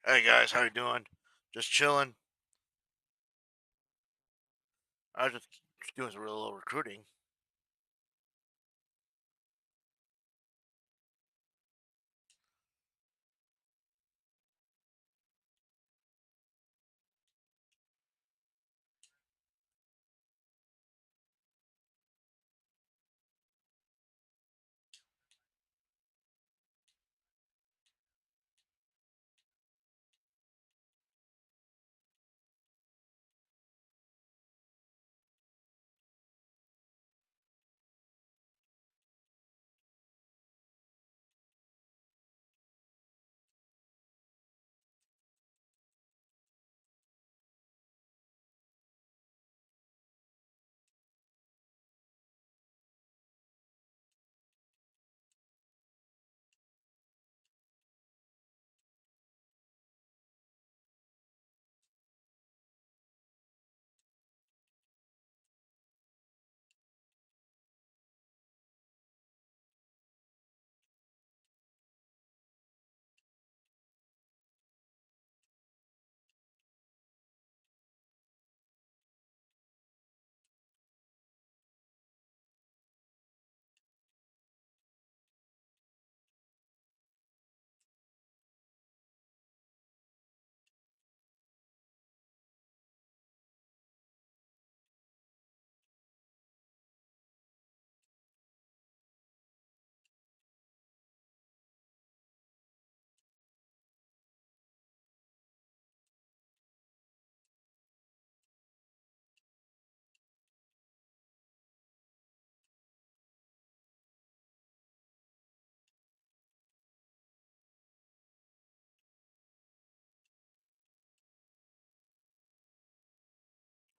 Hey guys, how you doing? Just chilling. I was just doing some real little recruiting.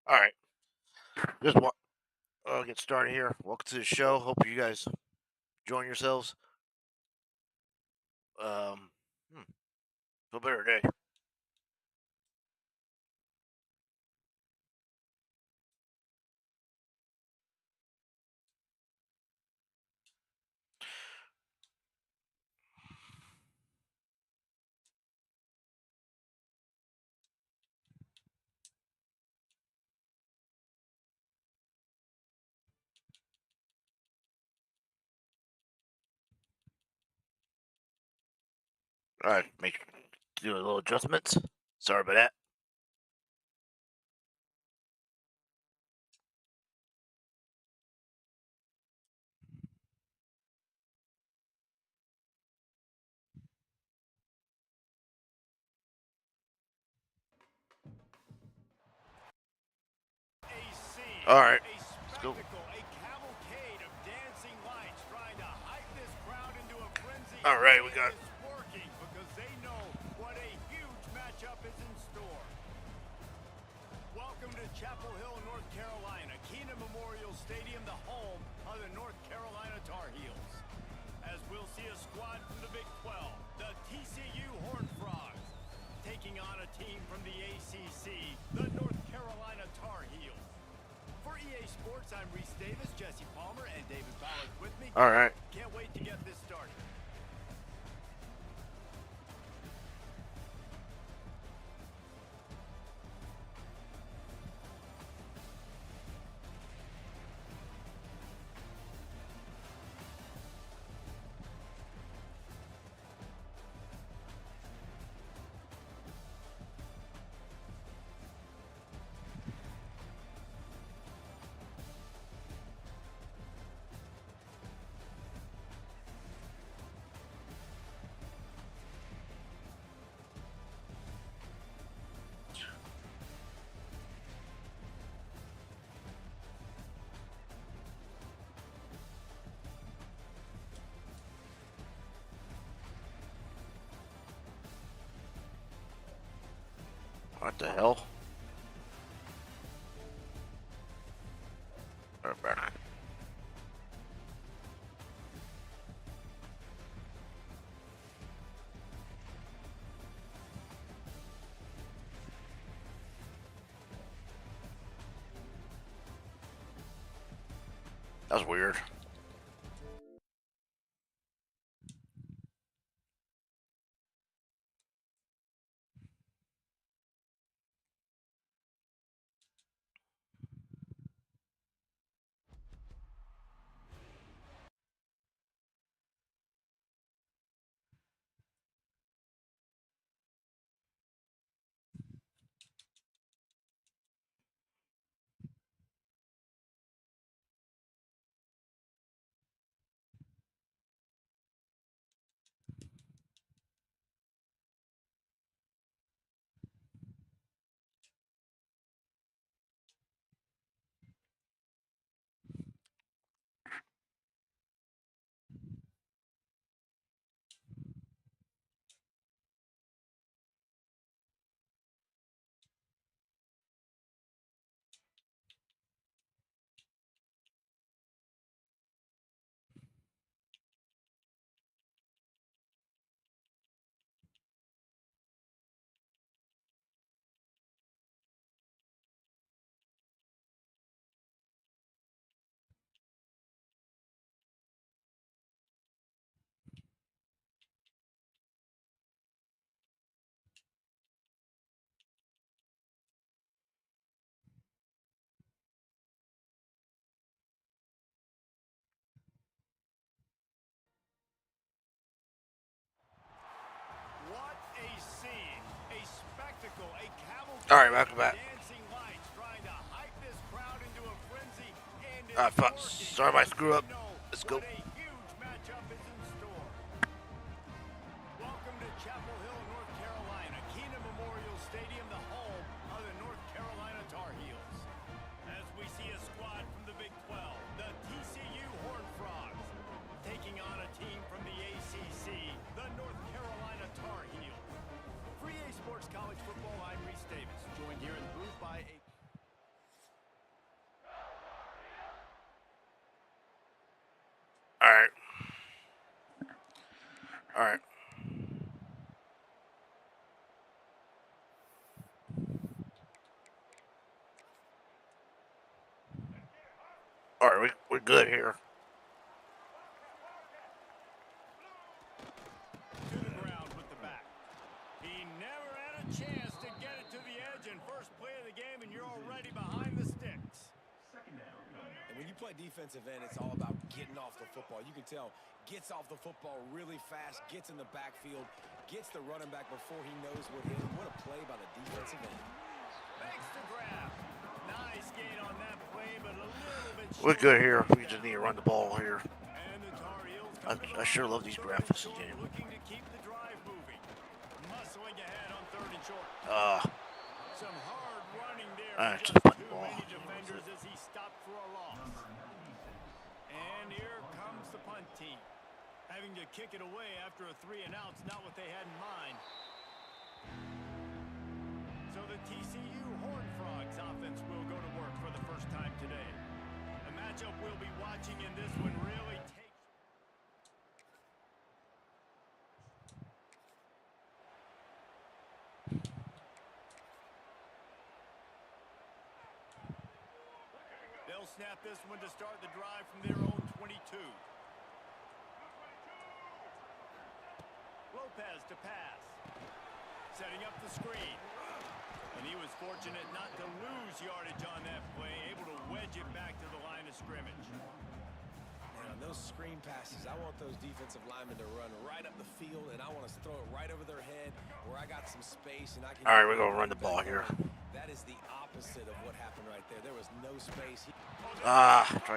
All right, just want I'll get started here. Welcome to the show. Hope you guys enjoying yourselves. Um, hmm, feel better today. All right, make do a little adjustments. Sorry about that. All right, A let's go. spectacle, a cavalcade of dancing lights trying to hype this crowd into a frenzy. All right, we And got. it's working because they know what a huge matchup is in store. Welcome to Chapel Hill, North Carolina, Keenan Memorial Stadium, the home of the North Carolina Tar Heels. As we'll see a squad from the Big 12, the TCU Horned Frogs, taking on a team from the ACC, the North Carolina Tar Heels. For EA Sports, I'm Reese Davis, Jesse Palmer, and David Ballard with me. All right. Can't wait to get this started. What the hell? All right. That was weird. a All right, cavalcade welcome of back. dancing lights trying to hype this crowd into a frenzy, and All right, it's fuck. working Sorry if I because screw they up. know Let's what go. a huge matchup is in store. Welcome to Chapel Hill, North Carolina, Keenan Memorial Stadium, the home of the North Carolina Tar Heels. As we see a squad from the Big 12, the TCU Horned Frogs, taking on a team from the ACC, the North Carolina Tar Heels. For EA Sports College Football, I'm Reese Davis, joined here in the booth by a... All right. All right. All right, we're good here. to the ground with the back. He never had a chance to get it to the edge, and first play of the game, and you're already behind the sticks. And when you play defensive end, it's all about getting off the football. You can tell, gets off the football really fast, gets in the backfield, gets the running back before he knows what hit him. What a play by the defensive end. Makes the grab. Nice gain on that play, but a little bit short. We're good here. We just need to run the ball here. And the Tar Heels come to the I sure line love on these third and graphics in short, game. looking to keep the drive moving. Muscling ahead on third and short. Some hard running there. Just Just punt the too ball. many defenders as he stopped for a loss. And here comes the punt team. Having to kick it away after a 3 and out's not what they had in mind. So the TCU Horned Frogs offense will go to work for the first time today. The matchup we'll be watching in this one really takes... They'll snap this one to start the drive from their own 22. Lopez to pass. Setting up the screen. And he was fortunate not to lose yardage on that play, able to wedge it back to the line of scrimmage. And on those screen passes, I want those defensive linemen to run right up the field, and I want to throw it right over their head where I got some space and I can... All right, we're going to run the ball here. That is the opposite of what happened right there. There was no space. Try. The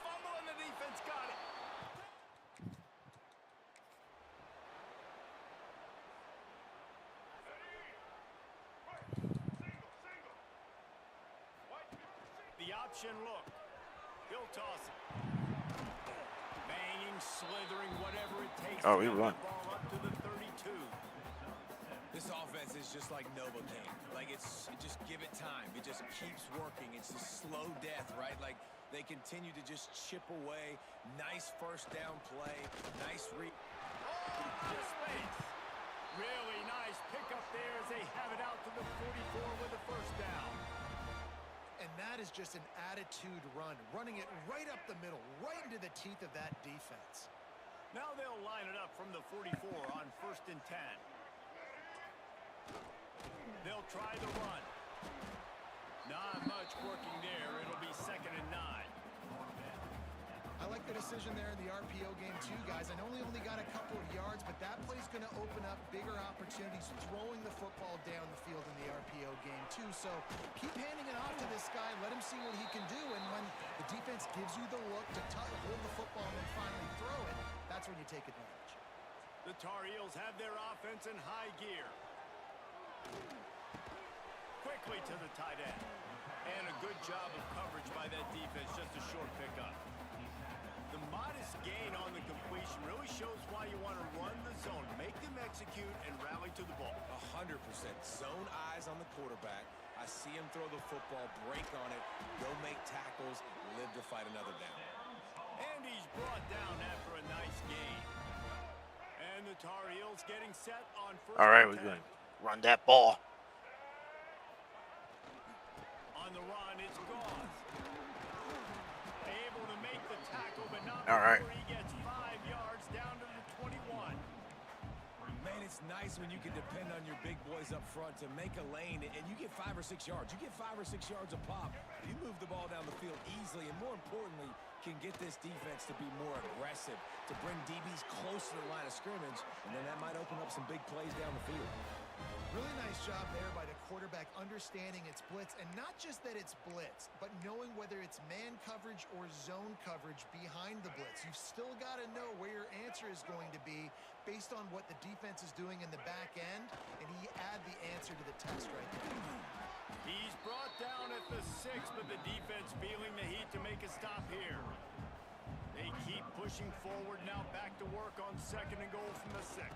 fumble and the defense got it. The option look. He'll toss it. Banging, slithering, whatever it takes Oh, to we get run. the ball up to the 32. This offense is just like Novocaine. Like, it just give it time. It just keeps working. It's a slow death, right? Like, they continue to just chip away. Nice first down play. Nice read. Oh, space. Really nice pickup there as they have it out to the 44 with a first down. And that is just an attitude run, running it right up the middle, right into the teeth of that defense. Now they'll line it up from the 44 on 1st and 10. They'll try the run. Not much working there. It'll be 2nd and 9. I like the decision there in the RPO game too, guys. I know he only got a couple of yards, but that play's going to open up bigger opportunities throwing the football down the field in the RPO game too. So keep handing it off to this guy. Let him see what he can do. And when the defense gives you the look to hold the football and then finally throw it, that's when you take advantage. The Tar Heels have their offense in high gear. Quickly to the tight end. And a good job of coverage by that defense. Just a short pickup. The modest gain on the completion really shows why you want to run the zone. Make them execute and rally to the ball. 100%. Zone eyes on the quarterback. I see him throw the football, break on it, go make tackles, live to fight another down. And he's brought down after a nice gain. And the Tar Heels getting set on 1st All right, and we're 10. going to run that ball. On the run, it's Gauze. Able to make the tackle, but not All right. before he gets 5 yards down to the 21. Man, it's nice when you can depend on your big boys up front to make a lane, and you get 5 or 6 yards. You get 5 or 6 yards a pop. You move the ball down the field easily, and more importantly, can get this defense to be more aggressive, to bring DBs close to the line of scrimmage, and then that might open up some big plays down the field. Really nice job there by the quarterback understanding it's blitz, and not just that it's blitz, but knowing whether it's man coverage or zone coverage behind the blitz. You've still got to know where your answer is going to be based on what the defense is doing in the back end, and he add the answer to the test right there. He's brought down at the 6, but the defense feeling the heat to make a stop here. They keep pushing forward now, back to work on 2nd and goal from the 6.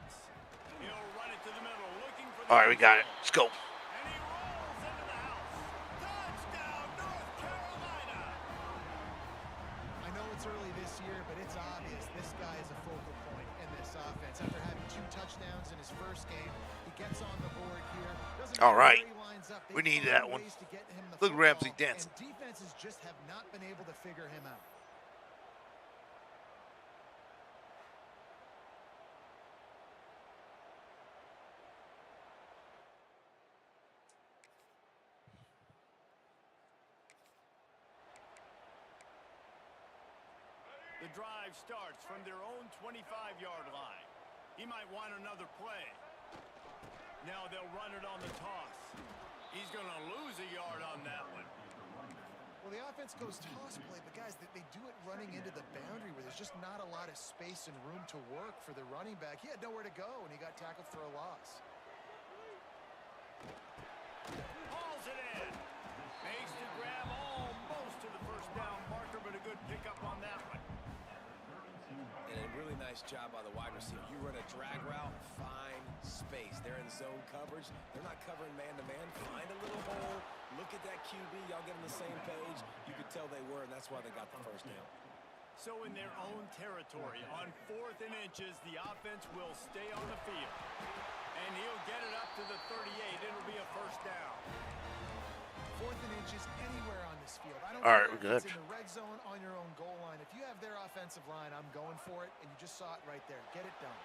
He'll run it to the middle, looking for the All right, we got it. Let's go. And he rolls into the house. Touchdown, North Carolina! I know it's early this year, but it's obvious this guy is a focal point in this offense. After having 2 touchdowns in his first game, he gets on the board here. All right. We need that one. Look, Ramsey dancing. And defenses just have not been able to figure him out. The drive starts from their own 25-yard line. He might want another play. Now they'll run it on the toss. He's going to lose a yard on that one. Well, the offense goes toss play, but guys, they do it running into the boundary where there's just not a lot of space and room to work for the running back. He had nowhere to go, and he got tackled for a loss. Hauls it in. Makes the grab almost to the first down marker, but a good pickup on that one. And a really nice job by the wide receiver. You run a drag route, find space. They're in zone coverage. They're not covering man-to-man. Find a little hole. Look at that QB. Y'all get on the same page. You could tell they were, and that's why they got the first down. So in their own territory, on 4th and inches, the offense will stay on the field. And he'll get it up to the 38. It'll be a first down. 4th and inches anywhere on this field. I don't All right, care we're if good. it's in the red zone, on your own goal line. If you have their offensive line, I'm going for it, and you just saw it right there. Get it done.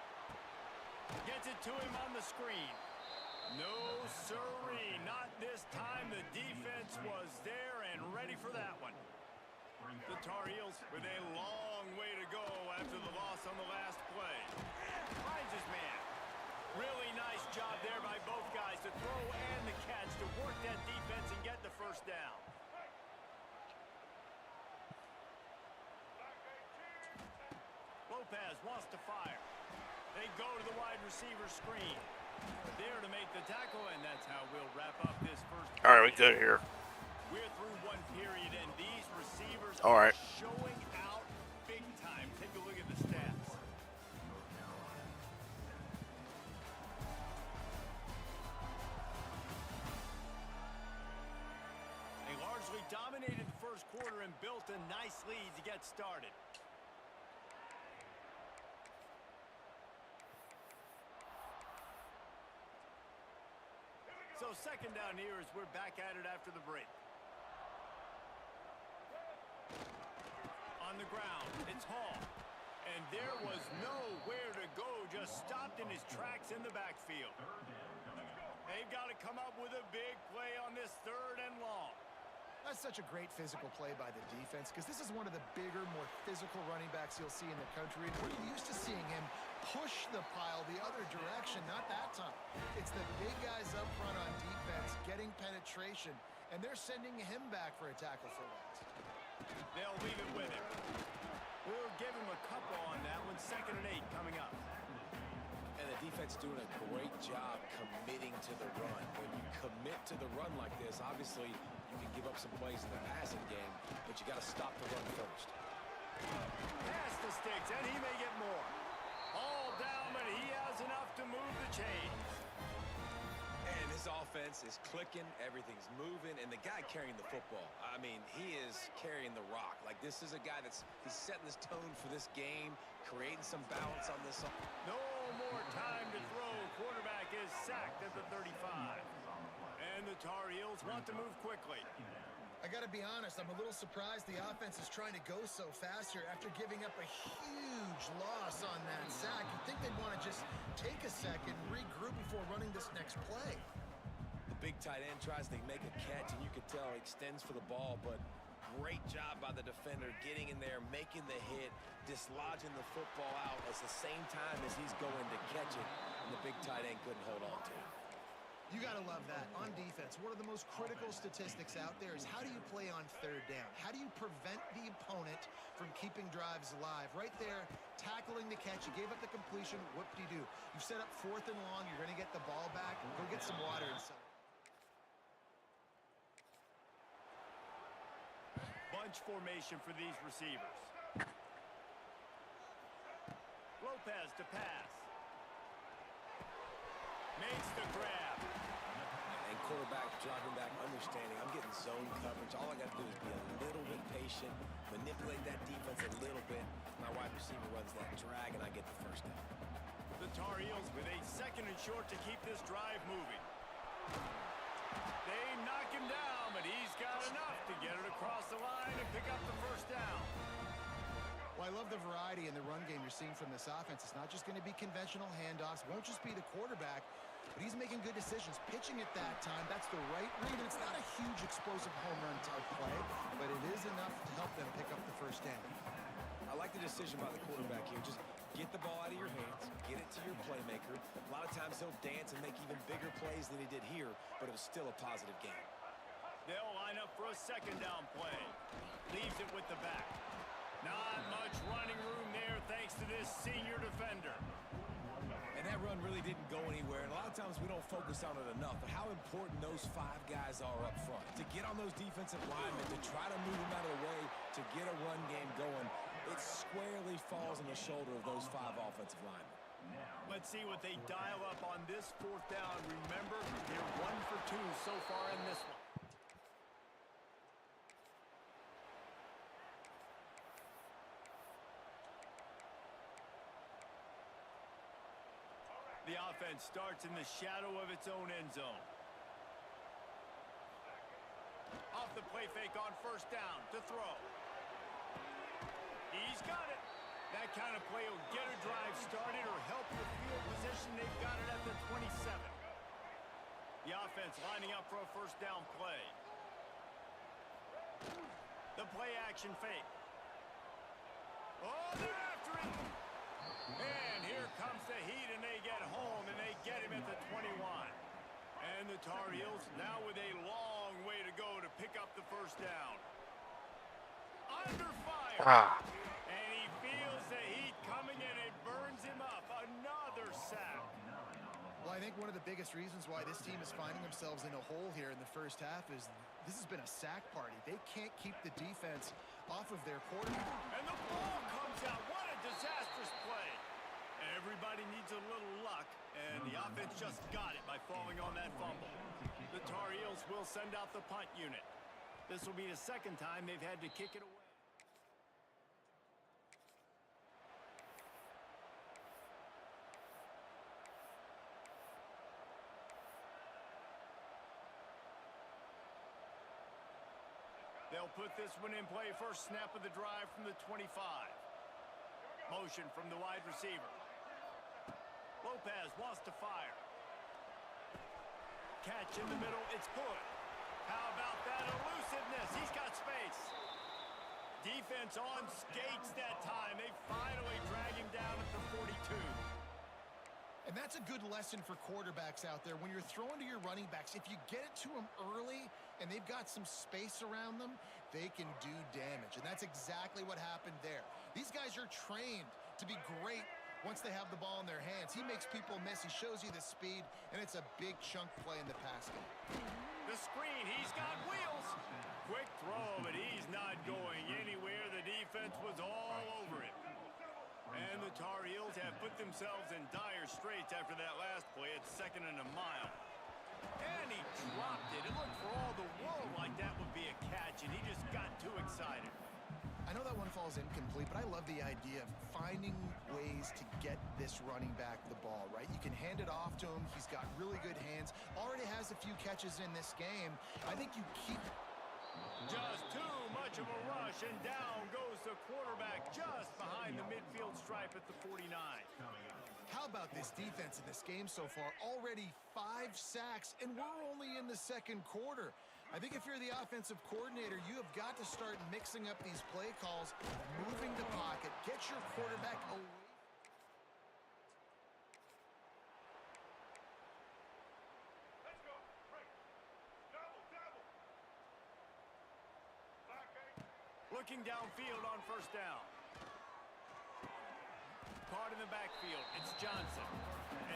Gets it to him on the screen. No siree, not this time. The defense was there and ready for that one. The Tar Heels with a long way to go after the loss on the last play. Finds his man. Really nice job there by both guys to throw and the catch to work that defense and get the first down. Lopez wants to fire. They go to the wide receiver screen. There to make the tackle, and that's how we'll wrap up this first. All right, we good here. We're through one period, and these receivers All right. are showing out big time. Take a look at the stats. They largely dominated the first quarter and built a nice lead to get started. So 2nd down here as we're back at it after the break. On the ground, it's Hall. And there was nowhere to go, just stopped in his tracks in the backfield. They've got to come up with a big play on this 3rd and long. That's such a great physical play by the defense because this is one of the bigger, more physical running backs you'll see in the country. And we're used to seeing him push the pile the other direction, not that time. It's the big guys up front on defense getting penetration, and they're sending him back for a tackle for loss. They'll leave it with him. We'll give him a couple on that one. 2nd and 8 coming up. And the defense doing a great job committing to the run. When you commit to the run like this, obviously you can give up some plays in the passing game, but you got to stop the run first. Pass the sticks, and he may get more. All down, but he has enough to move the chains. And this offense is clicking, everything's moving, and the guy carrying the football, I mean, he is carrying the rock. Like, this is a guy he's setting this tone for this game, creating some balance on this. No more time to throw. Quarterback is sacked at the 35. And the Tar Heels want to move quickly. I got to be honest, I'm a little surprised the offense is trying to go so fast here after giving up a huge loss on that sack. You'd think they'd want to just take a second, regroup before running this next play. The big tight end tries to make a catch, and you could tell he extends for the ball, but Great job by the defender getting in there, making the hit, dislodging the football out at the same time as he's going to catch it, and the big tight end couldn't hold on to it. You got to love that. On defense, one of the most critical statistics out there is how do you play on third down? How do you prevent the opponent from keeping drives alive? Right there, tackling the catch. You gave up the completion. Whoop-de-doo. You set up 4th and long. You're going to get the ball back. Go get some water and some. Bunch formation for these receivers. Lopez to pass. Makes the grab. And quarterback dropping back, understanding I'm getting zone coverage. All I got to do is be a little bit patient, manipulate that defense a little bit. My wide receiver runs that drag, and I get the first down. The Tar Heels with a 2nd and short to keep this drive moving. They knock him down, but he's got enough to get it across the line and pick up the first down. Well, I love the variety in the run game you're seeing from this offense. It's not just going to be conventional handoffs. It won't just be the quarterback, but he's making good decisions. Pitching at that time, that's the right read. And it's not a huge explosive home run type play, but it is enough to help them pick up the first down. I like the decision by the quarterback here. Just get the ball out of your hands, get it to your playmaker. A lot of times he'll dance and make even bigger plays than he did here, but it was still a positive game. They'll line up for a 2nd down play. Leaves it with the back. Not much running room there thanks to this senior defender. And that run really didn't go anywhere. And a lot of times we don't focus on it enough, but how important those 5 guys are up front. To get on those defensive linemen, to try to move them out of the way, to get a run game going, it squarely falls on the shoulder of those 5 offensive linemen. Let's see what they dial up on this 4th down. Remember, they're 1 for 2 so far in this one. The offense starts in the shadow of its own end zone. Off the play fake on 1st down to throw. He's got it. That kind of play will get a drive started or help the field position. They've got it at the 27. The offense lining up for a 1st down play. The play action fake. Oh, they're after it. And here comes the heat, and they get home, and they get him at the 21. And the Tar Heels now with a long way to go to pick up the 1st down. Under fire. And he feels the heat coming, and it burns him up. Another sack. Well, I think one of the biggest reasons why this team is finding themselves in a hole here in the first half is this has been a sack party. They can't keep the defense off of their quarterback. And the ball comes out. What a disastrous play. Everybody needs a little luck, and the offense just got it by falling on that fumble. The Tar Heels will send out the punt unit. This will be the 2nd time they've had to kick it away. They'll put this one in play. First snap of the drive from the 25. Motion from the wide receiver. Lopez wants to fire. Catch in the middle. It's good. How about that elusiveness? He's got space. Defense on skates that time. They finally drag him down at the 42. And that's a good lesson for quarterbacks out there. When you're throwing to your running backs, if you get it to them early and they've got some space around them, they can do damage. And that's exactly what happened there. These guys are trained to be great once they have the ball in their hands. He makes people miss. He shows you the speed, and it's a big chunk play in the pass game. The screen, he's got wheels. Quick throw, but he's not going anywhere. The defense was all over him. And the Tar Heels have put themselves in dire straits after that last play. It's 2nd and a mile. And he dropped it. It looked for all the world like that would be a catch, and he just got too excited. I know that one falls incomplete, but I love the idea of finding ways to get this running back the ball, right? You can hand it off to him. He's got really good hands. Already has a few catches in this game. I think you keep... Just too much of a rush, and down goes the quarterback just behind the midfield stripe at the 49. How about this defense in this game so far? Already 5 sacks, and we're only in the 2nd quarter. I think if you're the offensive coordinator, you have got to start mixing up these play calls, moving the pocket, get your quarterback away. Looking downfield on first down. Caught in the backfield. It's Johnson.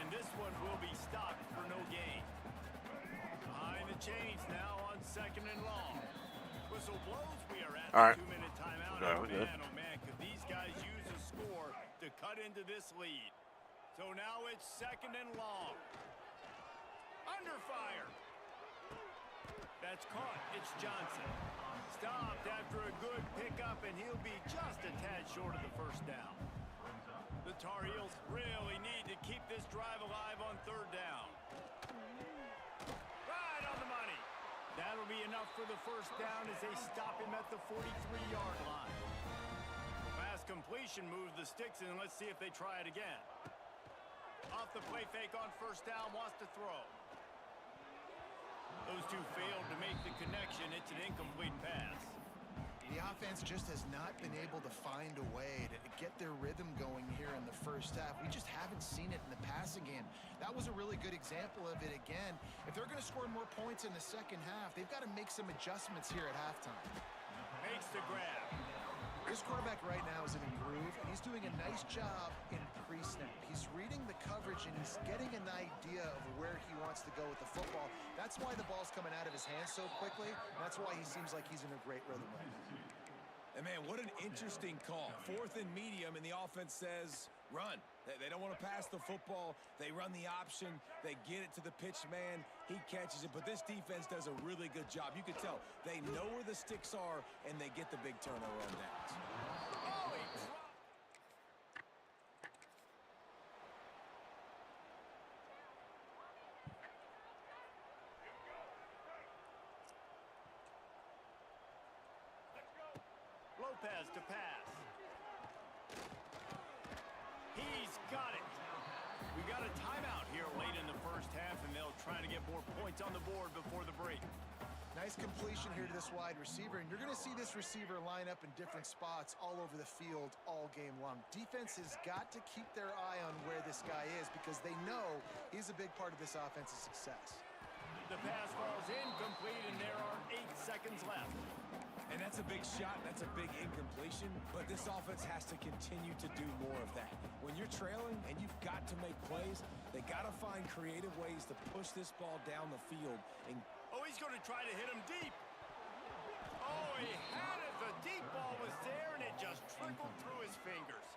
And this one will be stopped for no gain. Behind the chains now on 2nd and long. Whistle blows. We are at All right. the 2-minute timeout. Okay, Oh, we're good. man, could these guys use a score to cut into this lead? So now it's 2nd and long. Under fire. That's caught. It's Johnson. Stopped after a good pickup, and he'll be just a tad short of the first down. The Tar Heels really need to keep this drive alive on 3rd down. Right on the money. That'll be enough for the first down as they stop him at the 43-yard line. Fast completion moves the sticks, and let's see if they try it again. Off the play fake on first down, wants to throw. Those two failed to make the connection. It's an incomplete pass. The offense just has not been able to find a way to get their rhythm going here in the first half. We just haven't seen it in the passing game. That was a really good example of it again. If they're going to score more points in the second half, they've got to make some adjustments here at halftime. Makes the grab. This quarterback right now is in a groove, and he's doing a nice job in pre-snap. He's reading the coverage, and he's getting an idea of where he wants to go with the football. That's why the ball's coming out of his hands so quickly. That's why he seems like he's in a great rhythm right now. And, man, what an interesting call. 4th and medium, and the offense says, run. They don't want to pass the football. They run the option. They get it to the pitch man. He catches it. But this defense does a really good job. You can tell they know where the sticks are, and they get the big turnover on downs. Oh, he dropped. Lopez to pass. He's got it. We got a timeout here late in the first half, and they'll try to get more points on the board before the break. Nice completion here to this wide receiver, and you're going to see this receiver line up in different spots all over the field all game long. Defense has got to keep their eye on where this guy is because they know he's a big part of this offense's success. The pass falls incomplete, and there are 8 seconds left. And that's a big shot. That's a big incompletion. But this offense has to continue to do more of that. When you're trailing and you've got to make plays, they got to find creative ways to push this ball down the field. And Oh, he's going to try to hit him deep. Oh, he had it. The deep ball was there, and it just trickled through his fingers.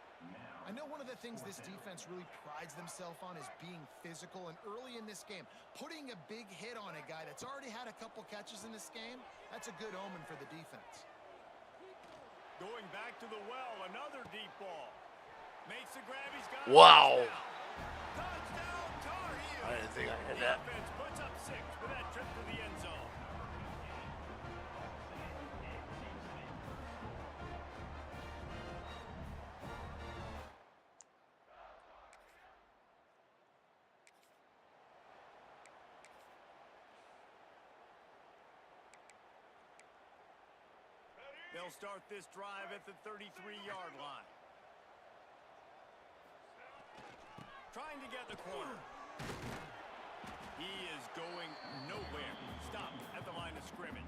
I know one of the things this defense really prides themselves on is being physical, and early in this game, putting a big hit on a guy that's already had a couple catches in this game, that's a good omen for the defense. Going back to the well, another deep ball. Makes the grab, he's got it. Wow. Touchdown, Tar Heels. I didn't think I had The that. offense puts up 6 with that trip to the end zone. They'll start this drive at the 33-yard line. Trying to get the corner. He is going nowhere. Stop at the line of scrimmage.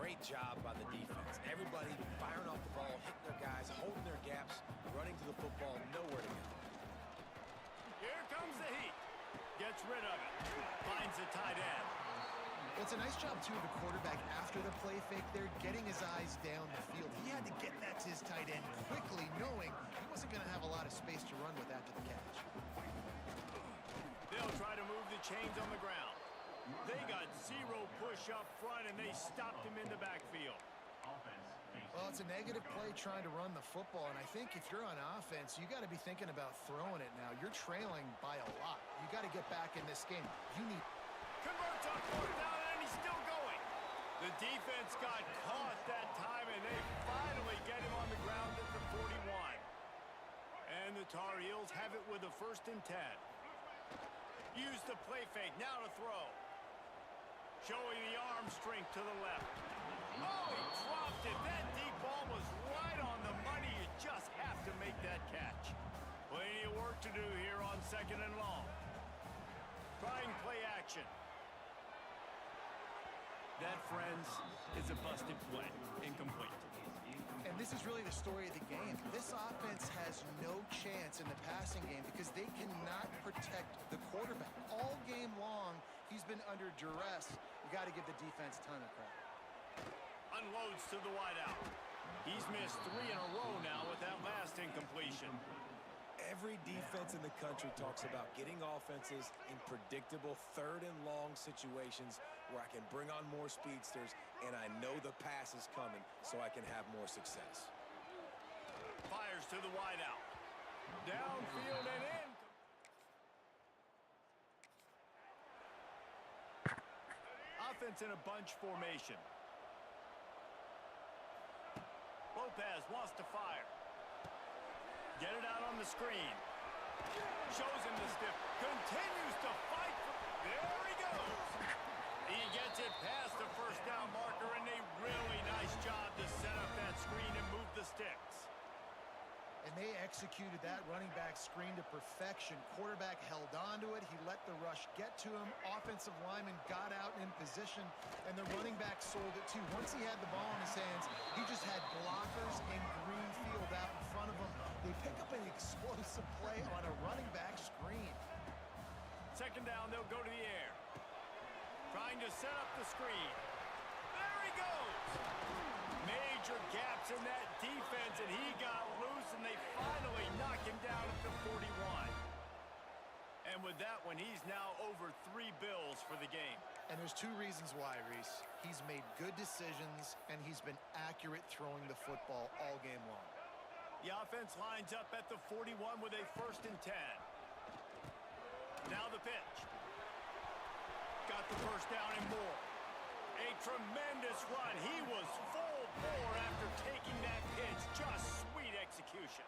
great job by the defense. Everybody firing off the ball, hitting their guys, holding their gaps, running to the football, nowhere to go. Here comes the heat. Gets rid of it. Finds the tight end. Well, it's a nice job, too, of the quarterback after the play fake there, getting his eyes down the field. He had to get that to his tight end quickly, knowing he wasn't going to have a lot of space to run with after the catch. They'll try to move the chains on the ground. They got zero push up front, and they stopped him in the backfield. Well, it's a negative play trying to run the football, and I think if you're on offense, you got to be thinking about throwing it now. You're trailing by a lot. You got to get back in this game. You need... Converts on fourth down, and he's still going. The defense got caught that time, and they finally get him on the ground at the 41. And the Tar Heels have it with a 1st and 10. Use the play fake, now to throw. Showing the arm strength to the left. Oh, he dropped it. That deep ball was right on the money. You just have to make that catch. Plenty of work to do here on 2nd and long. Trying play action. That, friends, is a busted play. Incomplete. And this is really the story of the game. This offense has no chance in the passing game because they cannot protect the quarterback. All game long, he's been under duress. You got to give the defense a ton of credit. Unloads to the wideout. He's missed 3 in a row now with that last incompletion. Every defense in the country talks about getting offenses in predictable 3rd and long situations where I can bring on more speedsters and I know the pass is coming so I can have more success. Fires to the wideout. Downfield and in. Offense in a bunch formation. Lopez wants to fire. Get it out on the screen. Shows him the stiff. Continues to fight. There he goes. He gets it past the first down marker, and a really nice job to set up that screen and move the sticks. And they executed that running back screen to perfection. Quarterback held on to it. He let the rush get to him. Offensive lineman got out in position, and the running back sold it too. Once he had the ball in his hands, he just had blockers in green field out in front of him. They pick up an explosive play on a running back screen. 2nd down, they'll go to the air. Trying to set up the screen. There he goes. Major gaps in that defense, and he got loose, and they finally knock him down at the 41. And with that one, he's now over 3 bills for the game. And there's 2 reasons why, Reese. He's made good decisions, and he's been accurate throwing the football all game long. The offense lines up at the 41 with a 1st and 10. Now the pitch. Got the first down and more. A tremendous run. He was full bore after taking that pitch. Just sweet execution.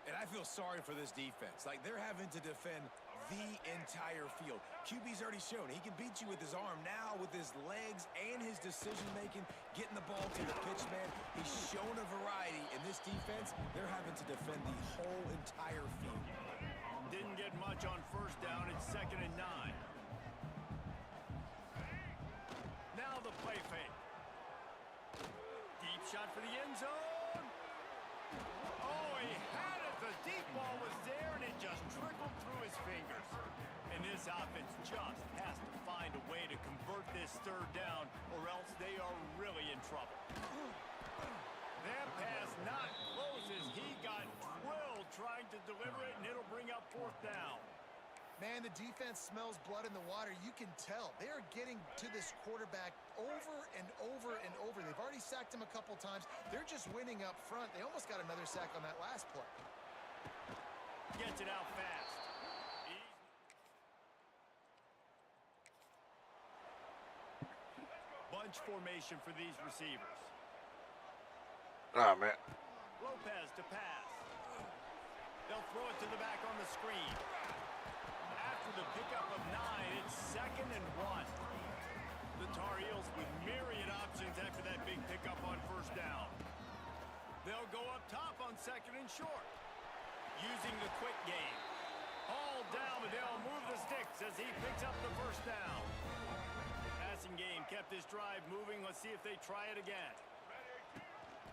And I feel sorry for this defense. Like, they're having to defend the entire field. QB's already shown he can beat you with his arm. Now with his legs and his decision-making, getting the ball to the pitch man, he's shown a variety. In this defense, they're having to defend the whole entire field. Didn't get much on 1st down. It's 2nd and 9. Now the play fake. Deep shot for the end zone. Oh, he had it. The deep ball was there, and it just trickled through his fingers. And this offense just has to find a way to convert this 3rd down, or else they are really in trouble. That pass not close as he got drilled trying to deliver it, and it'll bring up 4th down. Man, the defense smells blood in the water. You can tell. They are getting to this quarterback over and over and over. They've already sacked him a couple times. They're just winning up front. They almost got another sack on that last play. Gets it out fast. Bunch formation for these receivers. Oh, man. Lopez to pass. They'll throw it to the back on the screen. After the pickup of 9, it's 2nd and 1. The Tar Heels with myriad options after that big pickup on 1st down. They'll go up top on 2nd and short. Using the quick game. Hauled down, but they'll move the sticks as he picks up the 1st down. Passing game kept this drive moving. Let's see if they try it again.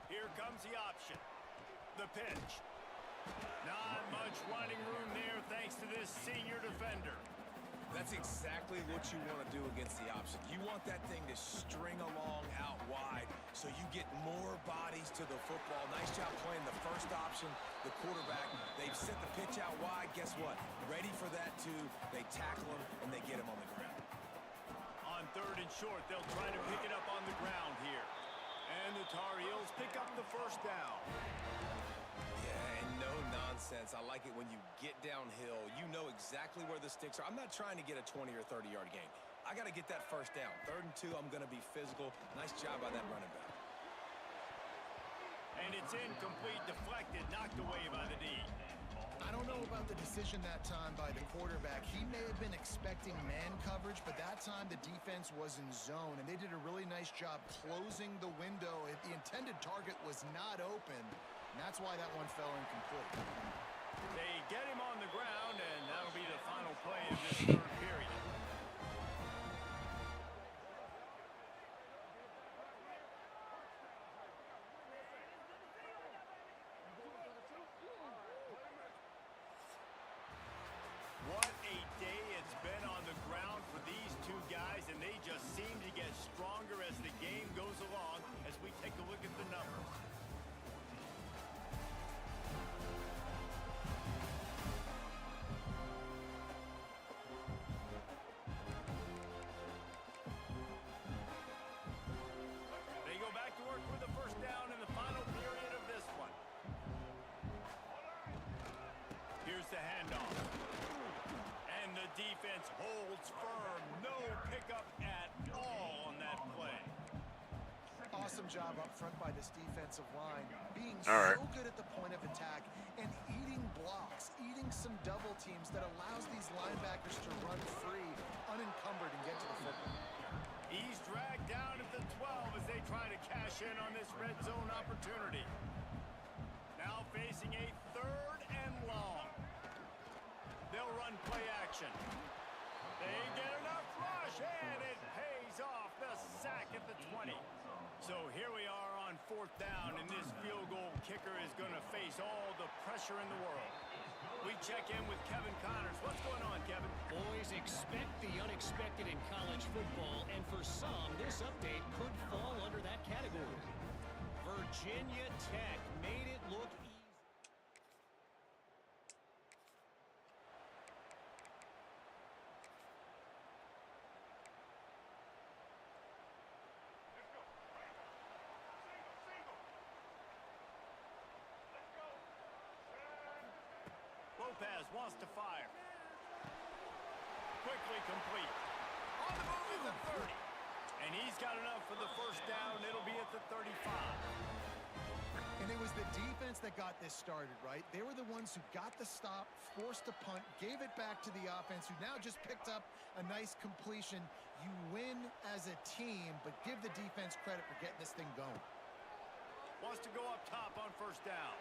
Here comes the option. The pitch. Not much running room there thanks to this senior defender. That's exactly what you want to do against the option. You want that thing to string along out wide so you get more bodies to the football. Nice job playing the first option, the quarterback. They've set the pitch out wide. Guess what? Ready for that too. They tackle him, and they get him on the ground. On 3rd and short, they'll try to pick it up on the ground here. And the Tar Heels pick up the 1st down. Yeah, and no nonsense. I like it when you get downhill. You know exactly where the sticks are. I'm not trying to get a 20 or 30-yard gain. I got to get that 1st down. 3rd and 2, I'm going to be physical. Nice job by that running back. And it's incomplete, deflected, knocked away by the D. I I don't know about the decision that time by the quarterback. He may have been expecting man coverage, but that time the defense was in zone, and they did a really nice job closing the window. The intended target was not open, and that's why that one fell incomplete. They get him on the ground, and that'll be the final play of this third period. What a day it's been on the ground for these two guys, and they just seem to get stronger as the game goes along as we take a look at the numbers. They go back to work with a first down in the final period of this one. Here's the handoff. And the defense holds firm. No pickup at all on that play. Awesome job up front by this defensive line, being All right. so good at the point of attack and eating blocks, eating some double teams that allows these linebackers to run free, unencumbered, and get to the football. He's dragged down at the 12 as they try to cash in on this red zone opportunity. Now facing a third and long. They'll run play action. They get enough rush, and it pays off the sack at the 20. So here we are on fourth down, and this field goal kicker is going to face all the pressure in the world. We check in with Kevin Connors. What's going on, Kevin? Boys, expect the unexpected in college football, and for some, this update could fall under that category. Virginia Tech made it look easy. Lopez wants to fire. Quickly complete. On the move at the 30. And he's got enough for the first down. It'll be at the 35. And it was the defense that got this started, right? They were the ones who got the stop, forced a punt, gave it back to the offense, who now just picked up a nice completion. You win as a team, but give the defense credit for getting this thing going. Wants to go up top on first down.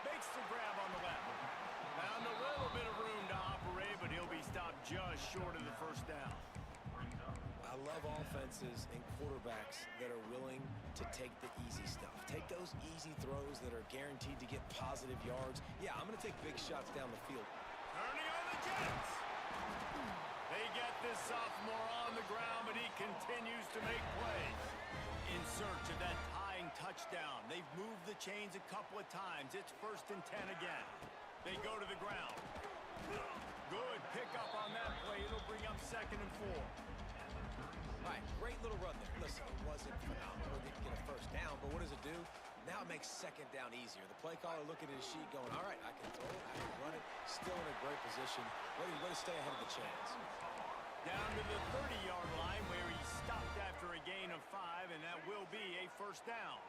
Makes the grab on the left. Found a little bit of room to operate, but he'll be stopped just short of the first down. I love offenses and quarterbacks that are willing to take the easy stuff. Take those easy throws that are guaranteed to get positive yards. Yeah, I'm going to take big shots down the field. Turning on the Jets. They get this sophomore on the ground, but he continues to make plays. In search of that tying touchdown. They've moved the chains a couple of times. It's 1st and 10 again. They go to the ground. Good pickup on that play. It'll bring up 2nd and 4. All right, great little run there. Listen, it wasn't phenomenal. It didn't get a first down, but what does it do? Now it makes 2nd down easier. The play caller looking at his sheet going, all right, I can throw it, I can run it. Still in a great position. Ready to stay ahead of the chains. Down to the 30-yard line where he stopped after a gain of 5, and that will be a first down.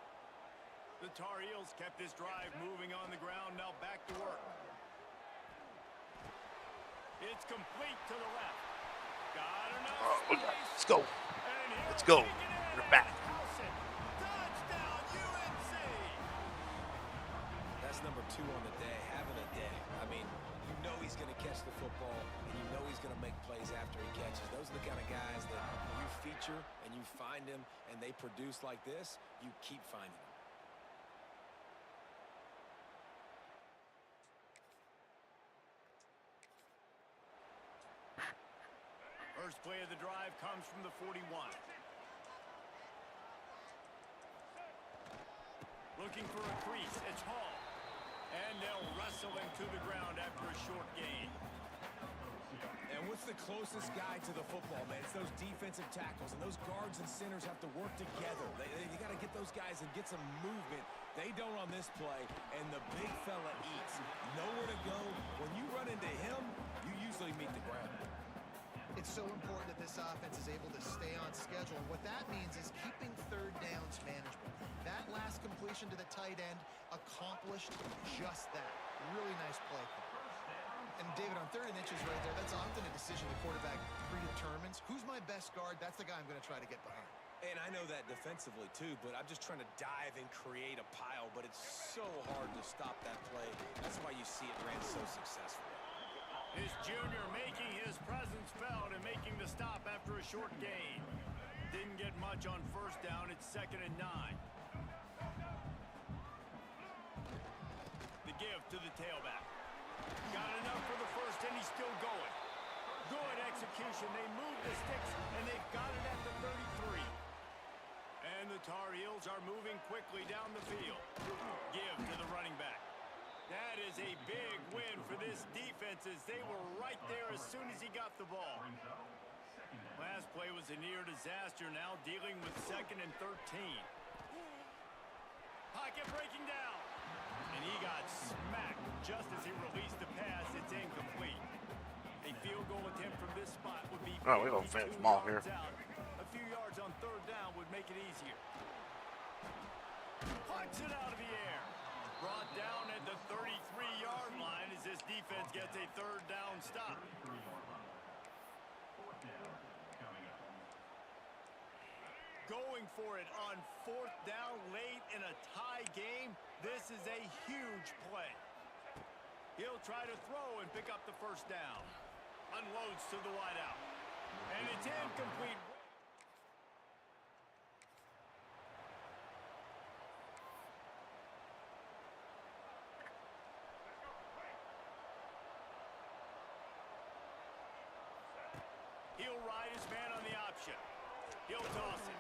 The Tar Heels kept this drive moving on the ground. Now back to work. It's complete to the left. Got enough space. Let's go. And Let's he'll go. take it in We're and back. house it. Touchdown, UNC. That's number 2 on the day, having a day. I mean, you know he's going to catch the football, and you know he's going to make plays after he catches. Those are the kind of guys that you feature and you find them, and they produce like this, you keep finding them. First play of the drive comes from the 41. Looking for a crease. It's Hall. And they'll wrestle him to the ground after a short gain. And what's the closest guy to the football, man? It's those defensive tackles, and those guards and centers have to work together. You got to get those guys and get some movement. They don't on this play, and the big fella eats. Nowhere to go. When you run into him, you usually meet the ground. It's so important that this offense is able to stay on schedule. And what that means is keeping third downs manageable. That last completion to the tight end accomplished just that. Really nice play call. And David, on 3rd and inches right there, that's often a decision the quarterback predetermines. Who's my best guard? That's the guy I'm going to try to get behind. And I know that defensively too, but I'm just trying to dive and create a pile, but it's so hard to stop that play. That's why you see it ran so successfully. His junior making his presence felt and making the stop after a short gain. Didn't get much on 1st down. It's 2nd and 9. The give to the tailback. Got enough for the 1st, and he's still going. Good execution. They move the sticks, and they've got it at the 33. And the Tar Heels are moving quickly down the field. Give to the running back. That is a big win for this defense as they were right there as soon as he got the ball. Last play was a near disaster, now dealing with 2nd and 13. Pocket breaking down. And he got smacked just as he released the pass. It's incomplete. A field goal attempt from this spot would be Oh, we don't finish ball here. out. A few yards on 3rd down would make it easier. Punts it out of the air. Brought down at the 33-yard line as this defense gets a 3rd down stop. Going for it on 4th down late in a tie game. This is a huge play. He'll try to throw and pick up the 1st down. Unloads to the wideout. And it's incomplete. He'll ride his man on the option. He'll toss it.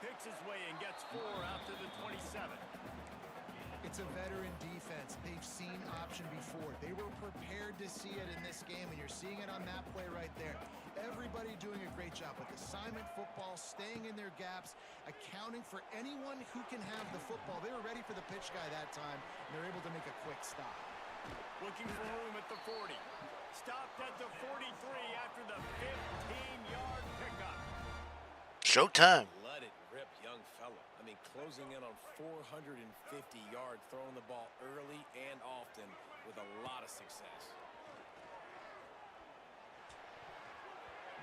Picks his way and gets 4 out to the 27. It's a veteran defense. They've seen option before. They were prepared to see it in this game, and you're seeing it on that play right there. Everybody doing a great job with assignment football, staying in their gaps, accounting for anyone who can have the football. They were ready for the pitch guy that time, and they're able to make a quick stop. Looking for room at the 40. Stopped at the 43 after the 15-yard pickup. Showtime. Let it rip, young fella. I mean, closing in on 450 yards, throwing the ball early and often with a lot of success.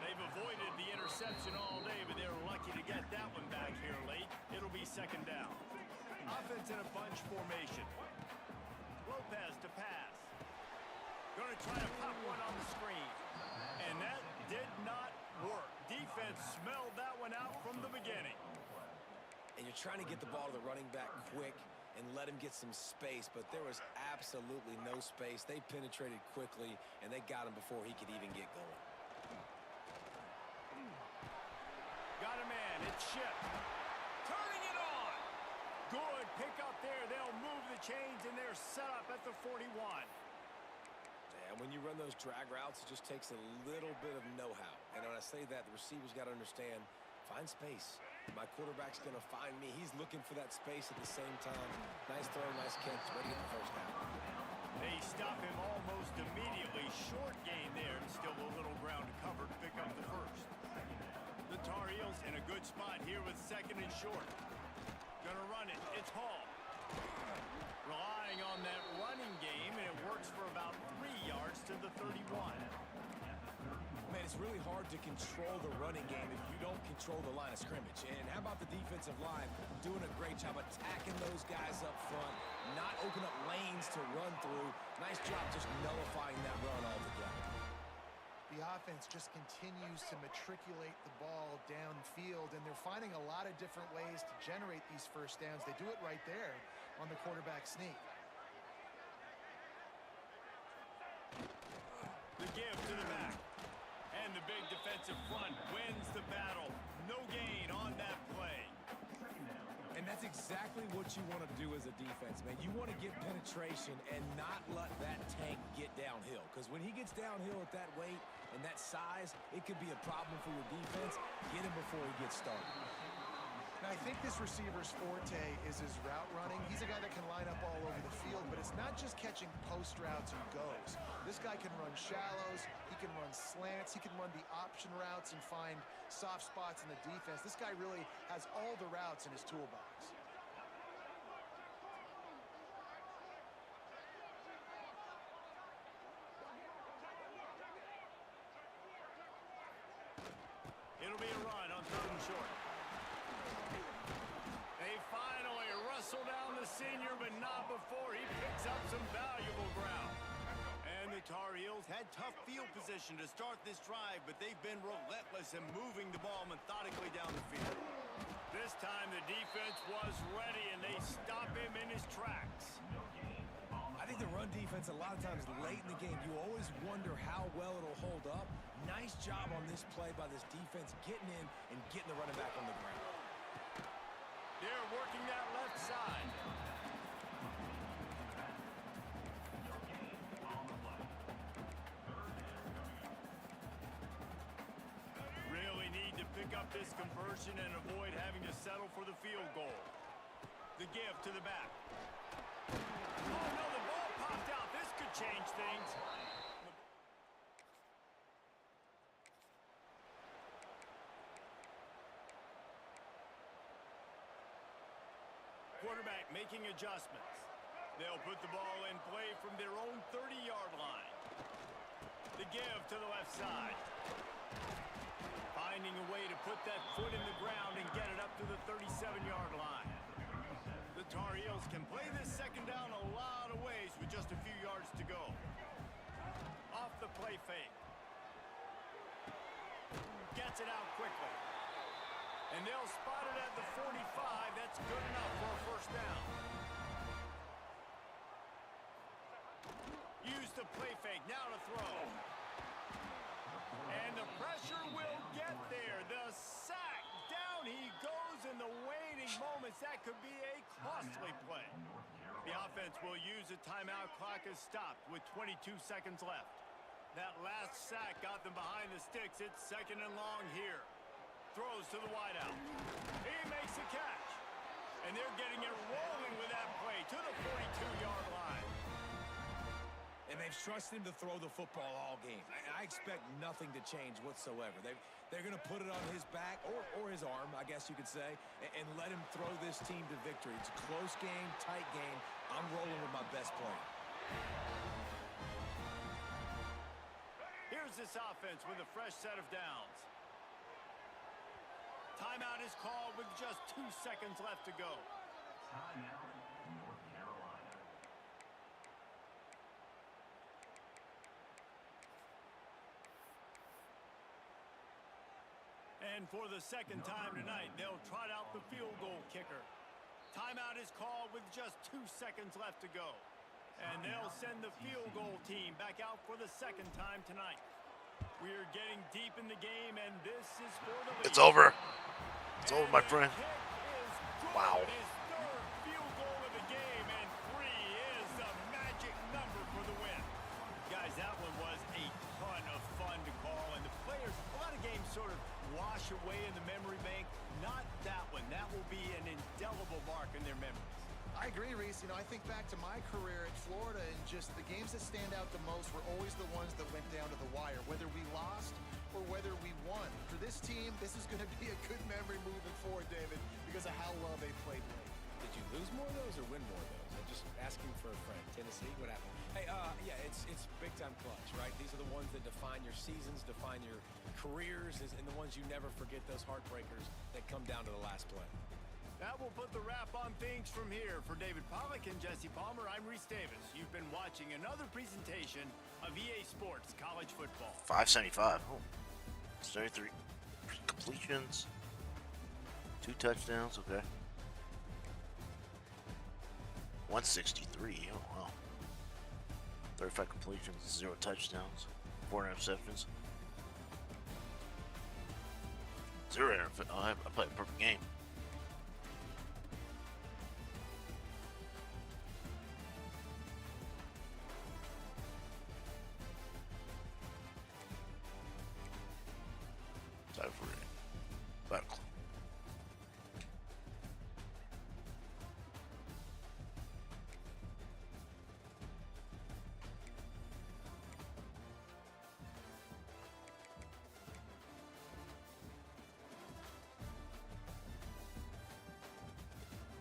They've avoided the interception all day, but they're lucky to get that one back here late. It'll be 2nd down. Offense in a bunch formation. Lopez to pass. Going to try to pop one on the screen. And that did not work. Defense smelled that one out from the beginning. And you're trying to get the ball to the running back quick and let him get some space, but there was absolutely no space. They penetrated quickly, and they got him before he could even get going. Got a man. It's Ship. Turning it on. Good pick up there. They'll move the chains, and they're set up at the 41. And when you run those drag routes, it just takes a little bit of know-how. And when I say that, the receivers got to understand, find space. My quarterback's going to find me. He's looking for that space at the same time. Nice throw, nice catch. Ready to get the 1st down. They stop him almost immediately. Short gain there, and still a little ground to cover to pick up the 1st. The Tar Heels in a good spot here with 2nd and short. Gonna run it. It's Hall. Relying on that running game, and it works for about 3 yards to the 31. Man, it's really hard to control the running game if you don't control the line of scrimmage. And how about the defensive line doing a great job attacking those guys up front, not open up lanes to run through. Nice job just nullifying that run altogether. The offense just continues to matriculate the ball downfield, and they're finding a lot of different ways to generate these 1st downs. They do it right there on the quarterback sneak. The give to the back. And the big defensive front wins the battle. No gain on that play. And that's exactly what you want to do as a defense, man. You want to get penetration and not let that tank get downhill. Because when he gets downhill at that weight and that size, it could be a problem for your defense. Get him before he gets started. Now, I think this receiver's forte is his route running. He's a guy that can line up all over the field, but it's not just catching post routes and goes. This guy can run shallows, he can run slants, he can run the option routes and find soft spots in the defense. This guy really has all the routes in his toolbox. short. They finally wrestle down the senior, but not before he picks up some valuable ground. And the Tar Heels had tough field position to start this drive, but they've been relentless in moving the ball methodically down the field. This time the defense was ready, and they stop him in his tracks. I think the run defense, a lot of times late in the game, you always wonder how well it'll hold up. Nice job on this play by this defense, getting in and getting the running back on the ground. They're working that left side. Really need to pick up this conversion and avoid having to settle for the field goal. The give to the back. Oh, no, the ball popped out. This could change things. Quarterback making adjustments. They'll put the ball in play from their own 30-yard line. The give to the left side. Finding a way to put that foot in the ground and get it up to the 37-yard line. The Tar Heels can play this second down a lot of ways with just a few yards to go. Off the play fake. Gets it out quickly. And they'll spot it at the 45. That's good enough for a first down. Use the play fake. Now to throw. And the pressure will get there. The sack. Down he goes in the waiting moments. That could be a costly play. The offense will use a timeout. Clock is stopped with 22 seconds left. That last sack got them behind the sticks. It's second and long here. Throws to the wideout. He makes the catch. And they're getting it rolling with that play to the 42-yard line. And they've trusted him to throw the football all game. I expect nothing to change whatsoever. They're going to put it on his back, or his arm, I guess you could say, and let him throw this team to victory. It's a close game, tight game. I'm rolling with my best player. Here's this offense with a fresh set of downs. Timeout is called with just 2 seconds left to go. Timeout, North Carolina. And for the second time tonight, they'll trot out the field goal kicker. Timeout is called with just 2 seconds left to go. And they'll send the field goal team back out for the second time tonight. We're getting deep in the game, and this is for the lead. It's over. It's over, my friend. Wow. His third field goal of the game, and 3 is the magic number for the win. Guys, that one was a ton of fun to call, and the players, a lot of games sort of wash away in the memory bank. Not that one. That will be an indelible mark in their memories. I agree, Reese. I think back to my career at Florida, and just the games that stand out the most were always the ones that went down to the wire, whether we lost or whether we won. For this team, this is going to be a good memory moving forward, David, because of how well they played late. Did you lose more of those or win more of those? I'm just asking for a friend. Tennessee, what happened? Hey, yeah, it's big-time clutch, right? These are the ones that define your seasons, define your careers, and the ones you never forget, those heartbreakers that come down to the last play. That will put the wrap on things from here. For David Pollack and Jesse Palmer, I'm Reese Davis. You've been watching another presentation of EA Sports College Football. 575. Oh, 33 completions. 2 touchdowns. Okay. 163. Oh, wow. 35 completions. 0 touchdowns. 4 interceptions. 0 interceptions. Oh, I played a perfect game. Time for it. Back.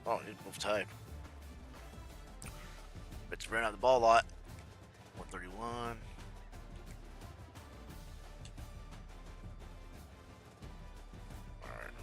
Oh, he moved tight. It's ran out the ball a lot. 131. Alright.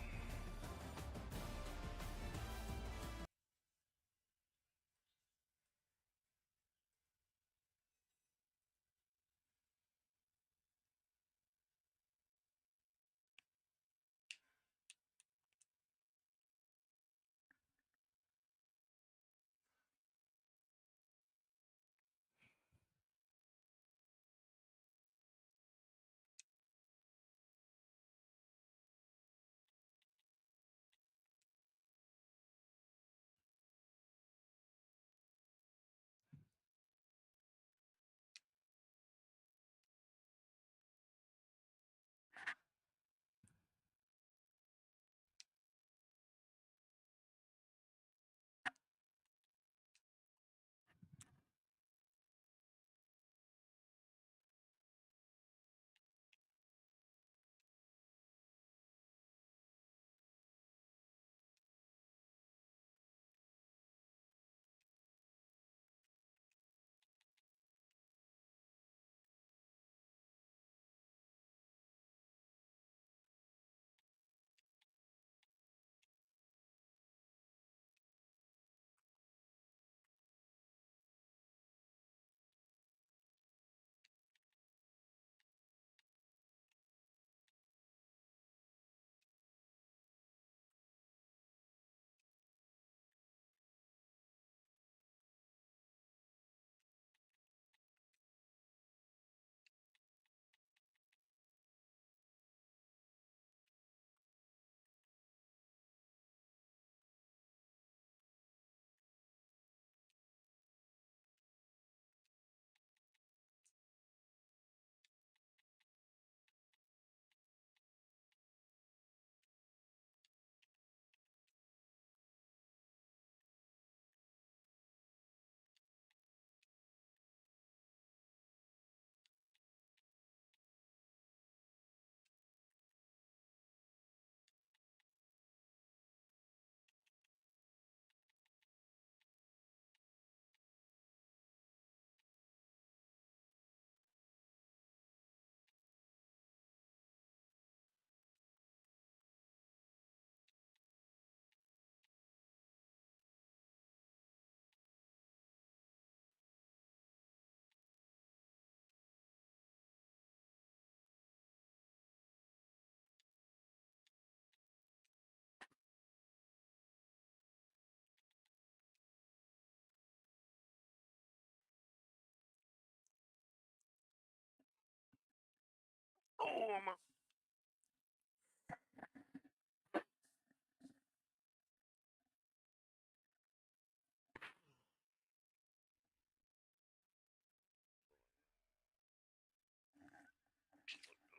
Oh,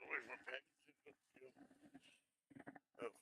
where's my package? Oh.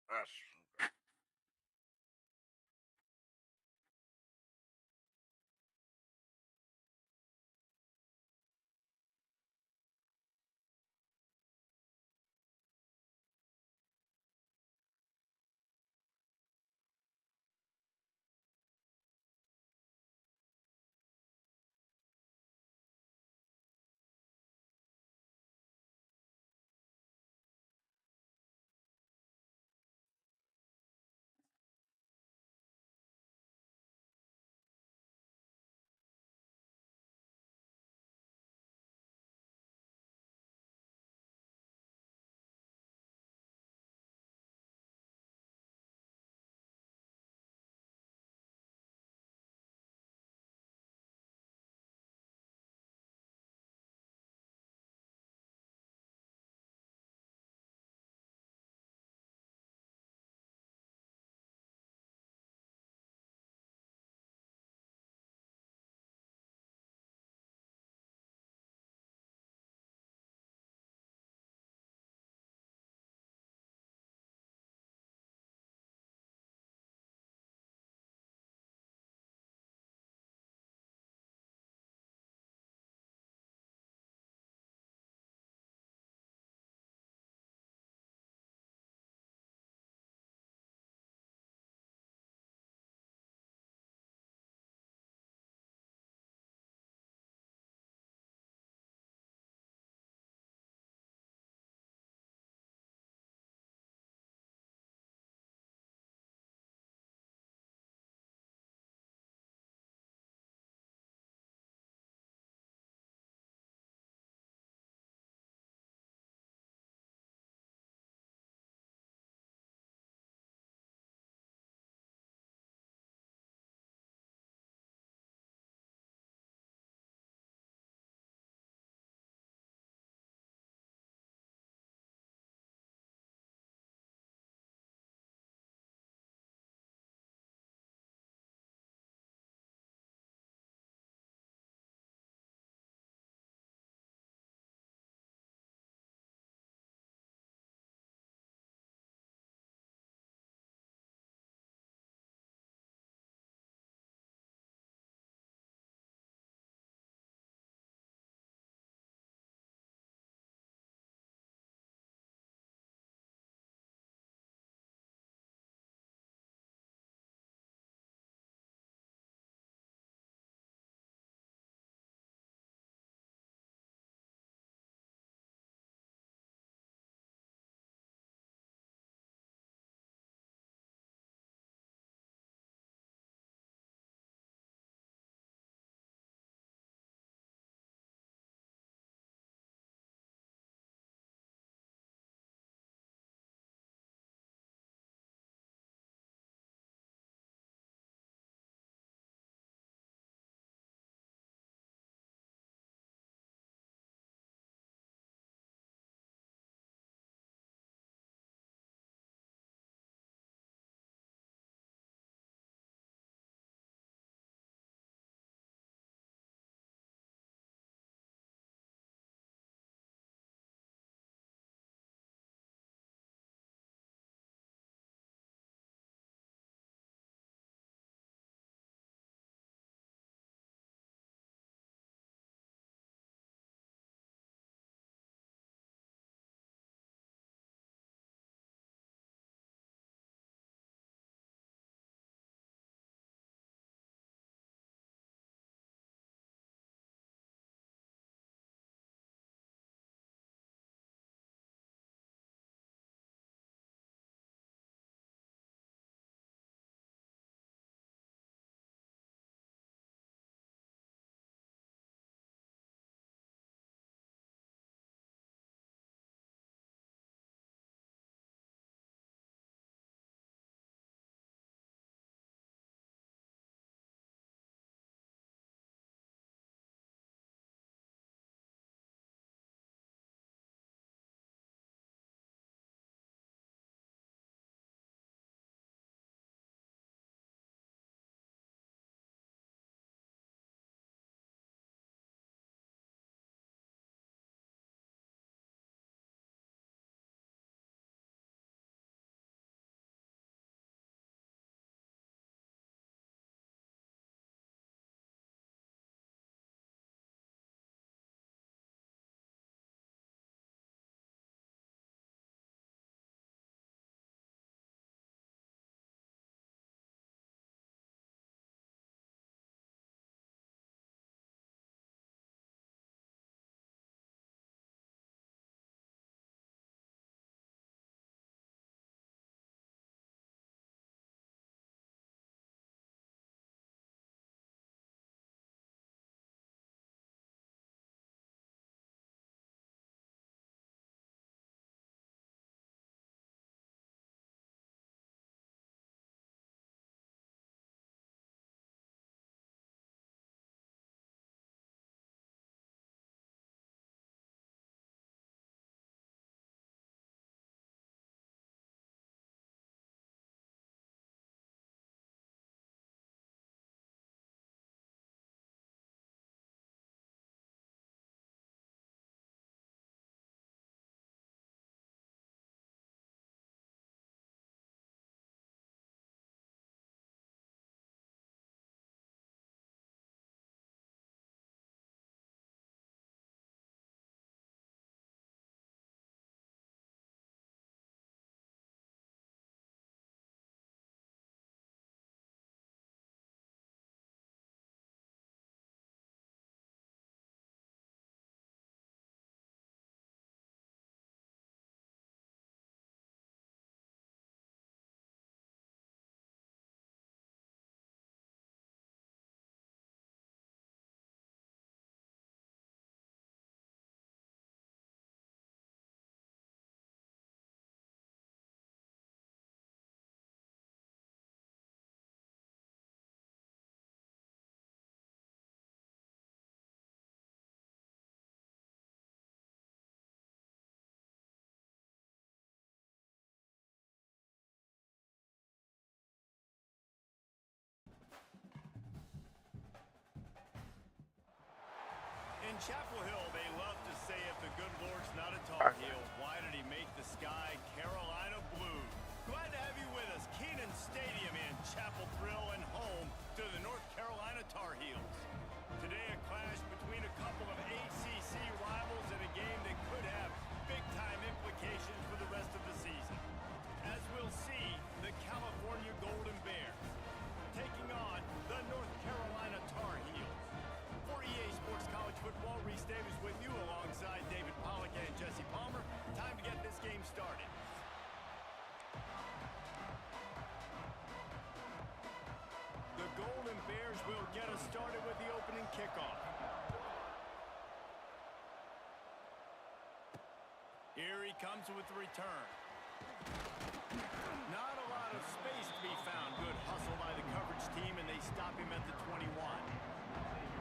That's Chapel Hill, they love to say if the good Lord's not a All Tar right. Heel, why did he make the sky Carolina blue? Glad to have you with us. Kenan Stadium in Chapel Thrill and home to the North Carolina Tar Heels. Today a clash between a couple of ACC rivals in a game that could have big-time implications for the rest of the season. As we'll see, the California Golden Bears taking on the North Carolina Tar Heels. For EA Sports College Football, Reese Davis with you alongside David Pollack and Jesse Palmer. Time to get this game started. The Golden Bears will get us started with the opening kickoff. Here he comes with the return. Not a lot of space to be found. Good hustle by the coverage team, and they stop him at the 21.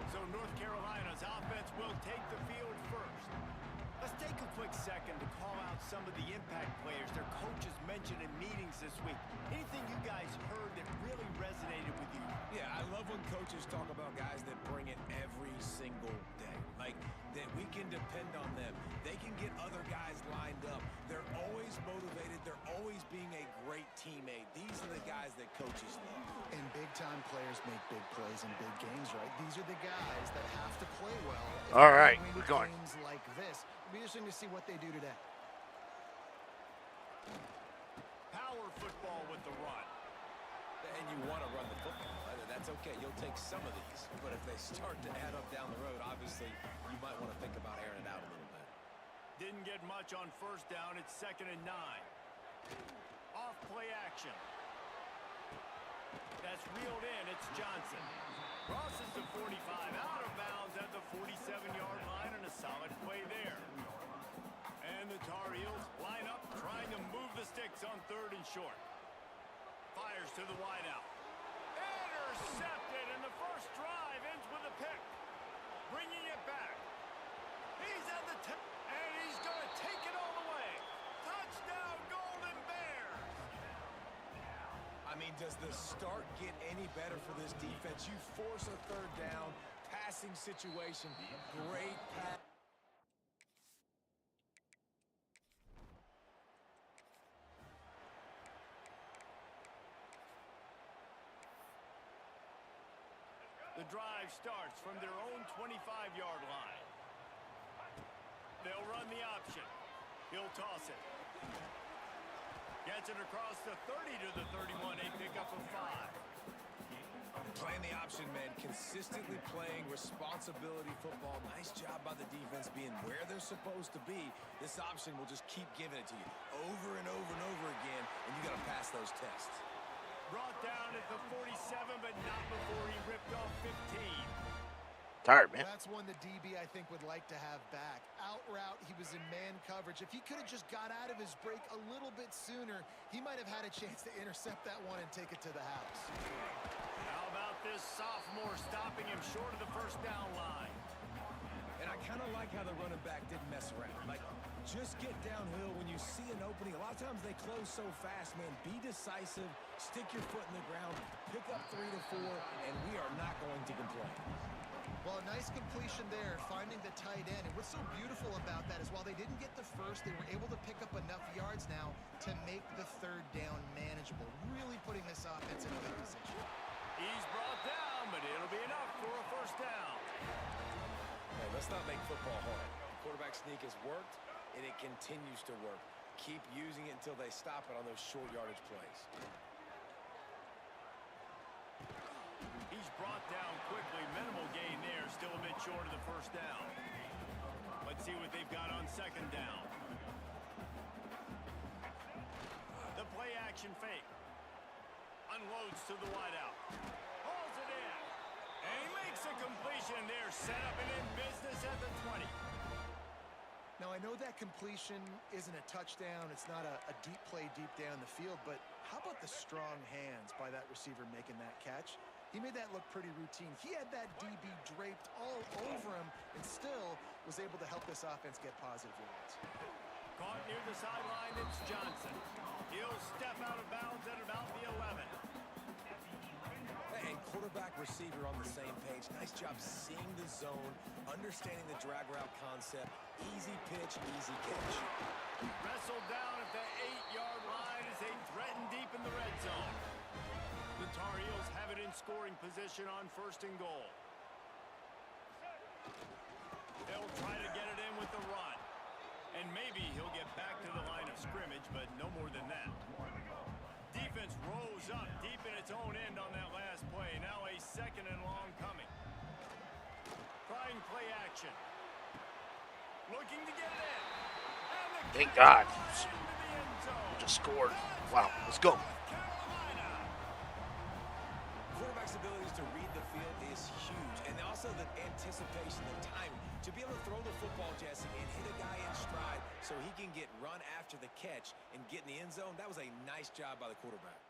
So North Carolina's offense will take the field first. Let's take a quick second to call out some of the impact players their coaches mentioned in meetings this week. Anything you guys heard that really resonated with you? Yeah, I love when coaches talk about guys that bring it every single day. Like, that we can depend on them. They can get other guys lined up. They're always motivated. They're always being a great teammate. These are the guys that coaches love. And big-time players make big plays in big games, right? These are the guys that have to play well if All they right, win we're going. games like this. It'll be interesting to see what they do today. Power football with the run. And you want to run the football. That's okay. You'll take some of these. But if they start to add up down the road, obviously, you might want to think about airing it out a little bit. Didn't get much on first down. It's 2nd and 9. Off play action. That's reeled in. It's Johnson. Crosses the 45, out of bounds at the 47-yard line, and a solid play there. And the Tar Heels line up, trying to move the sticks on 3rd and short. Fires to the wideout. Intercepted, and the first drive ends with a pick. Bringing it back. He's at the tip, and he's going to take it all the way. Touchdown, Golden Bears! I mean, does the start get any better for this defense? You force a 3rd down, passing situation, great pass. The drive starts from their own 25-yard line. They'll run the option. He'll toss it. Gets it across the 30 to the 31. A pickup of 5. Playing the option, man, consistently playing responsibility football. Nice job by the defense being where they're supposed to be. This option will just keep giving it to you over and over and over again, and you got to pass those tests. Brought down at the 47, but not before he ripped off 15. Tired, man. That's one the DB, I think, would like to have back. Out route, he was in man coverage. If he could have just got out of his break a little bit sooner, he might have had a chance to intercept that one and take it to the house. How about this sophomore stopping him short of the first down line? And I kind of like how the running back didn't mess around. Like, just get downhill when you see an opening. A lot of times they close so fast, man. Be decisive, stick your foot in the ground, pick up 3 to 4, and we are not going to complain. Well, nice completion there, finding the tight end. And what's so beautiful about that is while they didn't get the first, they were able to pick up enough yards now to make the 3rd down manageable. Really putting this offense in a good position. He's brought down, but it'll be enough for a first down. Hey, let's not make football hard. Quarterback sneak has worked, and it continues to work. Keep using it until they stop it on those short yardage plays. He's brought down quickly. Minimal gain there. Still a bit short of the first down. Let's see what they've got on 2nd down. The play action fake. Unloads to the wideout. Hauls it in. And he makes a completion there. Set up and in business at the 20. Now, I know that completion isn't a touchdown. It's not a deep play deep down the field, but how about the strong hands by that receiver making that catch? He made that look pretty routine. He had that DB draped all over him and still was able to help this offense get positive yards. Caught near the sideline, it's Johnson. He'll step out of bounds at about the 11. And quarterback receiver on the same page. Nice job seeing the zone, understanding the drag route concept. Easy pitch, easy catch. Wrestled down at the 8-yard line as they threaten deep in the red zone. The Tar Heels have it in scoring position on 1st and goal. They'll try to get it in with the run. And maybe he'll get back to the line of scrimmage, but no more than that. Defense rose up deep in its own end on that last play. Now a 2nd and long coming. Trying play action. Looking to get it in. And the Thank catch God. into the end zone. Just scored. Wow. Let's go. Carolina. Quarterback's abilities to read the field is huge, and also the anticipation, the timing. To be able to throw the football, Jesse, and hit a guy in stride so he can get run after the catch and get in the end zone, that was a nice job by the quarterback.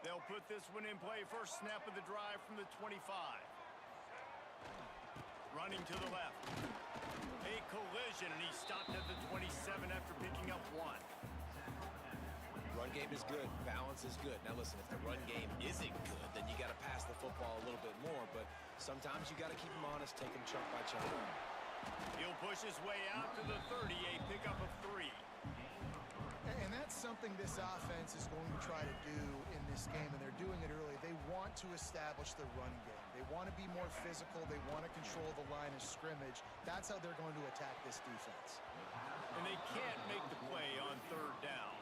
They'll put this one in play. First snap of the drive from the 25. Running to the left. A collision, and he stopped at the 27 after picking up 1. Run game is good. Balance is good. Now listen, if the run game isn't good, then you got to pass the football a little bit more. But sometimes you got to keep them honest, take them chunk by chunk. He'll push his way out to the 30, a pickup of 3. And that's something this offense is going to try to do in this game, and they're doing it early. They want to establish the run game. They want to be more physical. They want to control the line of scrimmage. That's how they're going to attack this defense. And they can't make the play on 3rd down.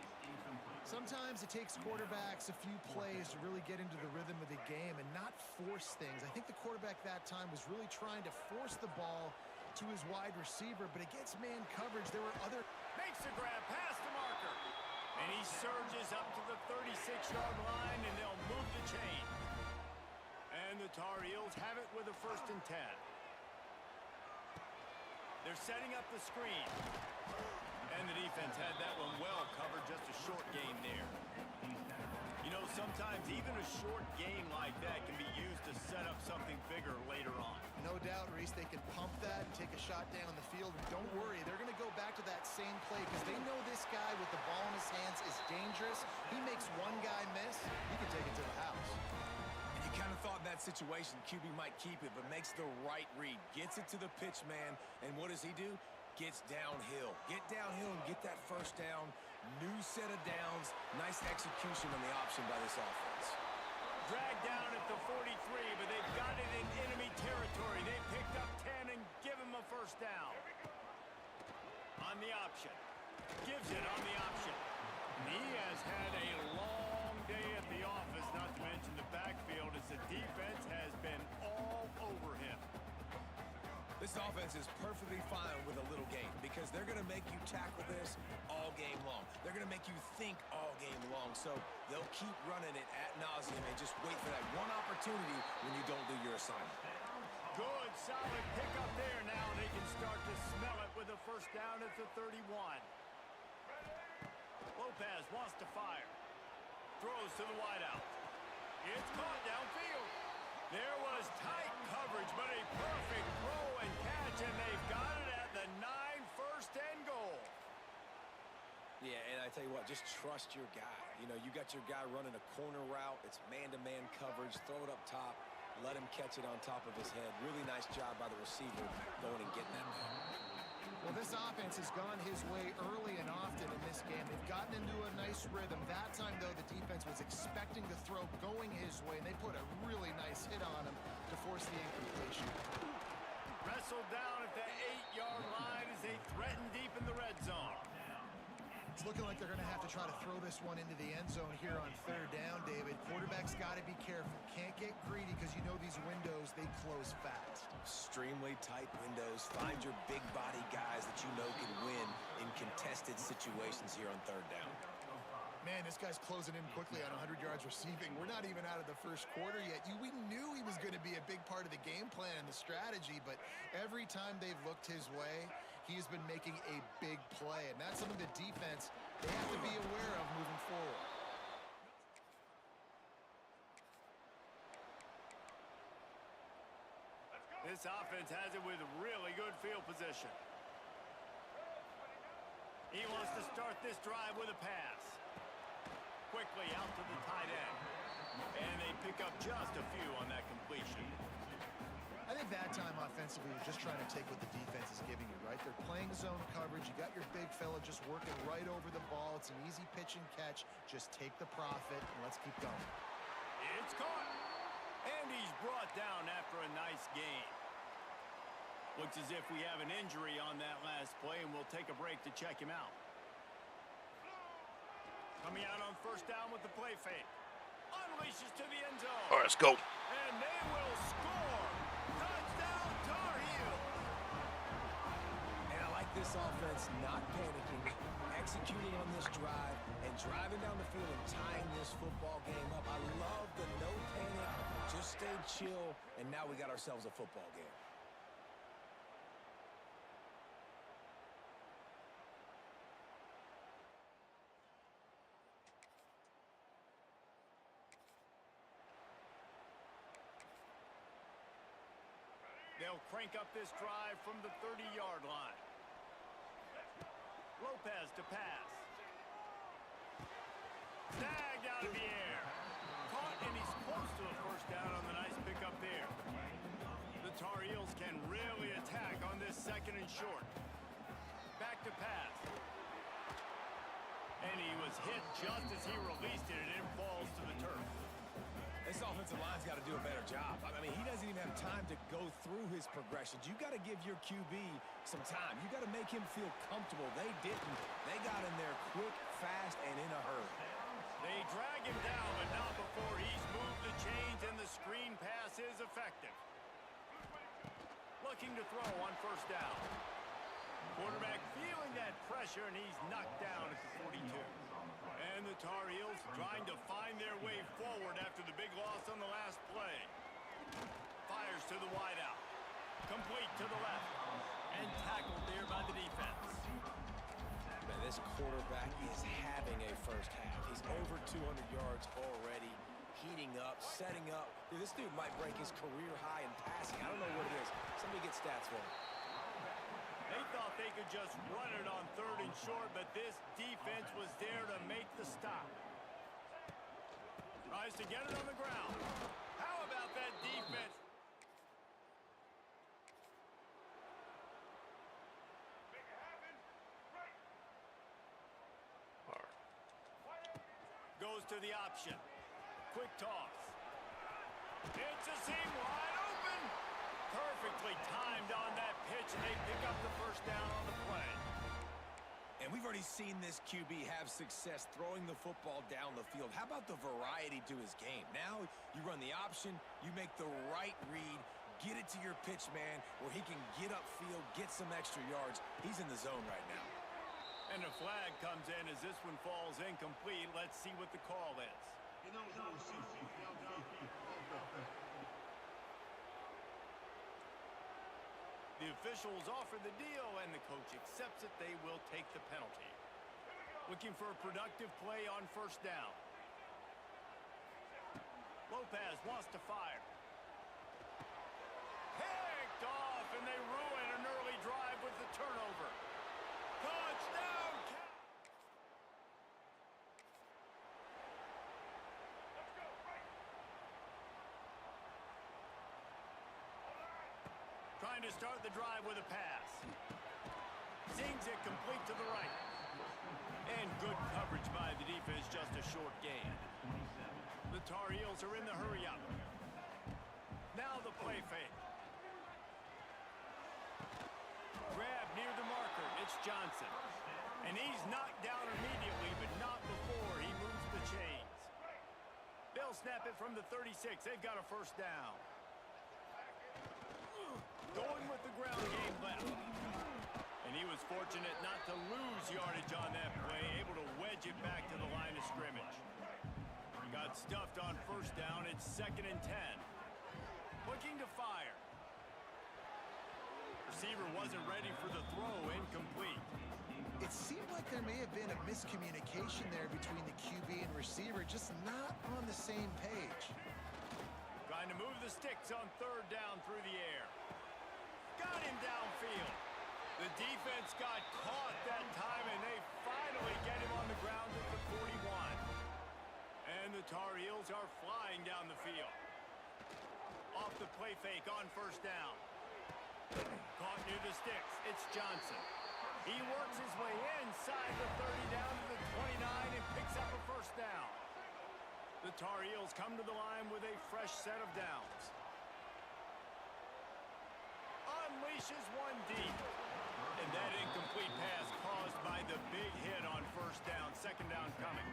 Sometimes it takes quarterbacks a few plays to really get into the rhythm of the game and not force things. I think the quarterback that time was really trying to force the ball to his wide receiver, but against man coverage, there were other... Makes a grab past the marker. And he surges up to the 36-yard line, and they'll move the chain. And the Tar Heels have it with a 1st and 10. They're setting up the screen. And the defense had that one well covered, just a short gain there. You know, sometimes even a short gain like that can be used to set up something bigger later on. No doubt, Reese, they can pump that and take a shot down the field. And don't worry, they're going to go back to that same play because they know this guy with the ball in his hands is dangerous. He makes one guy miss, he can take it to the house. And you kind of thought in that situation QB might keep it, but makes the right read. Gets it to the pitch man, and what does he do? Gets downhill. Get downhill and get that 1st down. New set of downs. Nice execution on the option by this offense. Dragged down at the 43, but they've got it in enemy territory. They picked up 10 and give him a 1st down. On the option. Gives it on the option. And he has had a long day at the office, not to mention the backfield, as the defense has been all over him. This offense is perfectly fine with a little game because they're going to make you tackle this all game long. They're going to make you think all game long. So they'll keep running it ad nauseum and just wait for that one opportunity when you don't do your assignment. Good, solid pickup there. Now they can start to smell it with a 1st down at the 31. Lopez wants to fire. Throws to the wideout. It's caught downfield. There was tight coverage, but a perfect throw and catch, and they've got it at the 9, 1st and goal. Yeah, and I tell you what, just trust your guy. You know, you got your guy running a corner route. It's man-to-man coverage. Throw it up top. Let him catch it on top of his head. Really nice job by the receiver going and getting that man. Well, this offense has gone his way early and often in this game. They've gotten into a nice rhythm. That time, though, the defense was expecting the throw going his way, and they put a really nice hit on him to force the incompletion. Wrestled down at the 8-yard line as they threaten deep in the red zone. It's looking like they're going to have to try to throw this one into the end zone here on 3rd down, David. Quarterback's got to be careful. Can't get greedy because you know these windows, they close fast. Extremely tight windows. Find your big body guys that you know can win in contested situations here on 3rd down. Man, this guy's closing in quickly on 100 yards receiving. We're not even out of the first quarter yet. We knew he was going to be a big part of the game plan and the strategy, but every time they've looked his way, he's been making a big play, and that's something the defense, they have to be aware of moving forward. This offense has it with really good field position. He wants to start this drive with a pass. Quickly out to the tight end. And they pick up just a few on that completion. I think that time offensively, you're just trying to take what the defense is giving you, right? They're playing zone coverage. You got your big fella just working right over the ball. It's an easy pitch and catch. Just take the profit and let's keep going. It's caught. And he's brought down after a nice gain. Looks as if we have an injury on that last play, and we'll take a break to check him out. Coming out on first down with the play fake. Unleashes to the end zone. All right, let's go. And they will score. Touchdown, Tar Heels. And I like this offense not panicking, executing on this drive, and driving down the field and tying this football game up. I love the no panic, just stay chill, and now we got ourselves a football game. They'll crank up this drive from the 30-yard line. Lopez to pass. Snagged out of the air. Caught, and he's close to a first down on the nice pickup there. The Tar Heels can really attack on this second and short. Back to pass. And he was hit just as he released it, and it falls to the turf. This offensive line's got to do a better job. I mean, he doesn't even have time to go through his progressions. You got to give your QB some time. You got to make him feel comfortable. They didn't. They got in there quick, fast, and in a hurry. They drag him down, but not before he's moved the chains, and the screen pass is effective. Looking to throw on first down. Quarterback feeling that pressure, and he's knocked down at the 42. And the Tar Heels trying to find their way forward after the big loss on the last play. Fires to the wideout. Complete to the left. And tackled there by the defense. Man, this quarterback is having a first half. He's over 200 yards already, heating up, setting up. Dude, this dude might break his career high in passing. I don't know what it is. Somebody get stats for him. They thought they could just run it on third and short, but this defense was there to make the stop. Tries to get it on the ground. How about that defense? Goes to the option. Quick toss. It's a seam wide open. Perfectly timed on that pitch, and they pick up the first down on the play. And we've already seen this QB have success throwing the football down the field. How about the variety to his game? Now you run the option, you make the right read, get it to your pitch man where he can get upfield, get some extra yards. He's in the zone right now. And a flag comes in as this one falls incomplete. Let's see what the call is. The officials offer the deal, and the coach accepts it. They will take the penalty. Looking for a productive play on first down. Lopez wants to fire. Picked off, and they ruin an early drive with the turnover. Touchdown! Trying to start the drive with a pass. Zings it complete to the right. And good coverage by the defense, just a short gain. The Tar Heels are in the hurry-up. Now the play fake. Grab near the marker. It's Johnson. And he's knocked down immediately, but not before he moves the chains. They'll snap it from the 36. They've got a first down. Going with the ground game left. And he was fortunate not to lose yardage on that play, able to wedge it back to the line of scrimmage. Got stuffed on first down. It's 2nd and 10. Looking to fire. Receiver wasn't ready for the throw. Incomplete. It seemed like there may have been a miscommunication there between the QB and receiver, just not on the same page. Trying to move the sticks on 3rd down through the air. Got him downfield. The defense got caught that time, and they finally get him on the ground at the 41. And the Tar Heels are flying down the field. Off the play fake on 1st down. Caught near the sticks. It's Johnson. He works his way inside the 30 down to the 29 and picks up a 1st down. The Tar Heels come to the line with a fresh set of downs. Unleashes one deep. And that incomplete pass caused by the big hit on 1st down. 2nd down coming.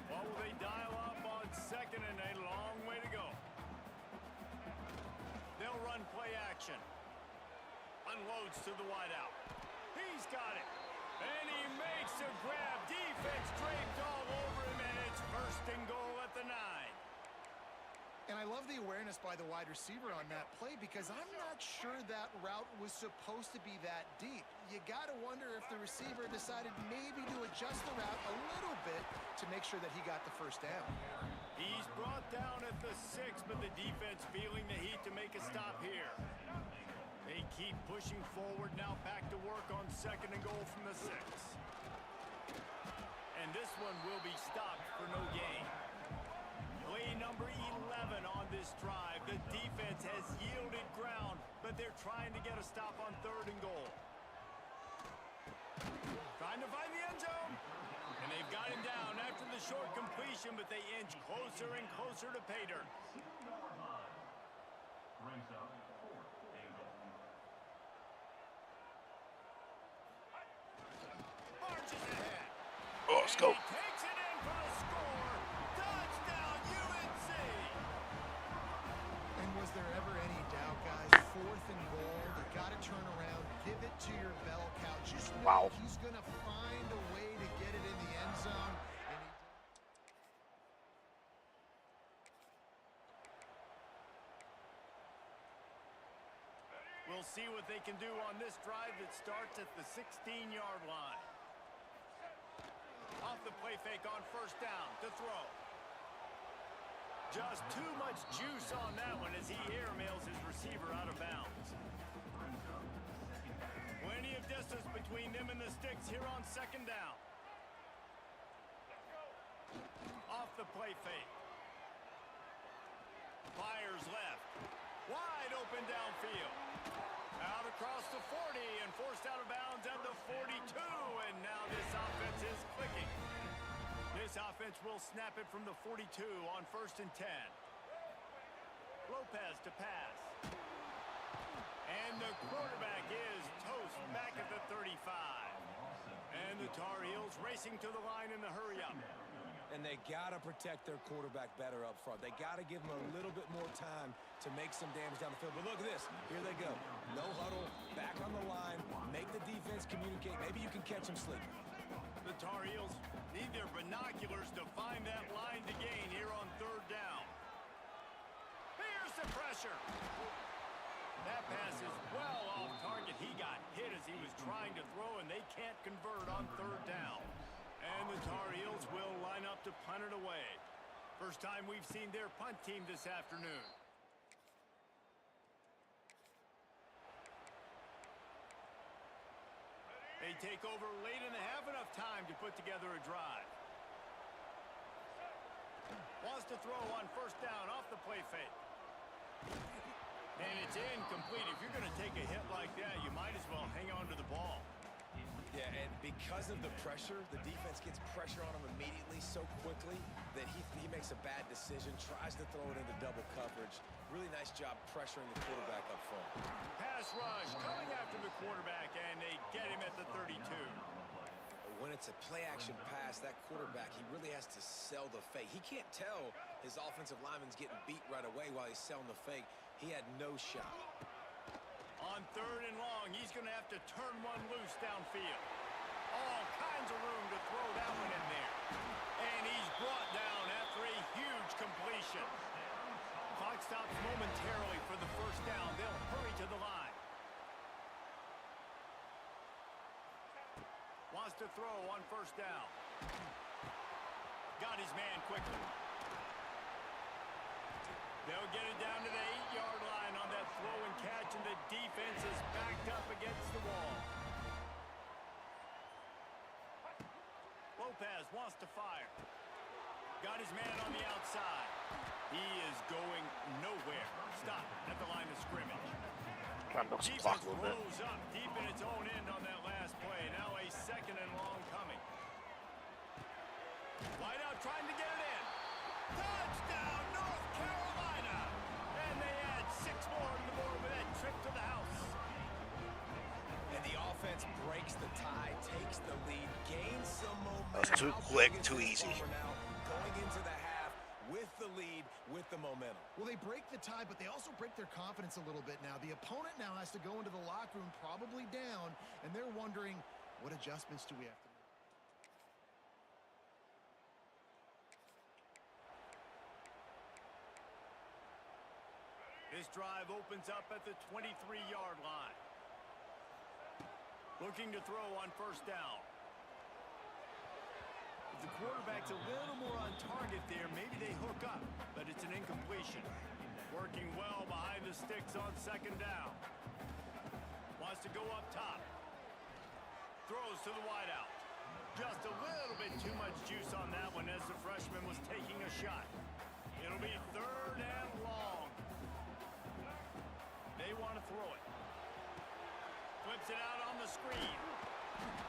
What will they dial up on 2nd and a long way to go? They'll run play action. Unloads to the wideout. He's got it. And he makes a grab. Defense draped all over him, and it's 1st and goal at the 9. And I love the awareness by the wide receiver on that play because I'm not sure that route was supposed to be that deep. You got to wonder if the receiver decided maybe to adjust the route a little bit to make sure that he got the 1st down. He's brought down at the 6, but the defense feeling the heat to make a stop here. They keep pushing forward, now back to work on 2nd and goal from the 6. And this one will be stopped for no gain. Play number 11 on this drive. The defense has yielded ground, but they're trying to get a stop on 3rd and goal. Trying to find the end zone. And they've got him down after the short completion, but they inch closer and closer to pay dirt. Brings up 4th and goal. Marches ahead. Oh, let's go. And he takes it in for the score. Touchdown, UNC. And was there ever any doubt, guys? 4th and goal. You got to turn around, give it to your bell cow. Just know he's going to find a way to get it in the end zone. And we'll see what they can do on this drive that starts at the 16-yard line. Off the play fake on 1st down to throw. Just too much juice on that one as he airmails his receiver out of bounds. Plenty of distance between them and the sticks here on 2nd down. Off the play fake. Fires left. Wide open downfield. Out across the 40 and forced out of bounds at the 42. And now this offense is clicking. This offense will snap it from the 42 on 1st and 10. Lopez to pass. And the quarterback is toast back at the 35. And the Tar Heels racing to the line in the hurry-up. And they got to protect their quarterback better up front. They got to give him a little bit more time to make some damage down the field. But look at this. Here they go. No huddle, back on the line, make the defense communicate. Maybe you can catch him sleeping. The Tar Heels need their binoculars to find that line to gain here on 3rd down. Here's the pressure. That pass is well off target. He got hit as he was trying to throw, and they can't convert on 3rd down. And the Tar Heels will line up to punt it away. First time we've seen their punt team this afternoon. They take over late in the half, enough time to put together a drive. Wants to throw on 1st down off the play fake. And it's incomplete. If you're going to take a hit like that, you might as well hang on to the ball. Yeah, and because of the pressure, the defense gets pressure on him immediately so quickly that he makes a bad decision, tries to throw it into double coverage. Really nice job pressuring the quarterback up front. Pass rush coming after the quarterback, and they get him at the 32. When it's a play-action pass, that quarterback, he really has to sell the fake. He can't tell his offensive lineman's getting beat right away while he's selling the fake. He had no shot. On 3rd and long, he's going to have to turn one loose downfield. All kinds of room to throw that one in there. And he's brought down after a huge completion. Clock stops momentarily for the first down. They'll hurry to the line. Wants to throw on 1st down. Got his man quickly. They'll get it down to the 8-yard line on that throw and catch, and the defense is backed up against the wall. Lopez wants to fire. Got his man on the outside. He is going nowhere. Stop at the line of scrimmage. Trying to milk some clock Defense a little bit. rose up deep in its own end on that last play. Now a 2nd and long coming. Wide out trying to get it in. Touchdown, North Carolina! And they add 6 more to the board with that trip to the house. And the offense breaks the tie, takes the lead, gains some momentum. That was too How quick, big is too this easy. bummer now, going into the half with the lead, with the momentum. Well, they break the tie, but they also break their confidence a little bit now. The opponent now has to go into the locker room probably down, and they're wondering, what adjustments do we have to make? This drive opens up at the 23-yard line. Looking to throw on 1st down. If the quarterback's a little more on target there, maybe they hook up, but it's an incompletion. Working well behind the sticks on 2nd down. Wants to go up top. Throws to the wideout. Just a little bit too much juice on that one as the freshman was taking a shot. It'll be 3rd and long. They want to throw it. Flips it out on the screen.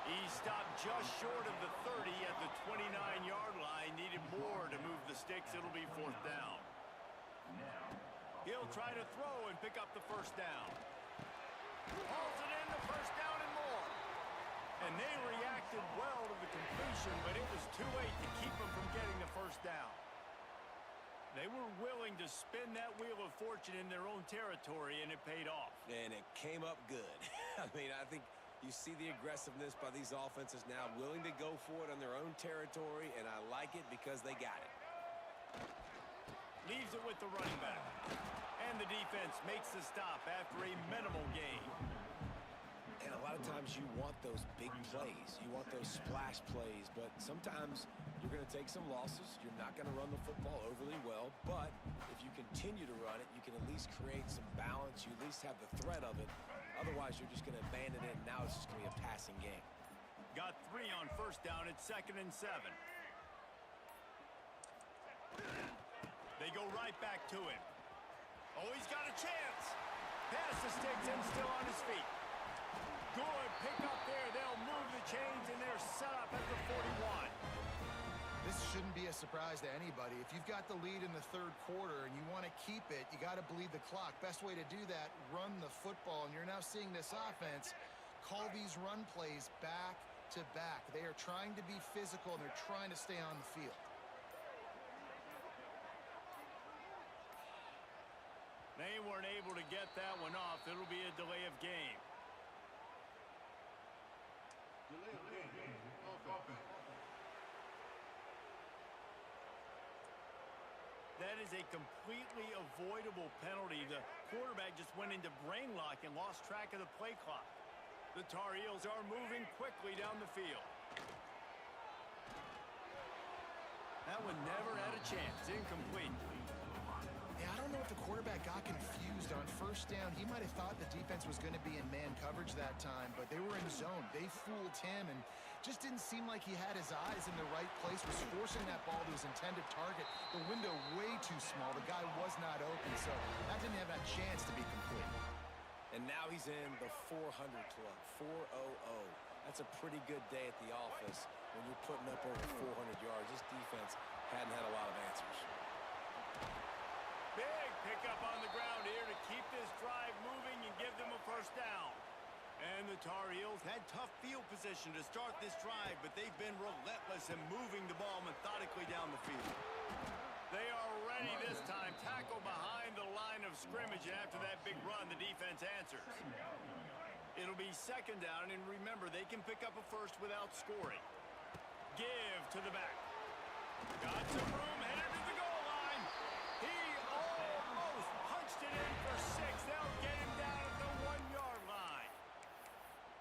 He stopped just short of the 30 at the 29-yard line. Needed more to move the sticks. It'll be 4th down. He'll try to throw and pick up the 1st down. Hauls it in, the 1st down and more. And they reacted well to the completion, but it was too late to keep them from getting the 1st down. They were willing to spin that wheel of fortune in their own territory, and it paid off. And it came up good. I mean, I think you see the aggressiveness by these offenses now, willing to go for it on their own territory, and I like it because they got it. Leaves it with the running back. And the defense makes the stop after a minimal gain. And a lot of times you want those big plays. You want those splash plays, but sometimes you're going to take some losses. You're not going to run the football overly well, but if you continue to run it, you can at least create some balance. You at least have the threat of it. Otherwise, you're just going to abandon it, and now it's just going to be a passing game. Got 3 on 1st down at 2nd and 7. They go right back to him. Oh, he's got a chance. Pass the sticks and still on his feet. Good pick up there. They'll move the chains, and they're set up at the 41. This shouldn't be a surprise to anybody. If you've got the lead in the 3rd quarter and you want to keep it, you got to bleed the clock. Best way to do that, run the football. And you're now seeing this offense call these run plays back to back. They are trying to be physical, and they're trying to stay on the field. They weren't able to get that one off. It'll be a delay of game. That is a completely avoidable penalty. The quarterback just went into brain lock and lost track of the play clock. The Tar Heels are moving quickly down the field. That one never had a chance. Incomplete. Yeah, I don't know if the quarterback got confused on 1st down. He might have thought the defense was going to be in man coverage that time, but they were in zone. They fooled him and just didn't seem like he had his eyes in the right place, was forcing that ball to his intended target. The window way too small. The guy was not open, so that didn't have that chance to be complete. And now he's in the 400 club, 400. That's a pretty good day at the office when you're putting up over 400 yards. This defense hadn't had a lot of answers. Big pickup on the ground here to keep this drive moving and give them a 1st down. And the Tar Heels had tough field position to start this drive, but they've been relentless in moving the ball methodically down the field. They are ready this time. Tackle behind the line of of scrimmage, and after that big run, the defense answers. It'll be second down, and remember, they can pick up a first without scoring. Give to the back. Got some room, headed to the goal line. He almost punched it in for 6. They'll get him down at the 1-yard line.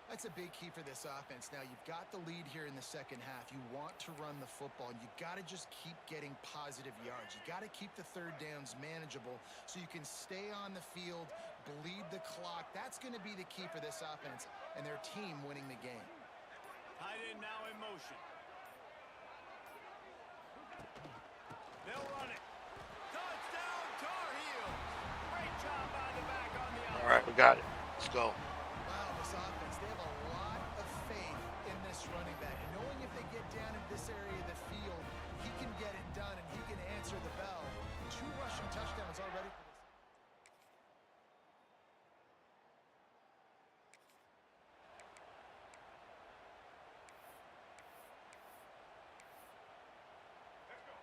That's a big key for this offense. Now, you've got the lead here in the second half. You want to run the football, and you got to just keep getting positive yards. You got to keep the third downs manageable so you can stay on the field, bleed the clock. That's going to be the key for this offense and their team winning the game. Tight end now in motion. They'll run it. Touchdown, Tar Heels. Great job by the back on the outside. All right, we got it. Let's go. Wow, this offense, they have a lot of faith in this running back. Knowing if they get down in this area of the field, he can get it done and he can answer the bell. 2 rushing touchdowns already for this.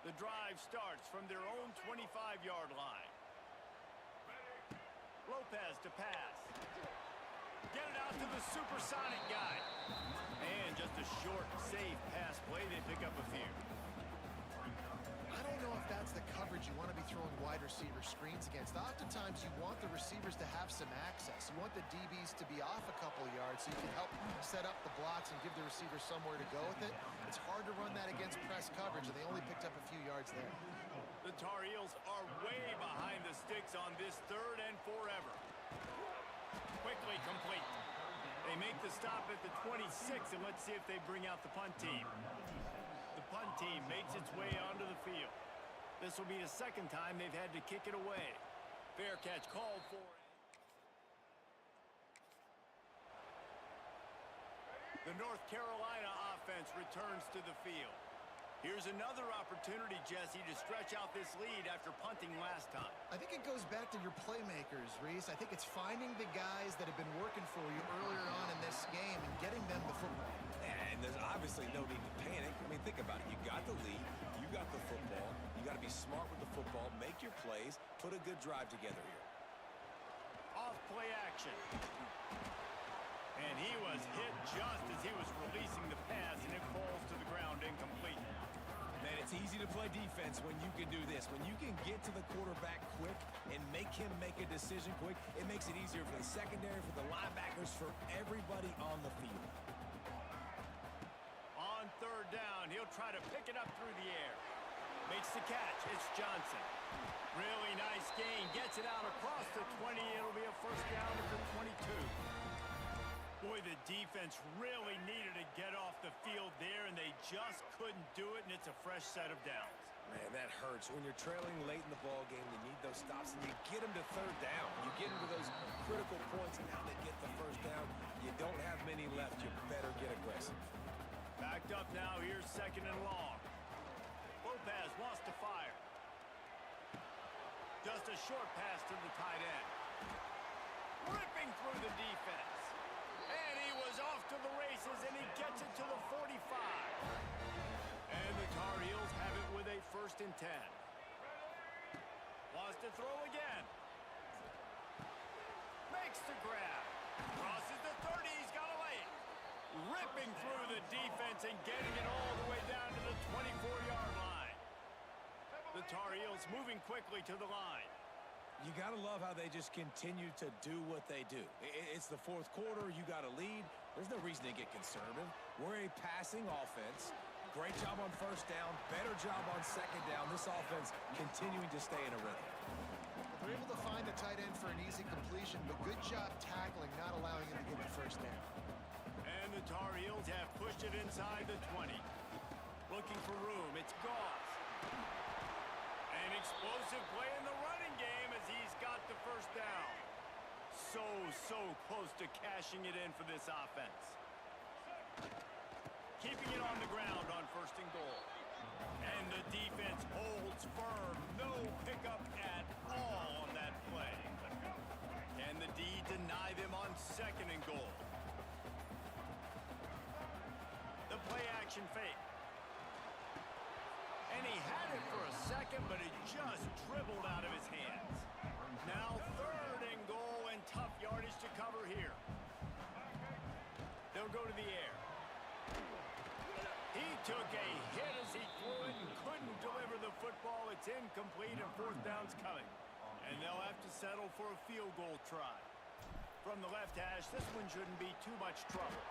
The drive starts from their own 25-yard line. Lopez to pass. Get it out to the supersonic guy. And just a short, safe pass play. They pick up a few. I don't know if that's the coverage you want to be throwing wide receiver screens against. Oftentimes, you want the receivers to have some access. You want the DBs to be off a couple yards so you can help set up the blocks and give the receiver somewhere to go with it. It's hard to run that against press coverage, and they only picked up a few yards there. The Tar Heels are way behind the sticks on this 3rd and forever. Quickly complete. They make the stop at the 26, and let's see if they bring out the punt team. The punt team makes its way onto the field. This will be the second time they've had to kick it away. Fair catch called for. The North Carolina offense returns to the field. Here's another opportunity, Jesse, to stretch out this lead after punting last time. I think it goes back to your playmakers, Reese. I think it's finding the guys that have been working for you earlier on in this game and getting them the football. And there's obviously no need to panic. I mean, think about it. You got the lead. You got the football. You got to be smart with the football. Make your plays. Put a good drive together here. Off play action. And he was hit just as he was releasing the pass, and it falls to the ground incomplete. Man, it's easy to play defense when you can do this. When you can get to the quarterback quick and make him make a decision quick, it makes it easier for the secondary, for the linebackers, for everybody on the field. On 3rd down, he'll try to pick it up through the air. Makes the catch. It's Johnson. Really nice gain. Gets it out across the 20. It'll be a first down at the 22. Boy, the defense really needed to get off the field there, and they just couldn't do it, and it's a fresh set of downs. Man, that hurts. When you're trailing late in the ball game, you need those stops, and you get them to 3rd down. You get them to those critical points, and now they get the first down. You don't have many left. You better get aggressive. Backed up now. Here's 2nd and long. Lopez wants to fire. Just a short pass to the tight end. Ripping through the defense. And he was off to the races, and he gets it to the 45. And the Tar Heels have it with a 1st and 10. Wants to throw again. Makes the grab. Crosses the 30. He's got a lane. Ripping through the defense and getting it all the way down to the 24-yard line. The Tar Heels moving quickly to the line. You got to love how they just continue to do what they do. It's the 4th quarter. You got a lead. There's no reason to get conservative. We're a passing offense. Great job on 1st down. Better job on 2nd down. This offense continuing to stay in a rhythm. They're able to find the tight end for an easy completion, but good job tackling, not allowing him to get the 1st down. And the Tar Heels have pushed it inside the 20. Looking for room. It's Goss. An explosive play in the running game as he's got the 1st down. So close to cashing it in for this offense. Keeping it on the ground on 1st and goal. And the defense holds firm. No pickup at all on that play. Can the D deny them on 2nd and goal? The play action fake. And he had it for a second, but it just dribbled out of his hands. Now 3rd and goal, and tough yardage to cover here. They'll go to the air. He took a hit as he threw it and couldn't deliver the football. It's incomplete, and 4th down's coming. And they'll have to settle for a field goal try. From the left hash, this one shouldn't be too much trouble.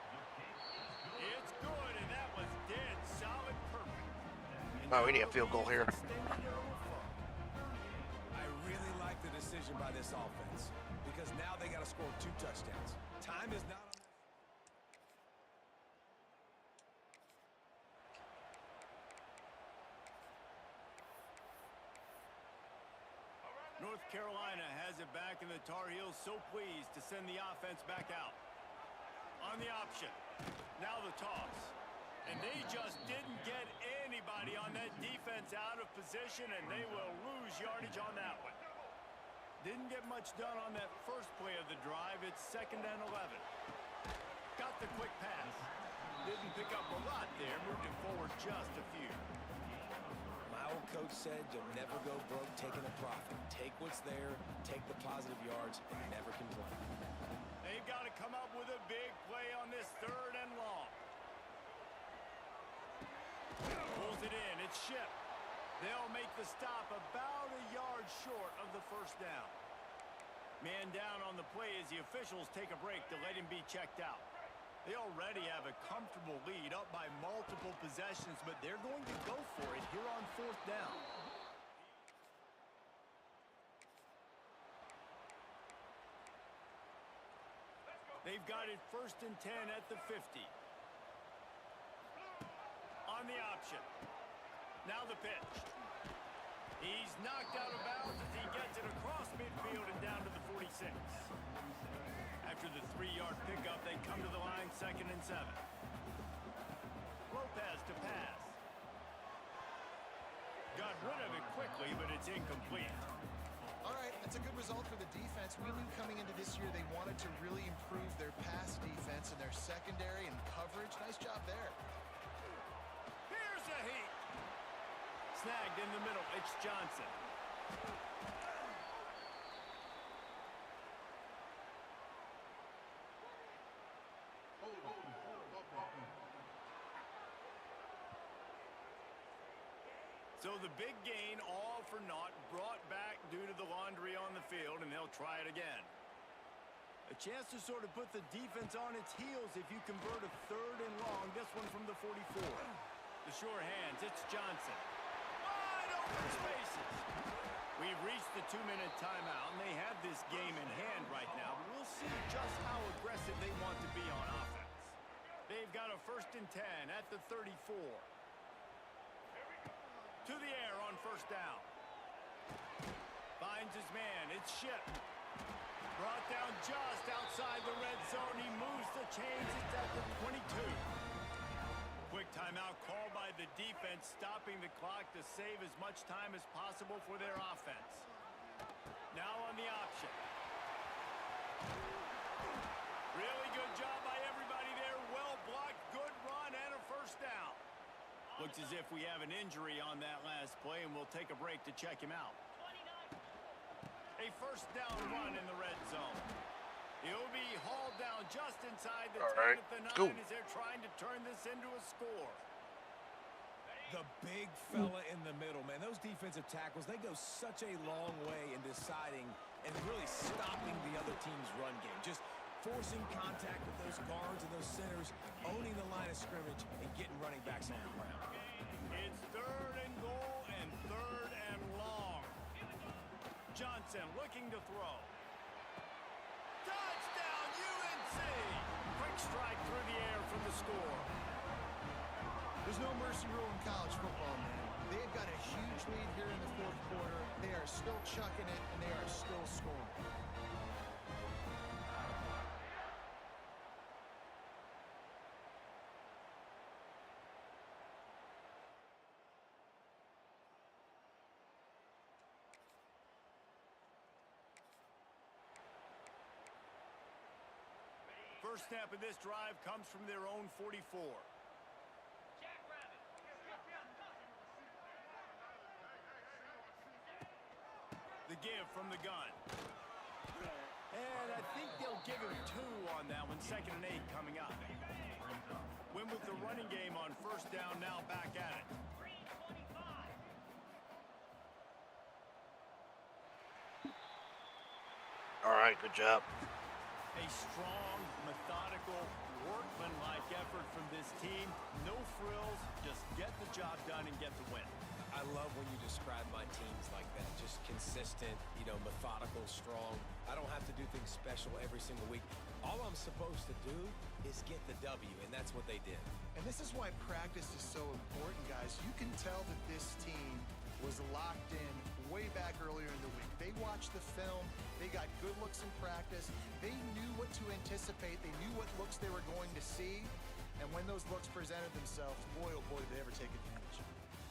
It's good, and that was dead solid perfect. Oh, we need a field goal here. I really like the decision by this offense because now they got to score 2 touchdowns. Time is not on their... North Carolina has it back, and the Tar Heels so pleased to send the offense back out. On the option. Now the toss. And they just didn't get anybody on that defense out of position, and they will lose yardage on that one. Didn't get much done on that first play of the drive. It's 2nd and 11. Got the quick pass. Didn't pick up a lot there. Moved it forward just a few. My old coach said you'll never go broke taking a profit. Take what's there, take the positive yards, and never complain. They've got to come up with a big play on this 3rd and long. Pulls it in. It's shipped. They'll make the stop about a yard short of the 1st down. Man down on the play as the officials take a break to let him be checked out. They already have a comfortable lead up by multiple possessions, but they're going to go for it here on 4th down. They've got it 1st and 10 at the 50. On the option. Now the pitch. He's knocked out of bounds as he gets it across midfield and down to the 46. After the 3-yard pickup, they come to the line 2nd and 7. Lopez to pass. Got rid of it quickly, but it's incomplete. All right, that's a good result for the defense. We knew coming into this year they wanted to really improve their pass defense and their secondary and coverage. Nice job there. Here's a heat. Snagged in the middle. It's Johnson. So the big gain, all for naught, brought back due to the laundry on the field, and they'll try it again. A chance to sort of put the defense on its heels if you convert a 3rd and long. This one from the 44. The sure hands, it's Johnson. Wide open spaces. We've reached the 2-minute timeout, and they have this game in hand right now. But we'll see just how aggressive they want to be on offense. They've got a 1st and 10 at the 34. To the air on 1st down. Finds his man. It's shipped. Brought down just outside the red zone. He moves the chains. It's at the 22. Quick timeout called by the defense, stopping the clock to save as much time as possible for their offense. Now on the option. Really good job by everybody there. Well blocked. Good run and a 1st down. Looks as if we have an injury on that last play, and we'll take a break to check him out. A 1st down run in the red zone. He'll be hauled down just inside the 10 at the 9 as they're trying to turn this into a score. The big fella in the middle, man. Those defensive tackles, they go such a long way in deciding and really stopping the other team's run game. Just forcing contact with those guards and those centers, owning the line of scrimmage, and getting running backs on the ground. It's 3rd and goal and 3rd and long. Johnson looking to throw. Touchdown, UNC! Quick strike through the air from the score. There's no mercy rule in college football, man. They've got a huge lead here in the 4th quarter. They are still chucking it, and they are still scoring. First snap of this drive comes from their own 44. The The give from the gun. And I think they'll give him 2 on that one. 2nd and 8 coming up. Win with the running game on first down, now back at it. All right, good job. A strong, methodical, workmanlike effort from this team. No frills, just get the job done and get the win. I love when you describe my teams like that. Just consistent, methodical, strong. I don't have to do things special every single week. All I'm supposed to do is get the W, and that's what they did. And this is why practice is so important, guys. You can tell that this team was locked in way back earlier in the week. They watched the film. They got good looks in practice. They knew what to anticipate. They knew what looks they were going to see. And when those looks presented themselves, boy, oh boy, did they ever take advantage.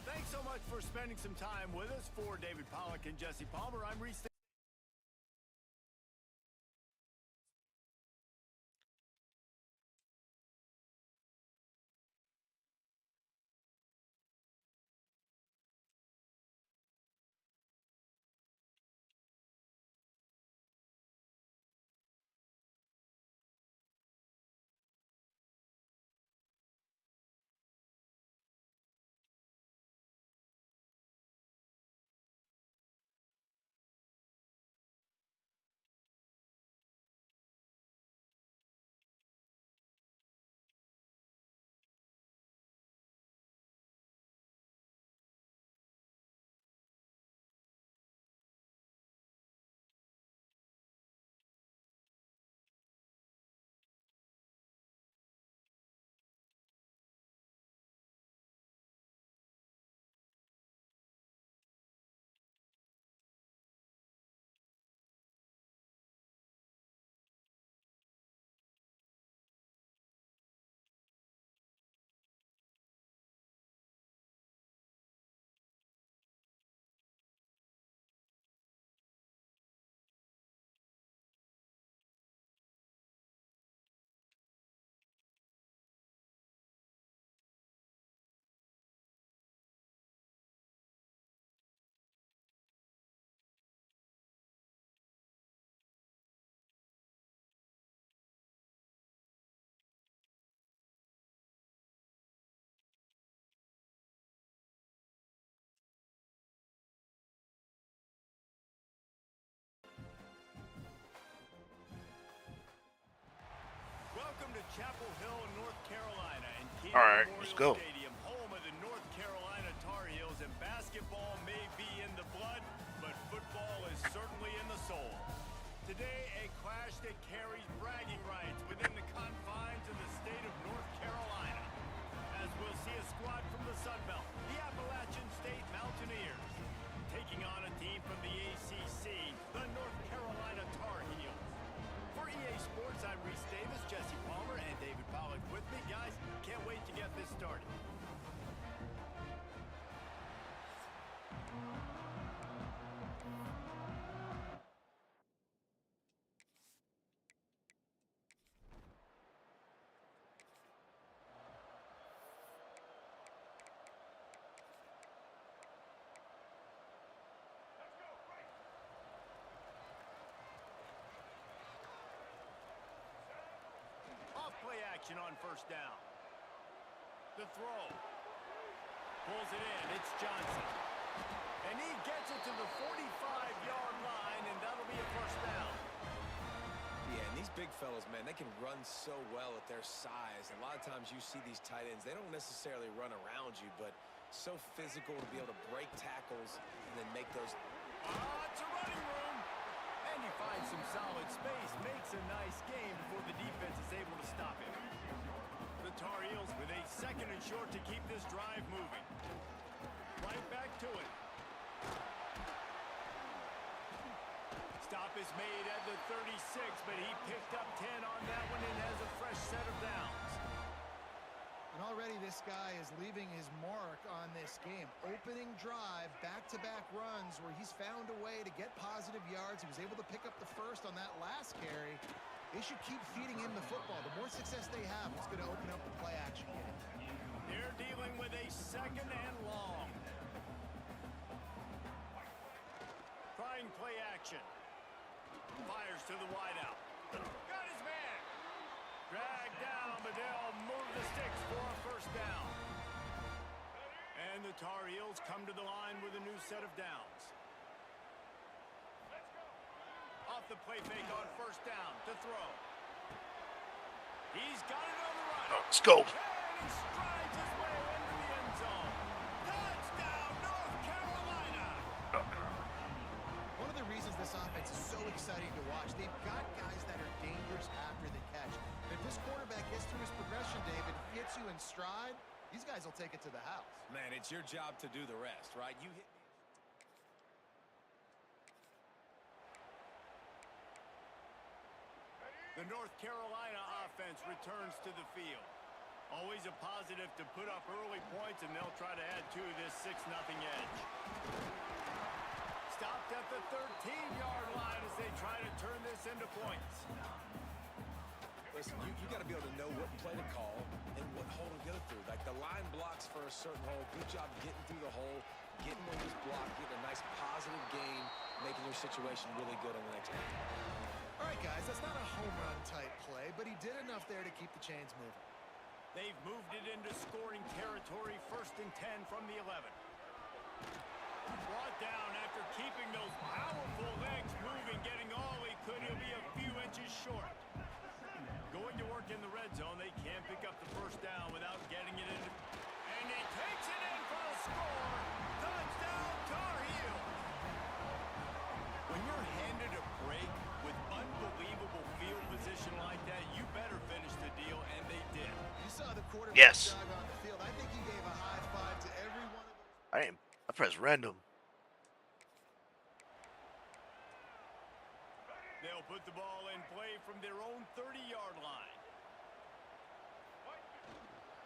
Thanks so much for spending some time with us. For David Pollack and Jesse Palmer, I'm Reese. Welcome to Chapel Hill, North Carolina, and Keenan All right, Memorial let's go. Stadium, home of the North Carolina Tar Heels. And basketball may be in the blood, but football is certainly in the soul. Today, a clash that carries bragging rights within the confines of the state of North Carolina, as we'll see a squad from the Sun Belt, the Appalachian State Mountaineers, taking on a team from the ACC, the North Carolina Tar Heels. For EA Sports, I'm Reese Davis, Jesse Palmer, and David Pollack with me. Guys, can't wait to get this started. Off-play action on first down. The throw. Pulls it in. It's Johnson. And he gets it to the 45-yard line, and that'll be a first down. Yeah, and these big fellas, man, they can run so well at their size. A lot of times you see these tight ends, they don't necessarily run around you, but so physical to be able to break tackles and then make those. It's a running room. And he finds some solid space, makes a nice game before the defense is able to stop him. The Tar Heels with a 2nd and short to keep this drive moving. Right back to it. Stop is made at the 36, but he picked up 10 on that one and has a fresh set of downs. And already this guy is leaving his mark on this game. Opening drive, back-to-back runs where he's found a way to get positive yards. He was able to pick up the first on that last carry. They should keep feeding him the football. The more success they have, it's going to open up the play action game. They're dealing with a 2nd and long. trying play action. Fires to the wideout. Got his man. Dragged down, but they'll move the sticks for a first down. And the Tar Heels come to the line with a new set of downs. Off the play fake on first down to throw. He's got it on the run. Let's go. And he strides his way into the end zone. Touchdown, North Carolina. One of the reasons this offense is so exciting to watch, they've got guys that are dangerous after the catch. If this quarterback gets through his progression, David, hits you in stride, these guys will take it to the house. Man, it's your job to do the rest, right? You hit me. The North Carolina offense returns to the field. Always a positive to put up early points, and they'll try to add to this 6-0 edge. Stopped at the 13-yard line as they try to turn this into points. Listen, you got to be able to know what play to call and what hole to go through. Like the line blocks for a certain hole. Good job getting through the hole, getting where he's blocked, getting a nice positive gain, making your situation really good on the next one. All right, guys, that's not a home run type play, but he did enough there to keep the chains moving. They've moved it into scoring territory, 1st and 10 from the 11. Brought down after keeping those powerful legs moving, getting all he could. He'll be a few inches short. Going to work in the red zone. They can't pick up the first down without getting it in. And he takes it in for the score. Touchdown, Tar Heels. When you're handed a break with unbelievable field position like that, you better finish the deal, and they did. You saw the quarterback Yes. jog on the field. I think he gave a high five to every one of those. I pressed random. They'll put the ball in play from their own 30-yard line.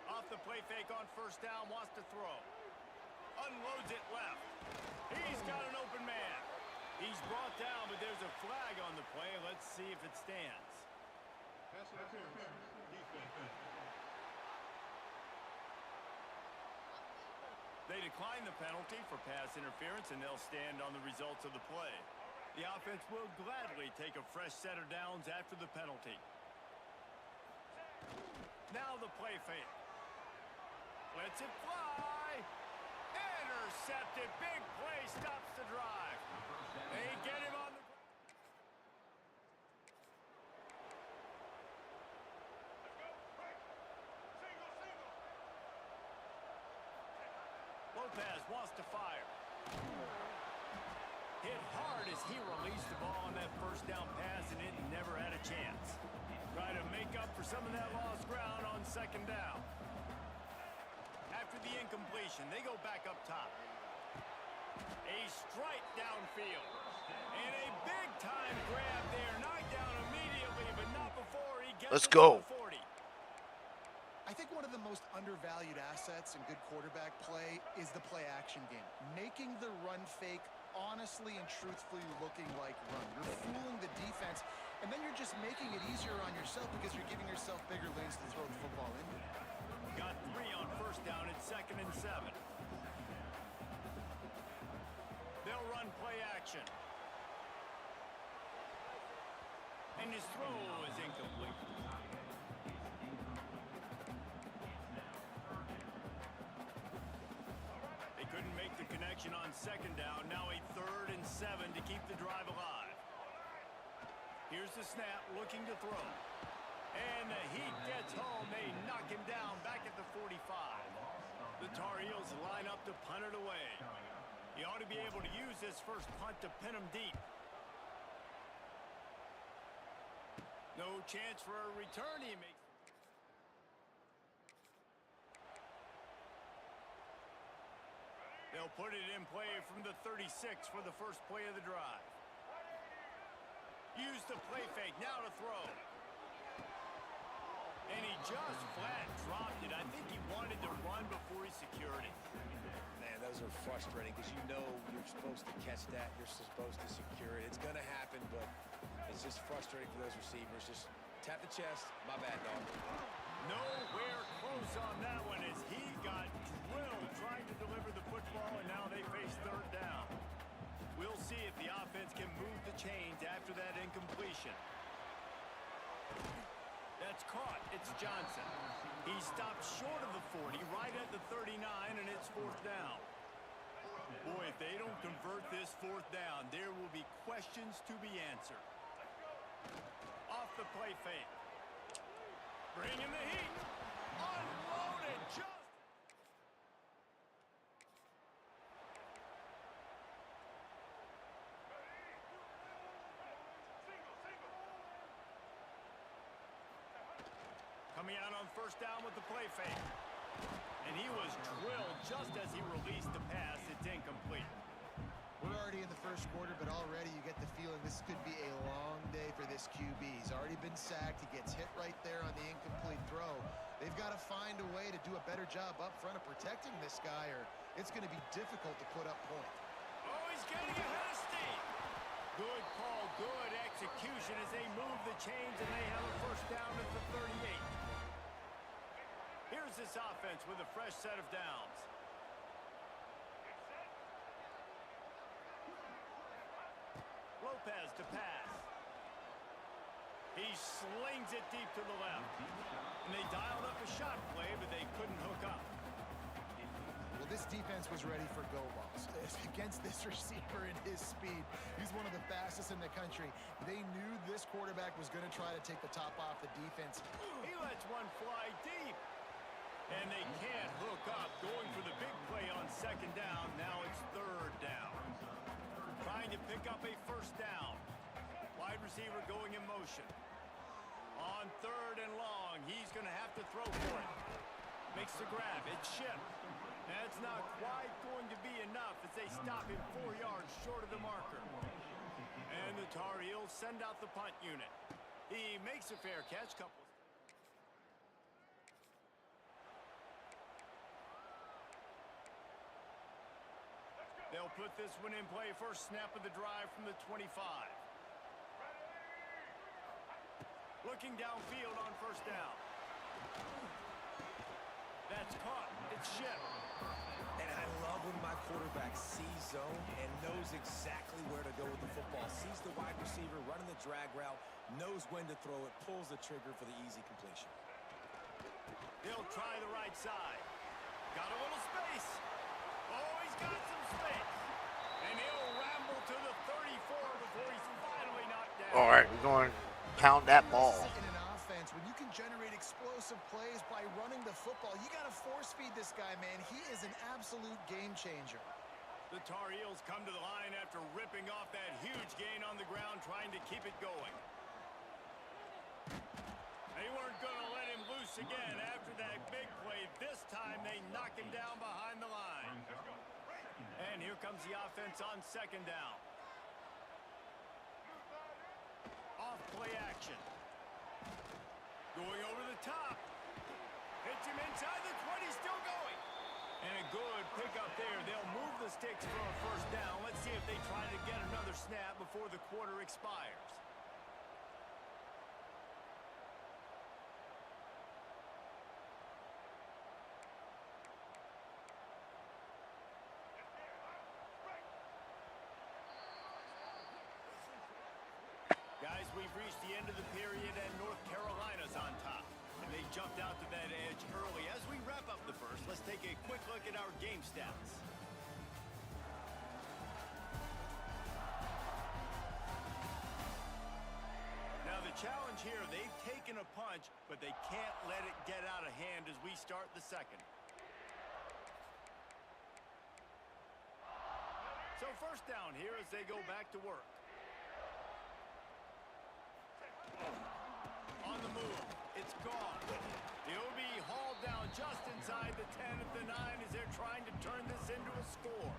Off the play fake on first down, wants to throw. Unloads it left. He's got an open man. He's brought down, but there's a flag on the play. Let's see if it stands. They decline the penalty for pass interference, and they'll stand on the results of the play. The offense will gladly take a fresh set of downs after the penalty. Now the play fake. Lets it fly. Intercepted. Big play stops the drive. They get him on the... Lopez wants to fire. Hit hard as he released the ball on that first down pass, and it never had a chance. Try to make up for some of that lost ground on second down. After the incompletion, they go back up top. A strike downfield. And a big-time grab there. Knocked down immediately, but not before he gets Let's to go. the 40. I think one of the most undervalued assets in good quarterback play is the play-action game. Making the run fake honestly and truthfully looking like run. You're fooling the defense, and then you're just making it easier on yourself because you're giving yourself bigger lanes to throw the football into. Got 3 on first down at 2nd and 7. They'll run play action. And his throw is incomplete. They couldn't make the connection on second down. Now a 3rd and 7 to keep the drive alive. Here's the snap, looking to throw. And the heat gets home. They knock him down back at the 45. The Tar Heels line up to punt it away. He ought to be able to use this first punt to pin him deep. No chance for a return. He makes. They'll put it in play from the 36 for the first play of the drive. Use the play fake. Now to throw. And he just flat dropped it. I think he wanted to run before he secured it. Man, those are frustrating because you know you're supposed to catch that. You're supposed to secure it. It's going to happen, but it's just frustrating for those receivers. Just tap the chest. My bad, dog. Nowhere close on that one as he got drilled trying to deliver the football, and now they face 3rd down. We'll see if the offense can move the chains after that incompletion. That's caught. It's Johnson. He stopped short of the 40, right at the 39, and it's fourth down. Boy, if they don't convert this fourth down, there will be questions to be answered. Off the play fake. Bringing the heat. Unloaded. Just. Coming out on first down with the play fake. And he was drilled just as he released the pass. It's incomplete. We're already in the first quarter, but already you get the feeling this could be a long day for this QB. He's already been sacked. He gets hit right there on the incomplete throw. They've got to find a way to do a better job up front of protecting this guy, or it's going to be difficult to put up points. Oh, he's getting ahead of steam. Good call, good execution as they move the chains, and they have a first down at the 38. Here's this offense with a fresh set of downs. Lopez to pass. He slings it deep to the left. And they dialed up a shot play, but they couldn't hook up. Well, this defense was ready for go balls. Against this receiver and his speed, he's one of the fastest in the country. They knew this quarterback was going to try to take the top off the defense. He lets one fly deep. And they can't hook up. Going for the big play on second down. Now it's third down. Trying to pick up a first down. Wide receiver going in motion. On third and long, he's going to have to throw for it. Makes the grab. It's shipped. That's not quite going to be enough as they stop him 4 yards short of the marker. And the Tar Heels send out the punt unit. He makes a fair catch. They'll put this one in play. First snap of the drive from the 25. Looking downfield on first down. That's caught. It's shipped. And I love when my quarterback sees zone and knows exactly where to go with the football. Sees the wide receiver running the drag route, knows when to throw it, pulls the trigger for the easy completion. He'll try the right side. Got a little space. Oh, he's got some space. And he'll ramble to the 34 before he's finally knocked down. All right, we're going to pound that ball. In an offense, when you can generate explosive plays by running the football, you got to force feed this guy, man. He is an absolute game changer. The Tar Heels come to the line after ripping off that huge gain on the ground, trying to keep it going. They weren't going to let him loose again after that big play. This time they knock him down behind the line. And here comes the offense on second down. Off play action. Going over the top. Hits him inside the 20, still going. And a good pickup there. They'll move the sticks for a first down. Let's see if they try to get another snap before the quarter expires. Guys, we've reached the end of the period and North Carolina's on top. And they jumped out to that edge early. As we wrap up the first, let's take a quick look at our game stats. Now the challenge here, they've taken a punch, but they can't let it get out of hand as we start the second. So first down here as they go back to work. On the move, it's gone. He'll be hauled down just inside the 10 at the 9 as they're trying to turn this into a score.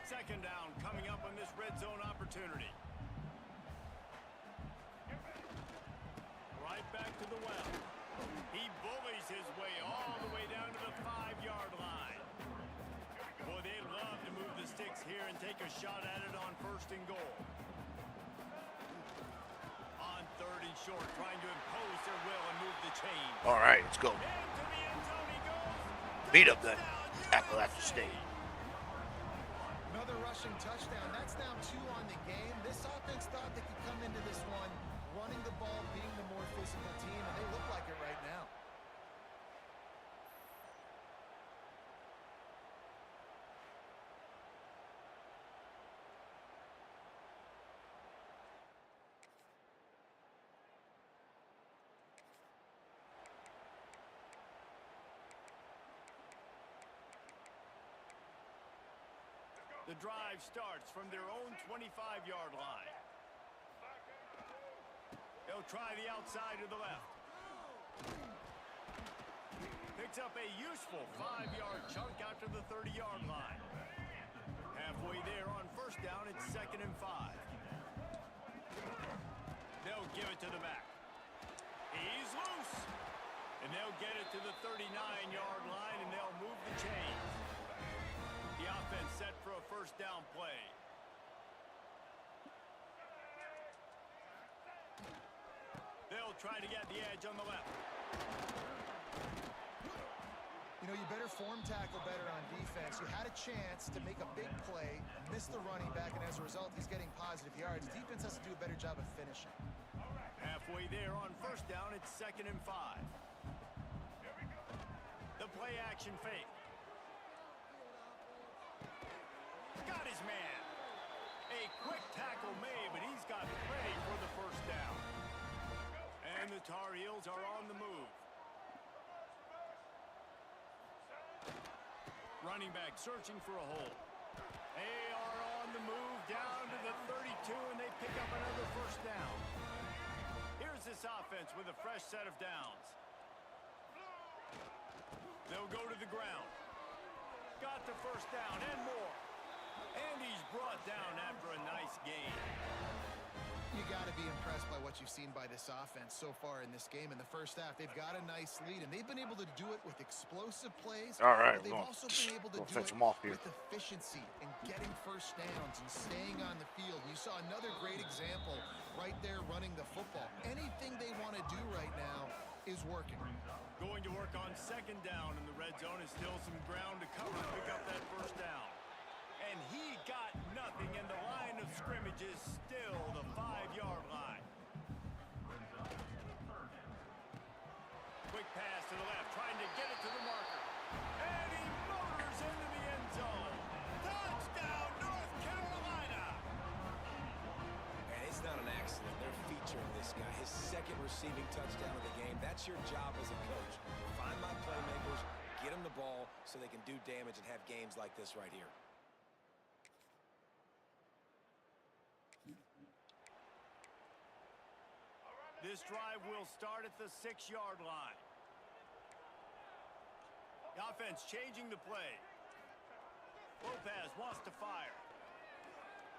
Second down coming up on this red zone opportunity. Right back to the well. He bullies his way all the way down to the 5-yard line. Boy, they'd love to move the sticks here and take a shot at it on first and goal. Third and short, trying to impose their will and move the chain. All right, let's go. Into the end zone he goes. Beat up that tackle at the state. Another rush rushing touchdown. That's now 2 on the game. This offense thought they could come into this one running the ball, being the more physical team, and they look like it right now. The drive starts from their own 25-yard line. They'll try the outside to the left. Picks up a useful 5-yard chunk out to the 30-yard line. Halfway there on first down, it's 2nd and 5. They'll give it to the back. He's loose. And they'll get it to the 39-yard line, and they'll move the chains. The offense set for a first down play. They'll try to get the edge on the left. You know, you better form tackle better on defense. You had a chance to make a big play, missed the running back, and as a result, he's getting positive yards. Defense has to do a better job of finishing. Halfway there on first down, it's 2nd and 5. The play action fake. Got his man. A quick tackle made, but he's got plenty for the first down. And the Tar Heels are on the move. Running back searching for a hole. They are on the move down to the 32, and they pick up another first down. Here's this offense with a fresh set of downs. They'll go to the ground. Got the first down and more. And he's brought down after a nice gain. You got to be impressed by what you've seen by this offense so far in this game. In the first half, they've got a nice lead, and they've been able to do it with explosive plays. All right, but they've also been able to we'll do fetch it them off here. with efficiency and getting first downs and staying on the field. You saw another great example right there running the football. Anything they want to do right now is working. Going to work on 2nd down, and the red zone is still some ground to cover to pick up that first down. And he got nothing, and the line of scrimmage is still the 5-yard line. Quick pass to the left, trying to get it to the marker. And he motors into the end zone. Touchdown, North Carolina! And it's not an accident. They're featuring this guy. His 2nd receiving touchdown of the game. That's your job as a coach. Find my playmakers, get them the ball so they can do damage and have games like this right here. This drive will start at the 6-yard line. The offense changing the play. Lopez wants to fire.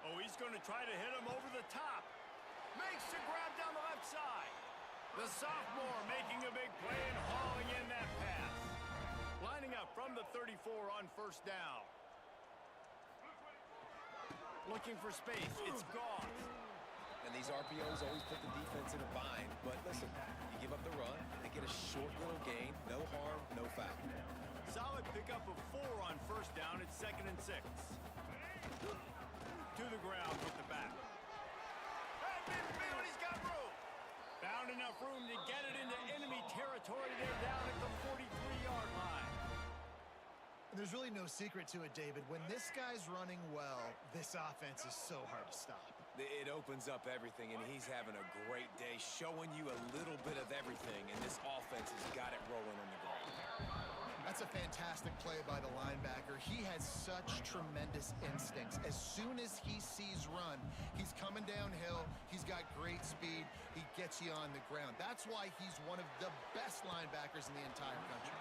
Oh, he's going to try to hit him over the top. Makes the grab down the left side. The sophomore making a big play and hauling in that pass. Lining up from the 34 on first down. Looking for space. It's gone. And these RPOs always put the defense in a bind. But listen, you give up the run, they get a short little gain, no harm, no foul. Solid pickup of 4 on first down. It's 2nd and 6. To the ground with the back. At midfield, he's got room. Found enough room to get it into enemy territory. They're down at the 43-yard line. There's really no secret to it, David. When this guy's running well, this offense is so hard to stop. It opens up everything, and he's having a great day, showing you a little bit of everything, and this offense has got it rolling on the ground. That's a fantastic play by the linebacker. He has such tremendous instincts. As soon as he sees run, he's coming downhill. He's got great speed. He gets you on the ground. That's why he's one of the best linebackers in the entire country.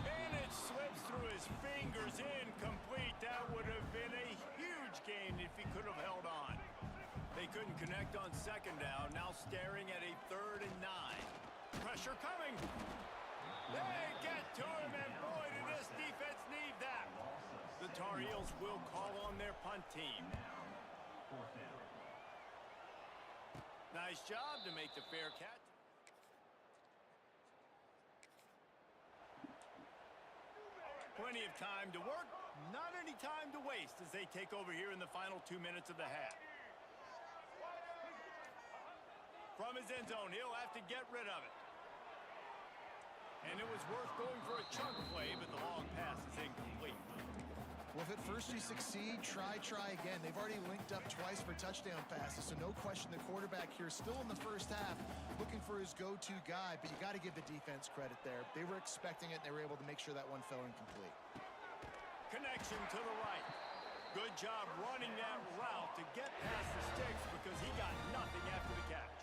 And it slips through his fingers, incomplete. That would have been a huge gain if he could have held on. They couldn't connect on 2nd down, now staring at a 3rd and 9. Pressure coming. They get to him, and boy, did this defense need that. The Tar Heels will call on their punt team. Nice job to make the fair catch. Plenty of time to work. Not any time to waste as they take over here in the final 2 minutes of the half. From his end zone, he'll have to get rid of it. And it was worth going for a chunk play, but the long pass is incomplete. Well, if at first you succeed, try again. They've already linked up twice for touchdown passes, so no question the quarterback here still in the first half looking for his go-to guy, but you got to give the defense credit there. They were expecting it, and they were able to make sure that one fell incomplete. Connection to the right. Good job running that route to get past the sticks because he got nothing after the catch.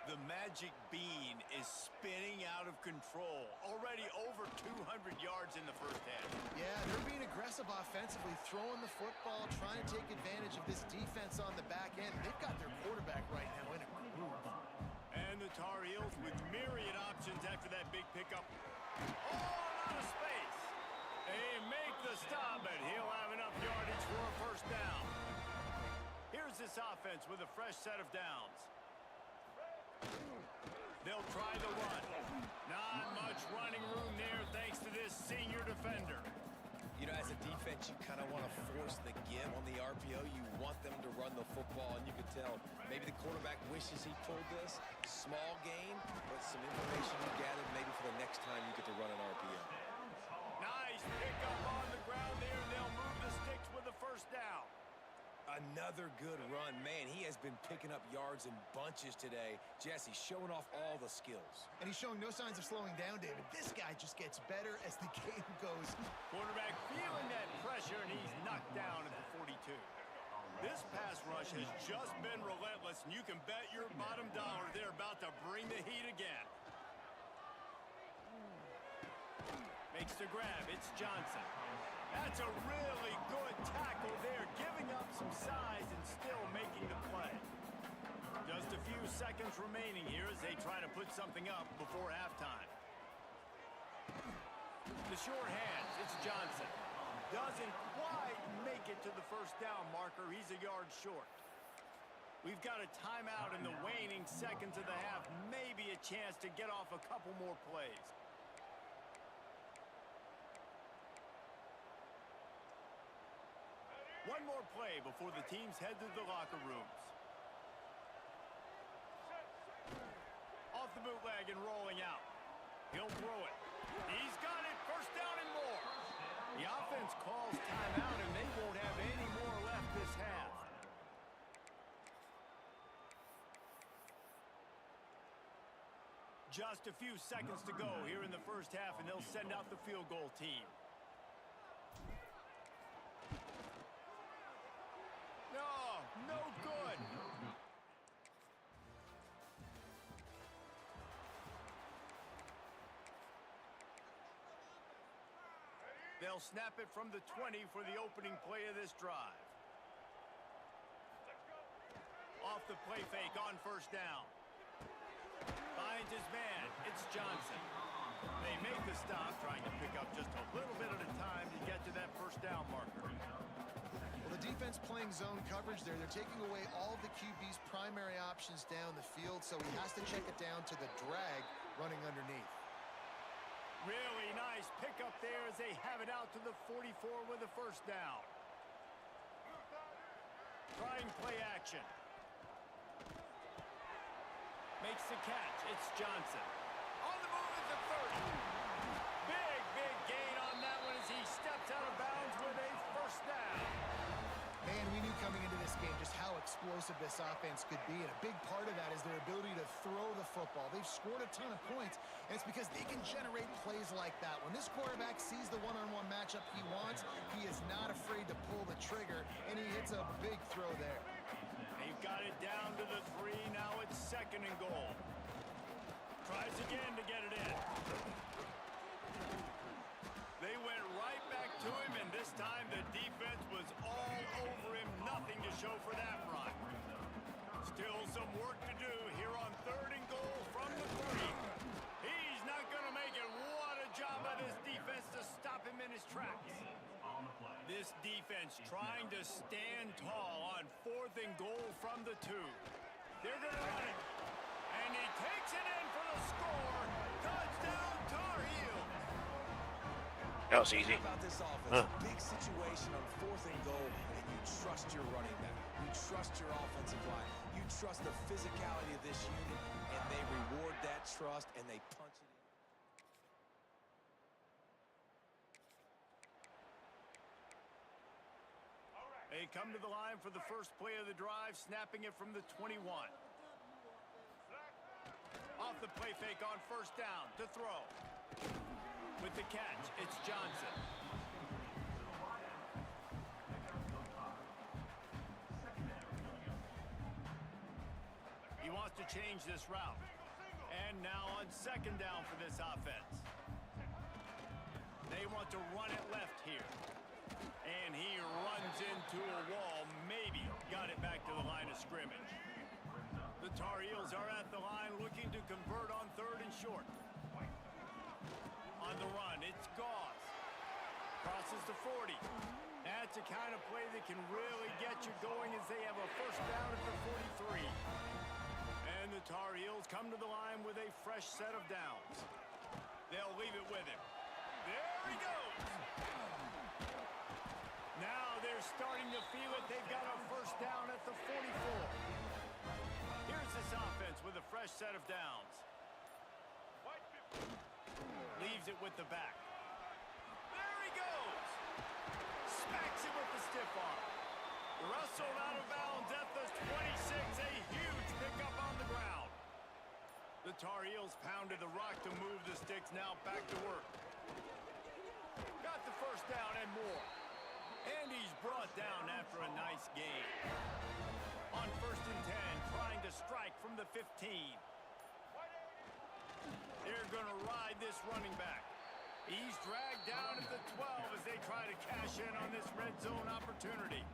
The magic bean is spinning out of control. Already over 200 yards in the first half. Yeah, they're being aggressive offensively, throwing the football, trying to take advantage of this defense on the back end. They've got their quarterback right now in a groove. And the Tar Heels with myriad options after that big pickup. All out of space. They make the stop, and he'll have enough yardage for a first down. Here's this offense with a fresh set of downs. They'll try the run. Not much running room there thanks to this senior defender. You know, as a defense, you kind of want to force the give on the RPO. You want them to run the football, and you can tell maybe the quarterback wishes he pulled this. Small gain, but some information you gathered maybe for the next time you get to run an RPO. Nice pickup on the ground there, and they'll move the sticks with the first down. Another good run. Man, he has been picking up yards in bunches today. Jesse showing off all the skills. And he's showing no signs of slowing down, David. This guy just gets better as the game goes. Quarterback feeling that pressure, and he's knocked down at the 42. This pass rush has just been relentless, and you can bet your bottom dollar they're about to bring the heat again. Makes the grab. It's Johnson. That's a really good tackle there, giving up some size and still making the play. Just a few seconds remaining here as they try to put something up before halftime. The sure hands, it's Johnson. Doesn't quite make it to the first down marker. He's a yard short. We've got a timeout in the waning seconds of the half. Maybe a chance to get off a couple more plays. One more play before the teams head to the locker rooms. Off the bootleg and rolling out. He'll throw it. He's got it. First down and more. The offense calls timeout, and they won't have any more left this half. Just a few seconds to go here in the first half, and they'll send out the field goal team. No good. They'll snap it from the 20 for the opening play of this drive. Off the play fake on first down. Finds his man. It's Johnson. They make the stop, trying to pick up just a little bit at a time to get to that first down marker. Well, the defense playing zone coverage there. They're taking away all of the QB's primary options down the field, so he has to check it down to the drag running underneath. Really nice pickup there as they have it out to the 44 with a first down. Trying play action. Makes the catch. It's Johnson. On the move at the 30. Big gain on that one as he steps out of bounds with a first down. Man, we knew coming into this game just how explosive this offense could be, and a big part of that is their ability to throw the football. They've scored a ton of points, and it's because they can generate plays like that. When this quarterback sees the one-on-one matchup he wants, he is not afraid to pull the trigger, and he hits a big throw there. They've got it down to the 3. Now it's second and goal. Tries again to get it in. They went right back to him, and this time the defense was all over him. Nothing to show for that run. Still some work to do here on third and goal from the 3. He's not going to make it. What a job by this defense to stop him in his tracks. This defense trying to stand tall on fourth and goal from the 2. They're going to run it. And he takes it in for the score. Touchdown, Tar Heels. That was easy. How about this offense? Huh. Big situation on 4th and goal, and you trust your running back. You trust your offensive line. You trust the physicality of this unit, and they reward that trust, and they punch it in. They come to the line for the first play of the drive, snapping it from the 21. Off the play fake on first down to throw. With the catch, it's Johnson. He wants to change this route. And now on second down for this offense. They want to run it left here. And he runs into a wall, maybe got it back to the line of scrimmage. The Tar Heels are at the line looking to convert on 3rd and short. On the run, it's Gauze. Crosses the 40. That's a kind of play that can really get you going as they have a first down at the 43. And the Tar Heels come to the line with a fresh set of downs. They'll leave it with him. There he goes. Now they're starting to feel it. They've got a first down at the 44. Here's this offense with a fresh set of downs. Leaves it with the back. There he goes. Smacks it with the stiff arm. Wrestled out of bounds at the 26. A huge pickup on the ground. The Tar Heels pounded the rock to move the sticks. Now back to work. Got the first down and more. And he's brought down after a nice gain. On 1st and 10, trying to strike from the 15. They're going to ride this running back. He's dragged down at the 12 as they try to cash in on this red zone opportunity.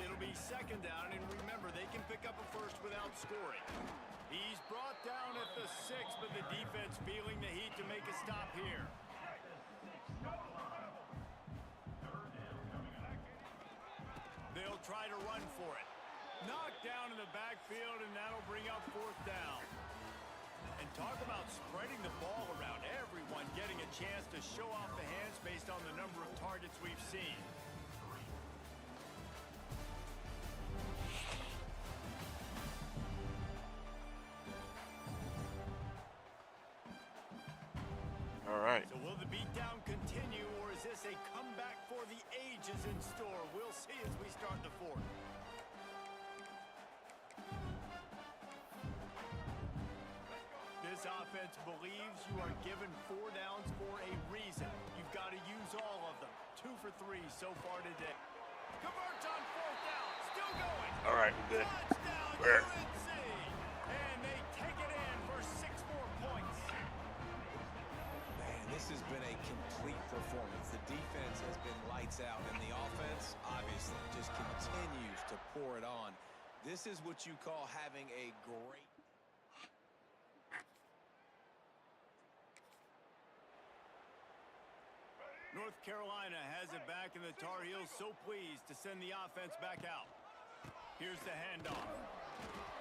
It'll be second down, and remember, they can pick up a first without scoring. He's brought down at the 6, but the defense feeling the heat to make a stop here. They'll try to run for it. Knocked down in the backfield, and that'll bring up 4th down. And talk about spreading the ball around. Everyone getting a chance to show off the hands based on the number of targets we've seen. All right. So will the beatdown continue, or is this a comeback for the ages in store? We'll see as we start the 4th. This offense believes you are given 4 downs for a reason. You've got to use all of them. 2 for 3 so far today. Converts on 4th down. Still going. All right, we're good. Touchdown, Where? UNC. And they take it in for 6 more points. Man, this has been a complete performance. The defense has been lights out, and the offense, obviously, just continues to pour it on. This is what you call having a great... North Carolina has it back, and the Tar Heels so pleased to send the offense back out. Here's the handoff.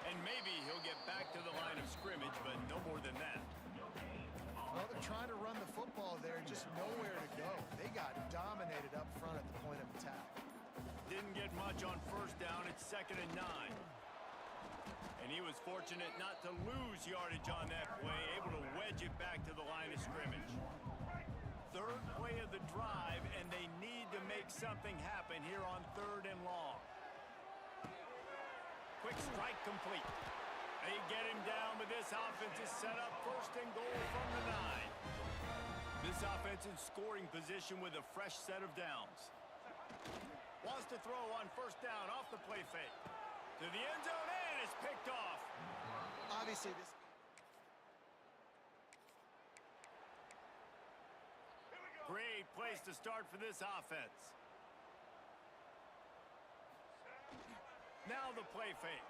And maybe he'll get back to the line of scrimmage, but no more than that. Well, they're trying to run the football there, just nowhere to go. They got dominated up front at the point of attack. Didn't get much on first down. It's 2nd and 9. And he was fortunate not to lose yardage on that play, able to wedge it back to the line of scrimmage. 3rd play of the drive, and they need to make something happen here on 3rd and long. Quick strike complete. They get him down, but this offense is set up 1st and goal from the 9. This offense in scoring position with a fresh set of downs. Wants to throw on 1st down off the play fake. To the end zone, and it's picked off. Obviously, this... Great place to start for this offense. Now the play fake.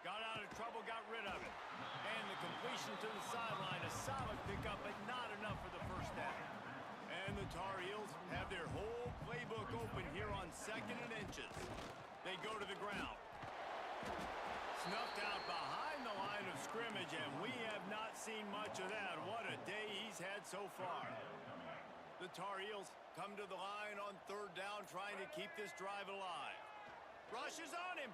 Got out of trouble, got rid of it. And the completion to the sideline. A solid pickup, but not enough for the first down. And the Tar Heels have their whole playbook open here on 2nd and inches. They go to the ground. Snuffed out behind the line of scrimmage, and we have not seen much of that. What a day he's had so far. The Tar Heels come to the line on third down, trying to keep this drive alive. Rush is on him.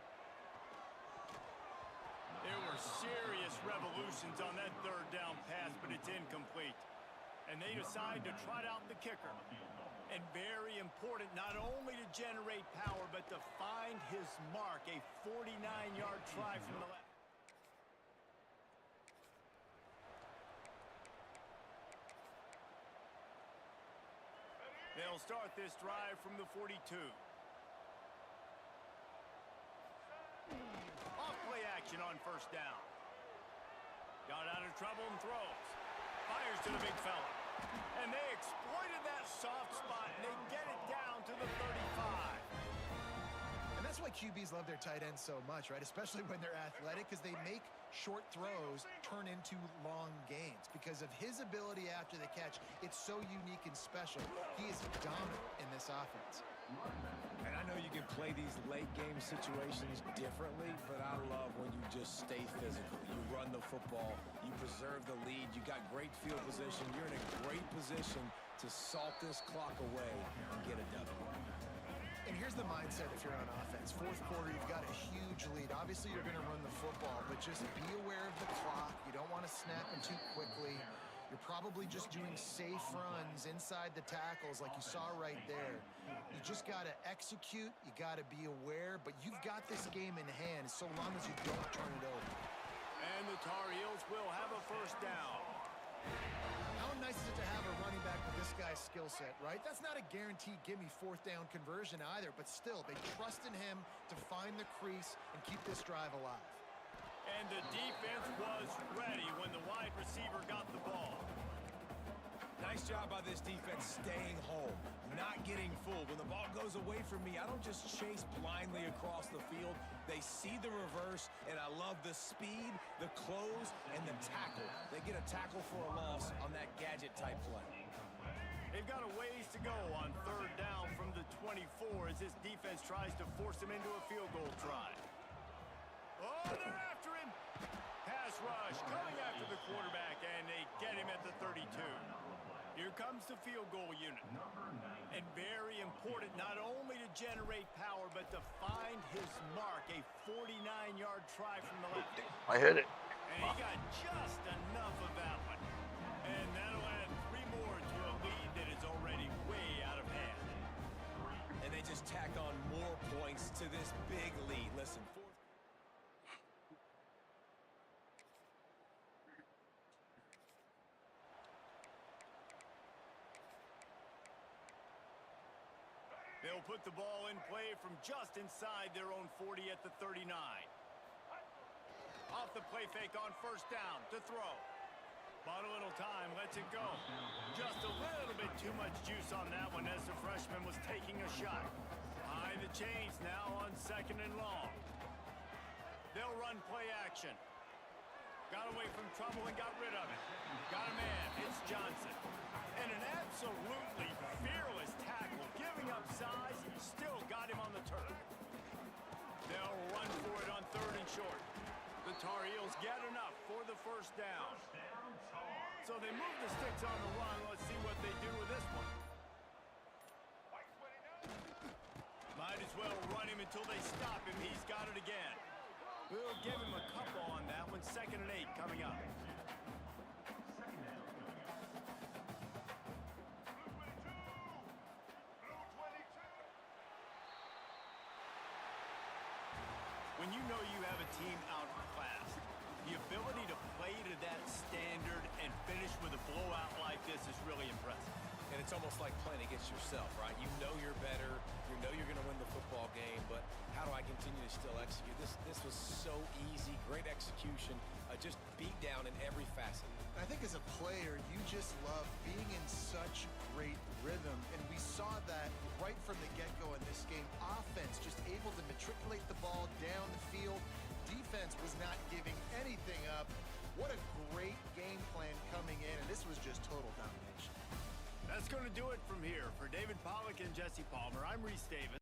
There were serious revolutions on that third down pass, but it's incomplete. And they decide to trot out the kicker. And very important, not only to generate power, but to find his mark, a 49-yard try from the left. They'll start this drive from the 42. Off play action on first down. Got out of trouble and throws. Fires to the big fella. And they exploited that soft spot, and they get it down to the 35. And that's why QBs love their tight ends so much, right? Especially when they're athletic, because they make short throws turn into long gains. Because of his ability after the catch, it's so unique and special. He is dominant in this offense. And I know you can play these late game situations differently, but I love when you just stay physical. You run the football, you preserve the lead, you got great field position, you're in a great position to salt this clock away and get a W. And here's the mindset if you're on offense. Fourth quarter, you've got a huge lead. Obviously, you're going to run the football, but just be aware of the clock. You don't want to snap them too quickly. You're probably just doing safe runs inside the tackles like you saw right there. You just got to execute. You got to be aware, but you've got this game in hand so long as you don't turn it over. And the Tar Heels will have a first down. How nice is it to have a running back with this guy's skill set, right? That's not a guaranteed gimme fourth down conversion either, but still, they trust in him to find the crease and keep this drive alive. And the defense was ready when the wide receiver got the ball. Nice job by this defense staying home, not getting fooled. When the ball goes away from me, I don't just chase blindly across the field. They see the reverse, and I love the speed, the close, and the tackle. They get a tackle for a loss on that gadget-type play. They've got a ways to go on third down from the 24 as this defense tries to force them into a field goal try. Oh, they're after him. Pass rush coming after the quarterback, and they get him at the 32. Here comes the field goal unit. And very important not only to generate power, but to find his mark, a 49-yard try from the left. I hit it. And he got just enough of that one. And that'll add 3 more to a lead that is already way out of hand. And they just tack on more points to this big lead. Listen, they'll put the ball in play from just inside their own 40 at the 39. Off the play fake on first down to throw. Bought a little time, lets it go. Just a little bit too much juice on that one as the freshman was taking a shot. Behind the chains now on second and long. They'll run play action. Got away from trouble and got rid of it. Got a man, it's Johnson. And an absolutely fearless tackle, giving up size, still got him on the turf. They'll run for it on third and short. The Tar Heels get enough for the first down. So they move the sticks on the run. Let's see what they do with this one. Might as well run him until they stop him. He's got it again. We'll give him a couple on that one. 2nd and 8 coming up. When you know you have a team outclassed, the ability to play to that standard and finish with a blowout like this is really impressive. and it's almost like playing against yourself, right? You know you're better. You know you're going to win the football game, but how do I continue to still execute? This was so easy, great execution, just beat down in every facet. I think as a player, you just love being in such great rhythm, and we saw that right from the get-go in this game. Offense just able to matriculate the ball down the field. Defense was not giving anything up. What a great game plan coming in, and this was just total domination. That's going to do it from here. For David Pollack and Jesse Palmer, I'm Reese Davis.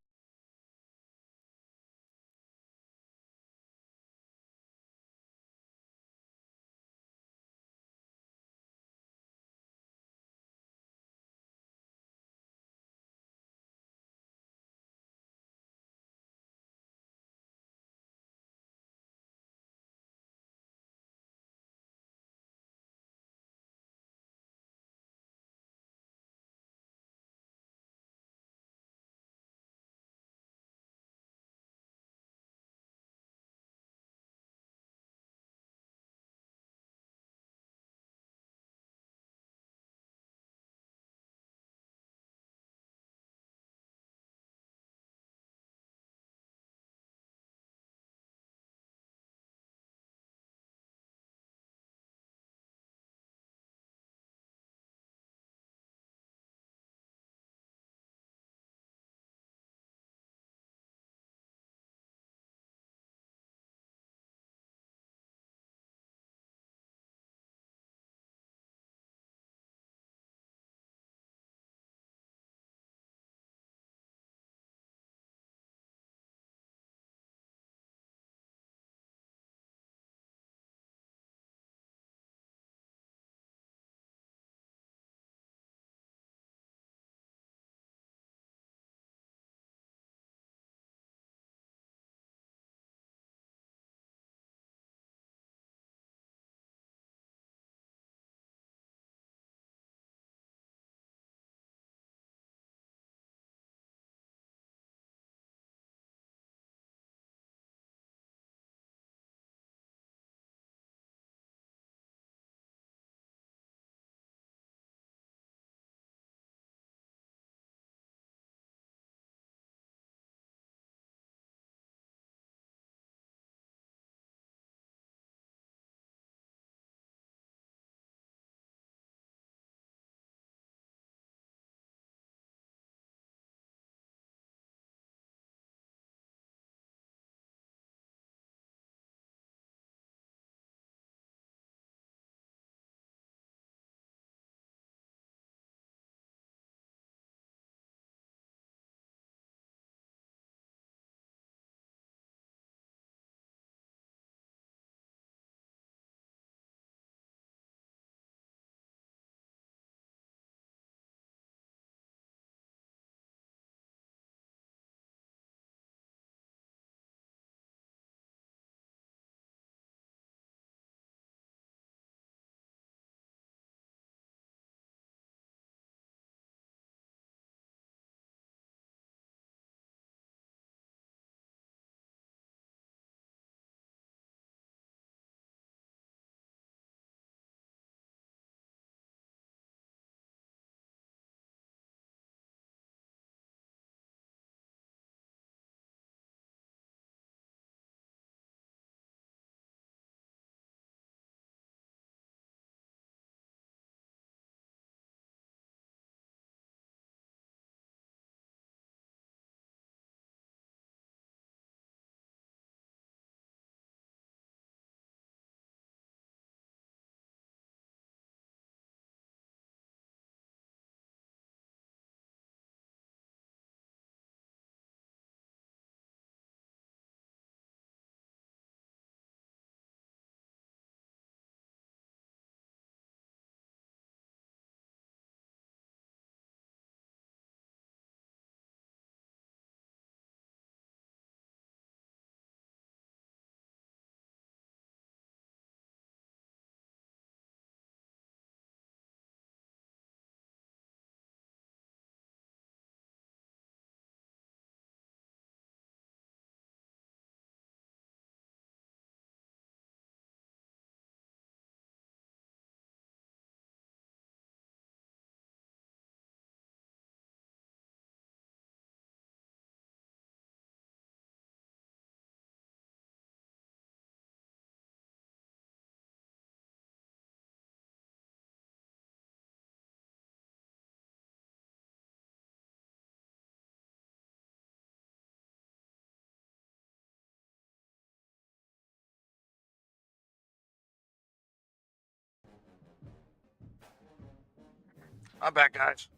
I'm back, guys.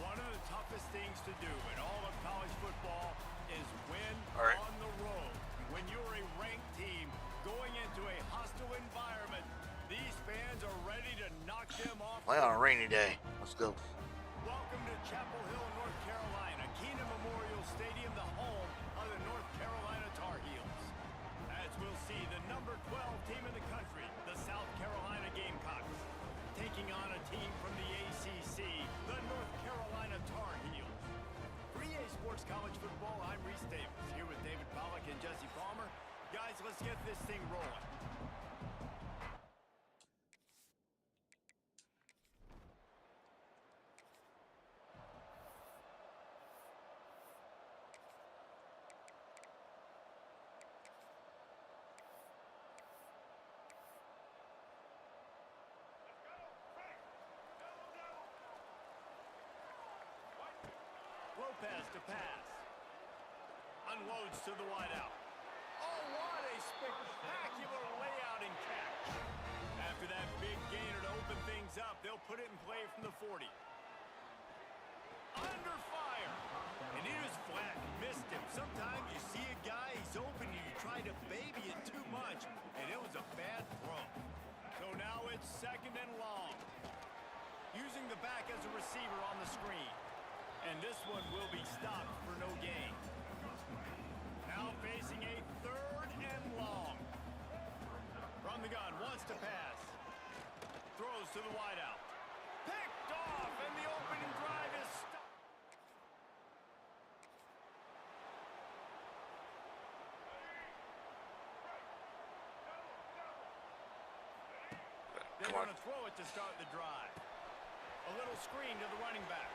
One of the toughest things to do in all of college football is win All right. on the road. When you're a ranked team going into a hostile environment, these fans are ready to knock them off. Play on a rainy day. Let's go. Welcome to Chapel Hill, North Carolina, Keenan Memorial Stadium, the home of the North Carolina Tar Heels. As we'll see, the number 12 team in the country, the South Carolina Gamecocks, taking on a team from the ACC, the North Carolina Tar Heels. For EA Sports College Football, I'm Reese Davis, here with David Pollack and Jesse Palmer. Guys, let's get this thing rolling. Lopez to pass. Unloads to the wideout. Oh, what a spectacular layout and catch. After that big gainer to open things up, they'll put it in play from the 40. Under fire. And he was flat, missed him. Sometimes you see a guy, he's open, you try to baby it too much, and it was a bad throw. So now it's second and long. Using the back as a receiver on the screen. And this one will be stopped for no gain. Now facing a third and long. From the gun, wants to pass. Throws to the wideout. Picked off, and the opening drive is stopped. They're going to throw it to start the drive. A little screen to the running back.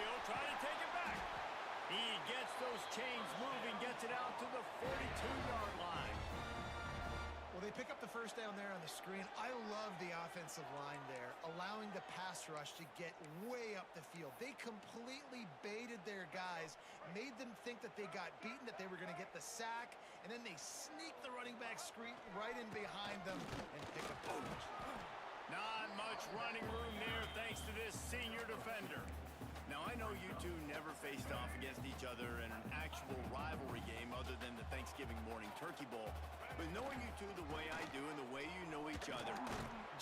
He'll try to take it back. He gets those chains moving, gets it out to the 42-yard line. Well, they pick up the first down there on the screen. I love the offensive line there, allowing the pass rush to get way up the field. They completely baited their guys, made them think that they got beaten, that they were going to get the sack, and then they sneak the running back screen right in behind them and pick up the first. Not much running room there thanks to this senior defender. Now, I know you two never faced off against each other in an actual rivalry game other than the Thanksgiving morning turkey bowl. But knowing you two the way I do and the way you know each other,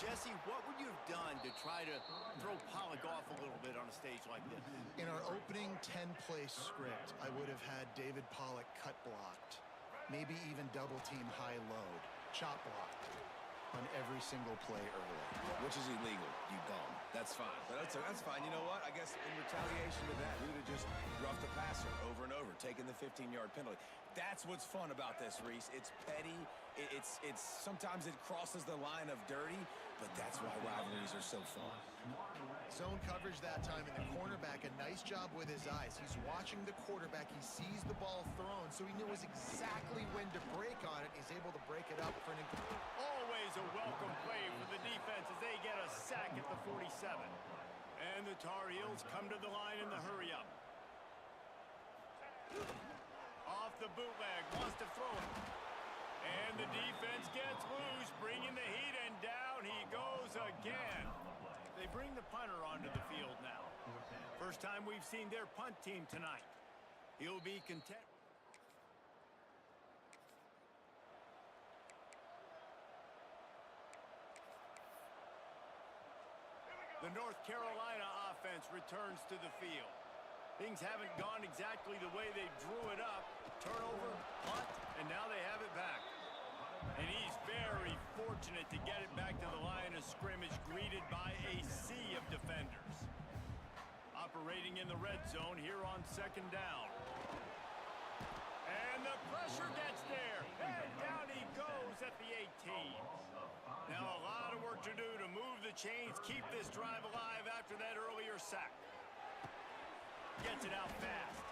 Jesse, what would you have done to try to throw Pollack off a little bit on a stage like this? In our opening 10-play script, I would have had David Pollack cut blocked, maybe even double team high load, chop blocked on every single play early. Which is illegal, you bum. That's fine. But that's fine. You know what? I guess in retaliation to that, we would have just roughed the passer over and over, taking the 15-yard penalty. That's what's fun about this, Reese. It's petty. It's sometimes it crosses the line of dirty, but that's why rivalries are so fun. Zone coverage that time, and the cornerback, a nice job with his eyes. He's watching the quarterback. He sees the ball thrown, so he knows exactly when to break on it. He's able to break it up for an Always a welcome play for the defense as they get a sack at the 47. And the Tar Heels come to the line in the hurry-up. Off the bootleg, wants to throw it. And the defense gets loose, bringing the heat, and down he goes again. They bring the punter onto the field now. First time we've seen their punt team tonight. He'll be content. The North Carolina offense returns to the field. Things haven't gone exactly the way they drew it up. Turnover, punt, and now they have it back. And he's very fortunate to get it back to the line of scrimmage, greeted by a sea of defenders. Operating in the red zone here on second down. And the pressure gets there. And down he goes at the 18. Now a lot of work to do to move the chains, keep this drive alive after that earlier sack. Gets it out fast.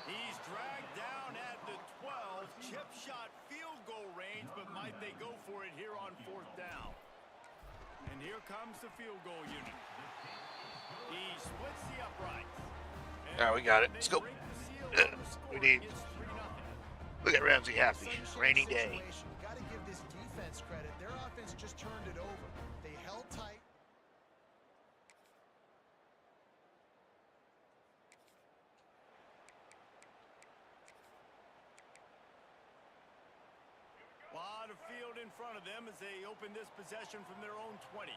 He's dragged down at the 12. Chip shot field goal range, but might they go for it here on fourth down? And here comes the field goal unit. He splits the uprights. Yeah, we got it. Let's go. We need. Look at Ramsey happy. Rainy day. Got to give this defense credit. Their offense just turned it over. They held tight. lot of field in front of them as they open this possession from their own 20.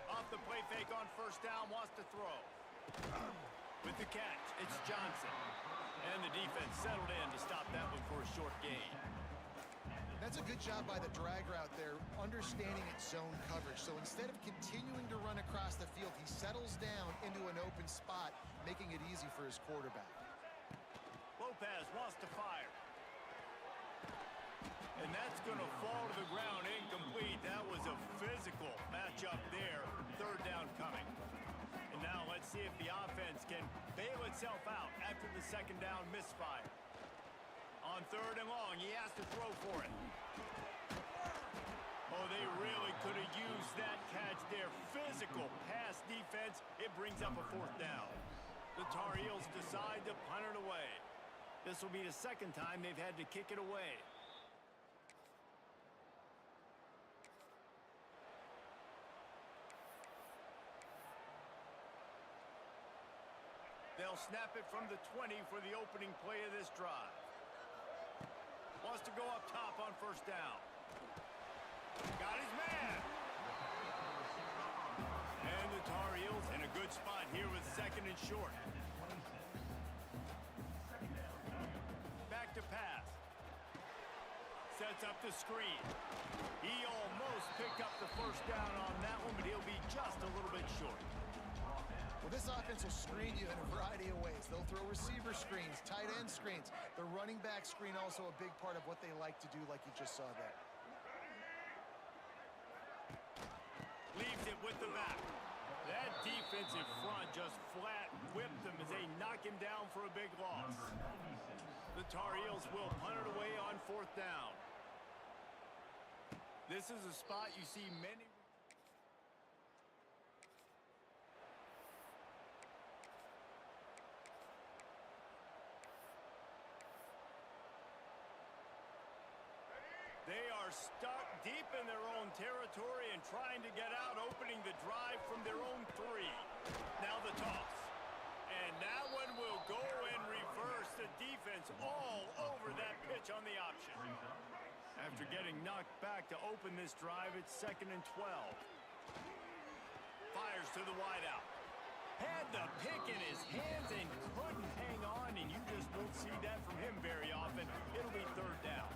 Off the play fake on first down, wants to throw. With the catch, it's Johnson. And the defense settled in to stop that one for a short gain. That's a good job by the drag route there, understanding its zone coverage. So instead of continuing to run across the field, he settles down into an open spot, making it easy for his quarterback. Lopez wants to fire. And that's going to fall to the ground incomplete. That was a physical matchup there. Third down coming. And now let's see if the offense can bail itself out after the second down misfire. On third and long, he has to throw for it. Oh, they really could have used that catch there. Physical pass defense. It brings up a fourth down. The Tar Heels decide to punt it away. This will be the second time they've had to kick it away. They'll snap it from the 20 for the opening play of this drive. Wants to go up top on first down. Got his man. And the Tar Heels in a good spot here with second and short. Back to pass. Sets up the screen. He almost picked up the first down on that one, but he'll be just a little bit short. Well, this offense will screen you in a variety of ways. They'll throw receiver screens, tight end screens. The running back screen also a big part of what they like to do, like you just saw there. Leaves it with the back. That defensive front just flat whipped them as they knock him down for a big loss. The Tar Heels will punt it away on fourth down. This is a spot you see many... They are stuck deep in their own territory and trying to get out, opening the drive from their own 3. Now the toss. And that one will go in reverse. The defense all over that pitch on the option. After getting knocked back to open this drive, it's second and 12. Fires to the wideout. Had the pick in his hands and couldn't hang on, and you just won't see that from him very often. It'll be third down.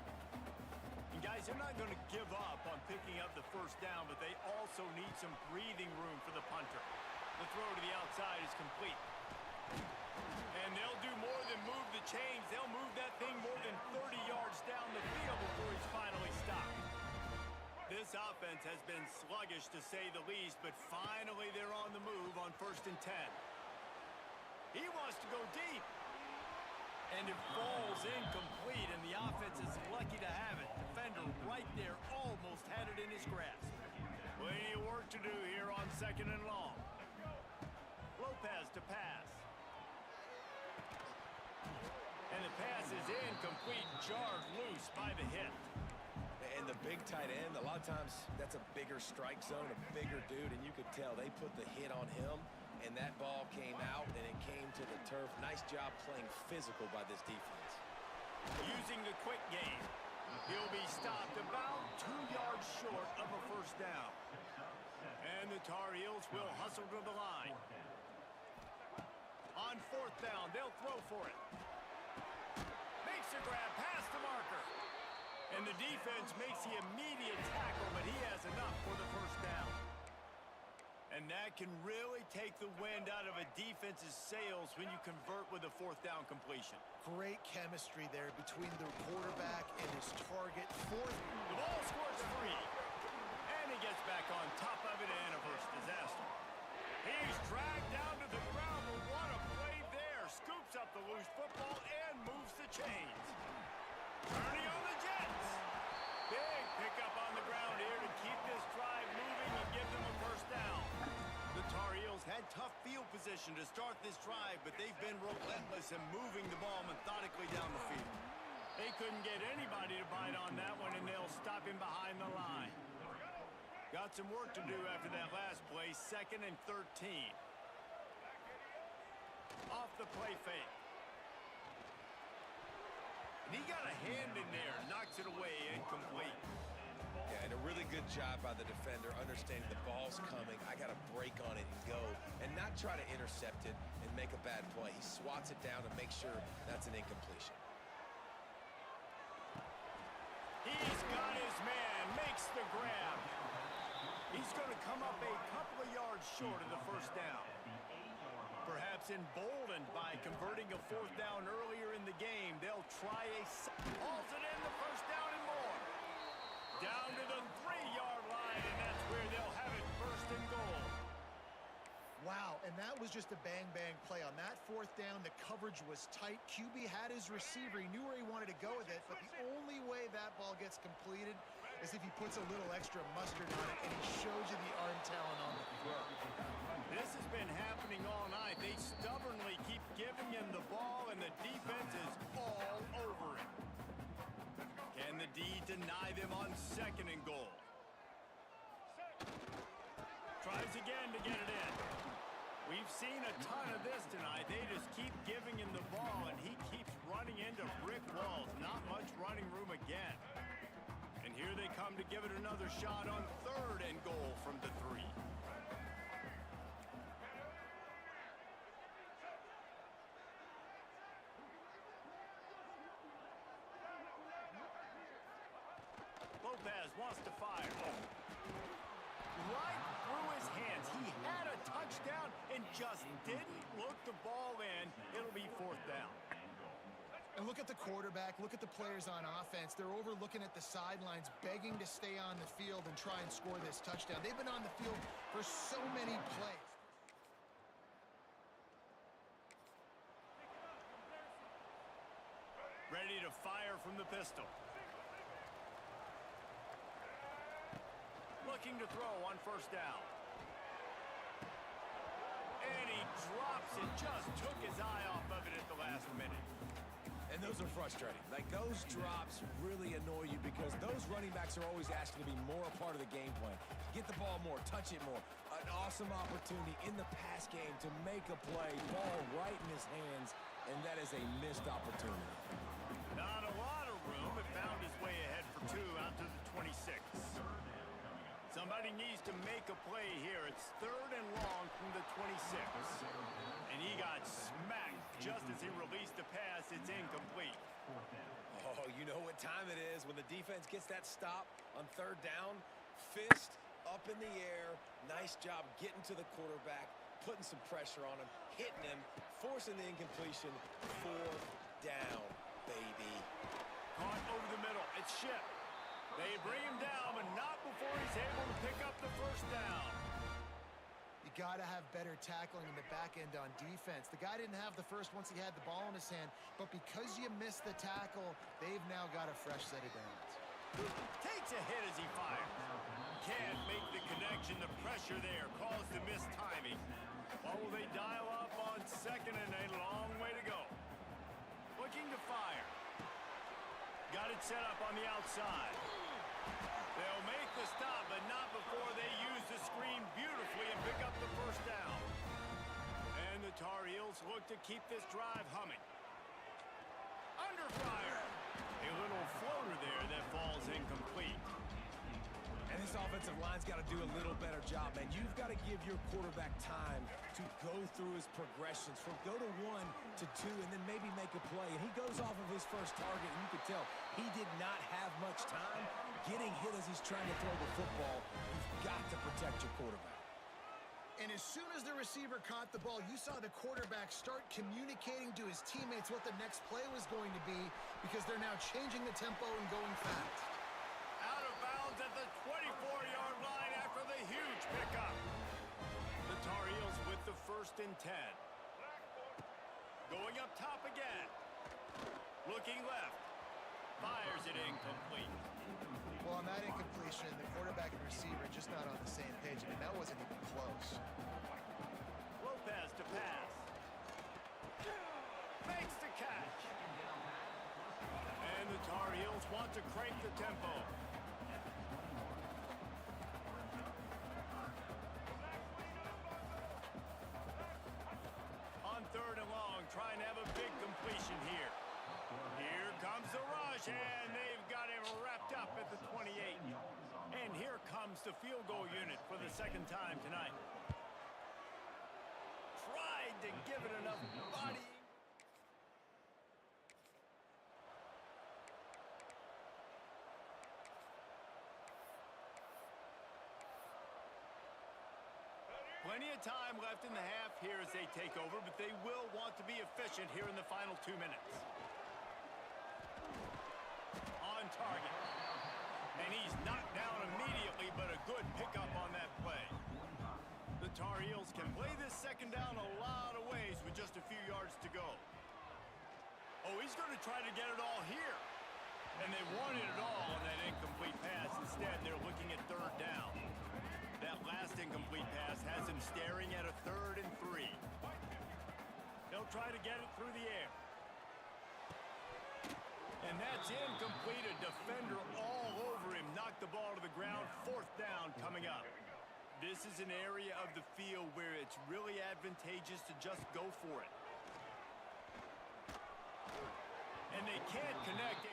Guys, they're not going to give up on picking up the first down, but they also need some breathing room for the punter. The throw to the outside is complete. And they'll do more than move the chains. They'll move that thing more than 30 yards down the field before he's finally stopped. This offense has been sluggish, to say the least, but finally they're on the move on first and 10. He wants to go deep. And it falls incomplete, and the offense is lucky to have it. Defender right there almost had it in his grasp. Plenty of work to do here on second and long. Lopez to pass. And the pass is incomplete, jarred loose by the hit. And the big tight end, a lot of times that's a bigger strike zone, a bigger dude, and you could tell they put the hit on him. And that ball came out, and it came to the turf. Nice job playing physical by this defense. Using the quick game. He'll be stopped about 2 yards short of a first down. And the Tar Heels will hustle to the line. On fourth down, they'll throw for it. Makes the grab past the marker. And the defense makes the immediate tackle, but he has enough for the first down. And that can really take the wind out of a defense's sails when you convert with a fourth down completion. Great chemistry there between the quarterback and his target. Fourth. The ball scores free. And he gets back on top of it, and a first disaster. He's dragged down to the ground, but what a play there. Scoops up the loose football and moves the chains. Turning on the Jets. Big pickup on the ground here to keep this drive moving and give them a first down. The Tar Heels had tough field position to start this drive, but they've been relentless in moving the ball methodically down the field. They couldn't get anybody to bite on that one, and they'll stop him behind the line. Got some work to do after that last play, second and 13. Off the play fake. And he got a hand in there, knocked backs it away, incomplete. Yeah, and a really good job by the defender understanding the ball's coming. I got to break on it and go and not try to intercept it and make a bad play. He swats it down and makes sure that's an incompletion. He's got his man, makes the grab. He's going to come up a couple of yards short of the first down. Perhaps emboldened by converting a fourth down earlier in the game, they'll try hauls it in the first down and more. Down to the 3-yard line, and that's where they'll have it first and goal. Wow, and that was just a bang-bang play. On that fourth down, the coverage was tight. QB had his receiver. He knew where he wanted to go with it, but the only way that ball gets completed is if he puts a little extra mustard on it, and he shows you the arm talent on the throw. This has been happening all night. They stubbornly keep giving him the ball, and the defense is all over it. Can the D deny them on second and goal? Tries again to get it in. We've seen a ton of this tonight. They just keep giving him the ball, and he keeps running into brick walls. Not much running room again. And here they come to give it another shot on third and goal from the 3. Lopez wants to fire. Right through his hands. He had a touchdown and just didn't look the ball in. It'll be fourth down. And look at the quarterback, look at the players on offense. They're over looking at the sidelines, begging to stay on the field and try and score this touchdown. They've been on the field for so many plays. Ready to fire from the pistol. Looking to throw on first down. And he drops it. Just took his eye off of it at the last minute. And those are frustrating. Like, those drops really annoy you because those running backs are always asking to be more a part of the game plan. Get the ball more, touch it more. An awesome opportunity in the pass game to make a play. Ball right in his hands, and that is a missed opportunity. Not a lot of room. It found his way ahead for 2 out to the 26. Somebody needs to make a play here. It's third and long from the 26. And he got smacked just as he released the pass. It's incomplete. Oh, you know what time it is when the defense gets that stop on third down. Fist up in the air. Nice job getting to the quarterback, putting some pressure on him, hitting him, forcing the incompletion. Fourth down, baby. Caught over the middle. It's Ship. They bring him down, but not before he's able to pick up the first down. You got to have better tackling in the back end on defense. The guy didn't have the first once he had the ball in his hand, but because you missed the tackle, they've now got a fresh set of downs. Takes a hit as he fires. Can't make the connection. The pressure there caused the missed timing. What will they dial up on second and a long way to go? Looking to fire. Got it set up on the outside. They'll make the stop, but not before they use the screen beautifully and pick up the first down. And the Tar Heels look to keep this drive humming. Under fire. A little floater there that falls incomplete. And this offensive line's got to do a little better job, man. You've got to give your quarterback time to go through his progressions from go to 1 to 2 and then maybe make a play. And he goes off of his first target, and you could tell he did not have much time getting hit as he's trying to throw the football. You've got to protect your quarterback. And as soon as the receiver caught the ball, you saw the quarterback start communicating to his teammates what the next play was going to be because they're now changing the tempo and going fast. Out of bounds at the 24-yard line after the huge pickup. The Tar Heels with the first and 10. Going up top again. Looking left. Fires it incomplete. Well, on that incompletion, the quarterback and receiver just not on the same page. I mean, that wasn't even close. Lopez to pass. Makes the catch. And the Tar Heels want to crank the tempo. On third and long, trying to have a big completion here. Here comes the rush, and they've got him wrapped up at the 28. And here comes the field goal unit for the second time tonight. Tried to give it enough body. Plenty of time left in the half here as they take over, but they will want to be efficient here in the final 2 minutes. On target. And he's knocked down immediately, but a good pickup on that play. The Tar Heels can play this second down a lot of ways with just a few yards to go. Oh, he's going to try to get it all here. And they wanted it all on that incomplete pass. Instead, they're looking at third down. That last incomplete pass has him staring at a 3rd and 3. They'll try to get it through the air. And that's incomplete. A defender all over him. Knocked the ball to the ground. 4th down coming up. This is an area of the field where it's really advantageous to just go for it. And they can't connect.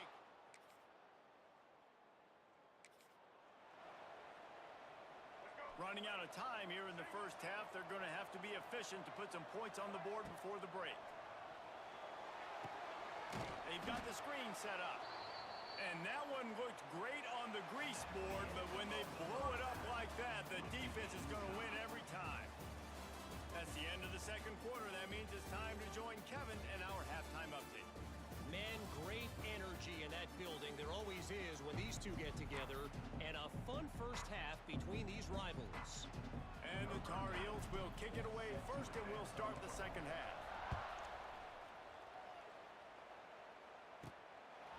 Running out of time here in the first half. They're going to have to be efficient to put some points on the board before the break. They've got the screen set up. And that one looked great on the grease board, but when they blow it up like that, the defense is going to win every time. That's the end of the second quarter. That means it's time to join Kevin and our halftime update. Man, great energy in that building. There always is when these two get together. And a fun first half between these rivals. And the Tar Heels will kick it away first, and we'll start the second half.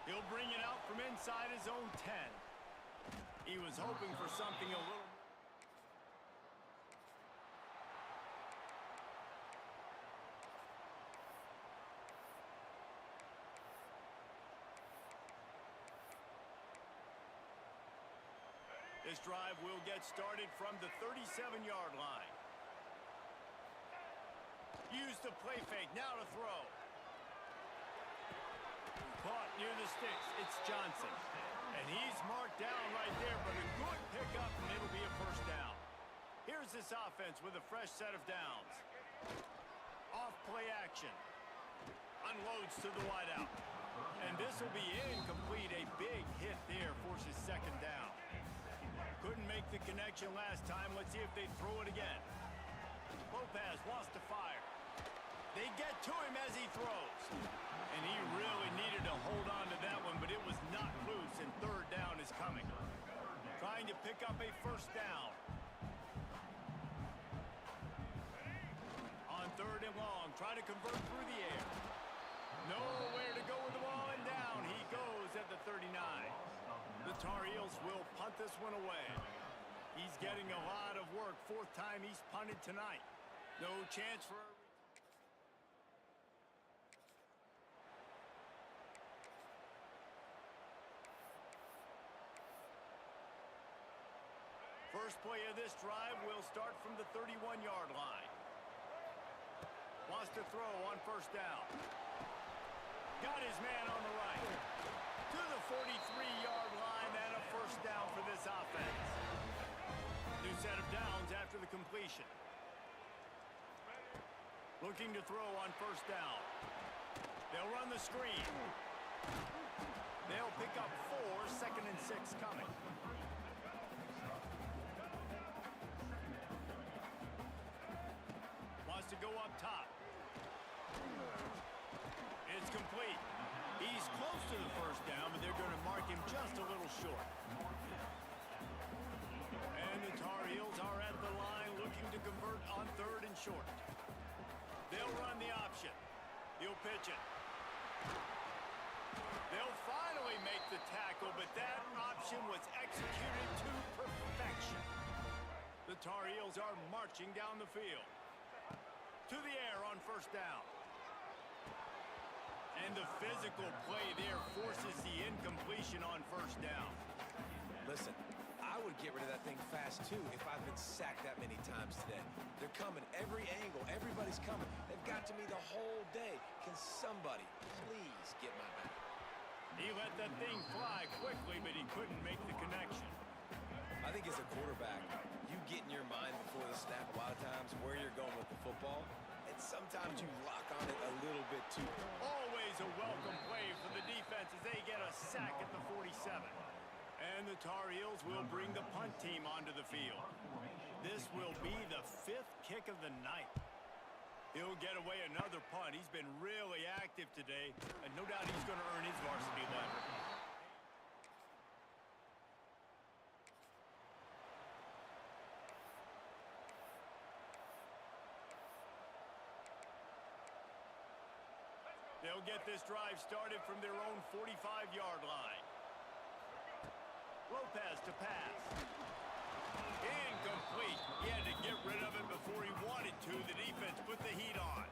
He'll bring it out from inside his own 10. He was hoping for something a little... This drive will get started from the 37-yard line. Use the play fake, now to throw. Caught near the sticks, it's Johnson. And he's marked down right there, but a good pickup, and it'll be a first down. Here's this offense with a fresh set of downs. Off play action. Unloads to the wideout. And this will be incomplete. A big hit there forces second down. Couldn't make the connection last time. Let's see if they throw it again. Lopez wants to fire. They get to him as he throws. And he really needed to hold on to that one, but it was not loose, and third down is coming. Trying to pick up a first down. On 3rd and long, try to convert through the air. Nowhere to go with the ball, and down he goes at the 39. The Tar Heels will punt this one away. He's getting a lot of work. 4th time he's punted tonight. No chance for a... First play of this drive will start from the 31-yard line. Wants to throw on first down. Got his man on the right. To the 43-yard line, and a first down for this offense. New set of downs after the completion. Looking to throw on first down. They'll run the screen. They'll pick up 4, 2nd and 6 coming. Wants to go up top. It's complete. He's close to the first down, but they're going to mark him just a little short. And the Tar Heels are at the line looking to convert on 3rd and short. They'll run the option. He'll pitch it. They'll finally make the tackle, but that option was executed to perfection. The Tar Heels are marching down the field. To the air on first down. And the physical play there forces the incompletion on first down. Listen, I would get rid of that thing fast, too, if I've been sacked that many times today. They're coming every angle. Everybody's coming. They've got to me the whole day. Can somebody please get my back? He let that thing fly quickly, but he couldn't make the connection. I think as a quarterback, you get in your mind before the snap a lot of times where you're going with the football, and sometimes you lock on it a little bit too. Always a welcome play for the defense as they get a sack at the 47. And the Tar Heels will bring the punt team onto the field. This will be the 5th kick of the night. He'll get away another punt. He's been really active today, and no doubt he's going to earn his varsity letter. They'll get this drive started from their own 45-yard line. Lopez to pass. Incomplete. He had to get rid of it before he wanted to. The defense put the heat on.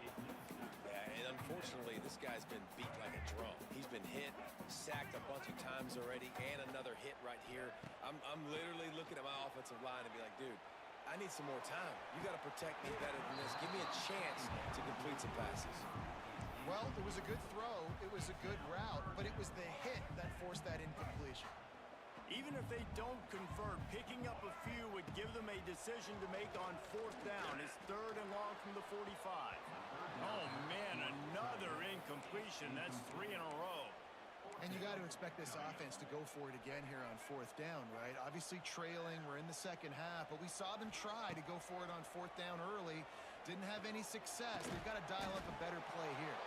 Yeah, and unfortunately, this guy's been beat like a drum. He's been hit, sacked a bunch of times already, and another hit right here. I'm literally looking at my offensive line and be like, dude, I need some more time. You got to protect me better than this. Give me a chance to complete some passes. Well, it was a good throw. It was a good route, but it was the hit that forced that incompletion. Even if they don't convert, picking up a few would give them a decision to make on 4th down. It's 3rd and long from the 45. Oh, man, another incompletion. That's 3 in a row. And you got to expect this offense to go for it again here on 4th down, right? Obviously trailing. We're in the second half, but we saw them try to go for it on 4th down early. Didn't have any success. They've got to dial up a better play here.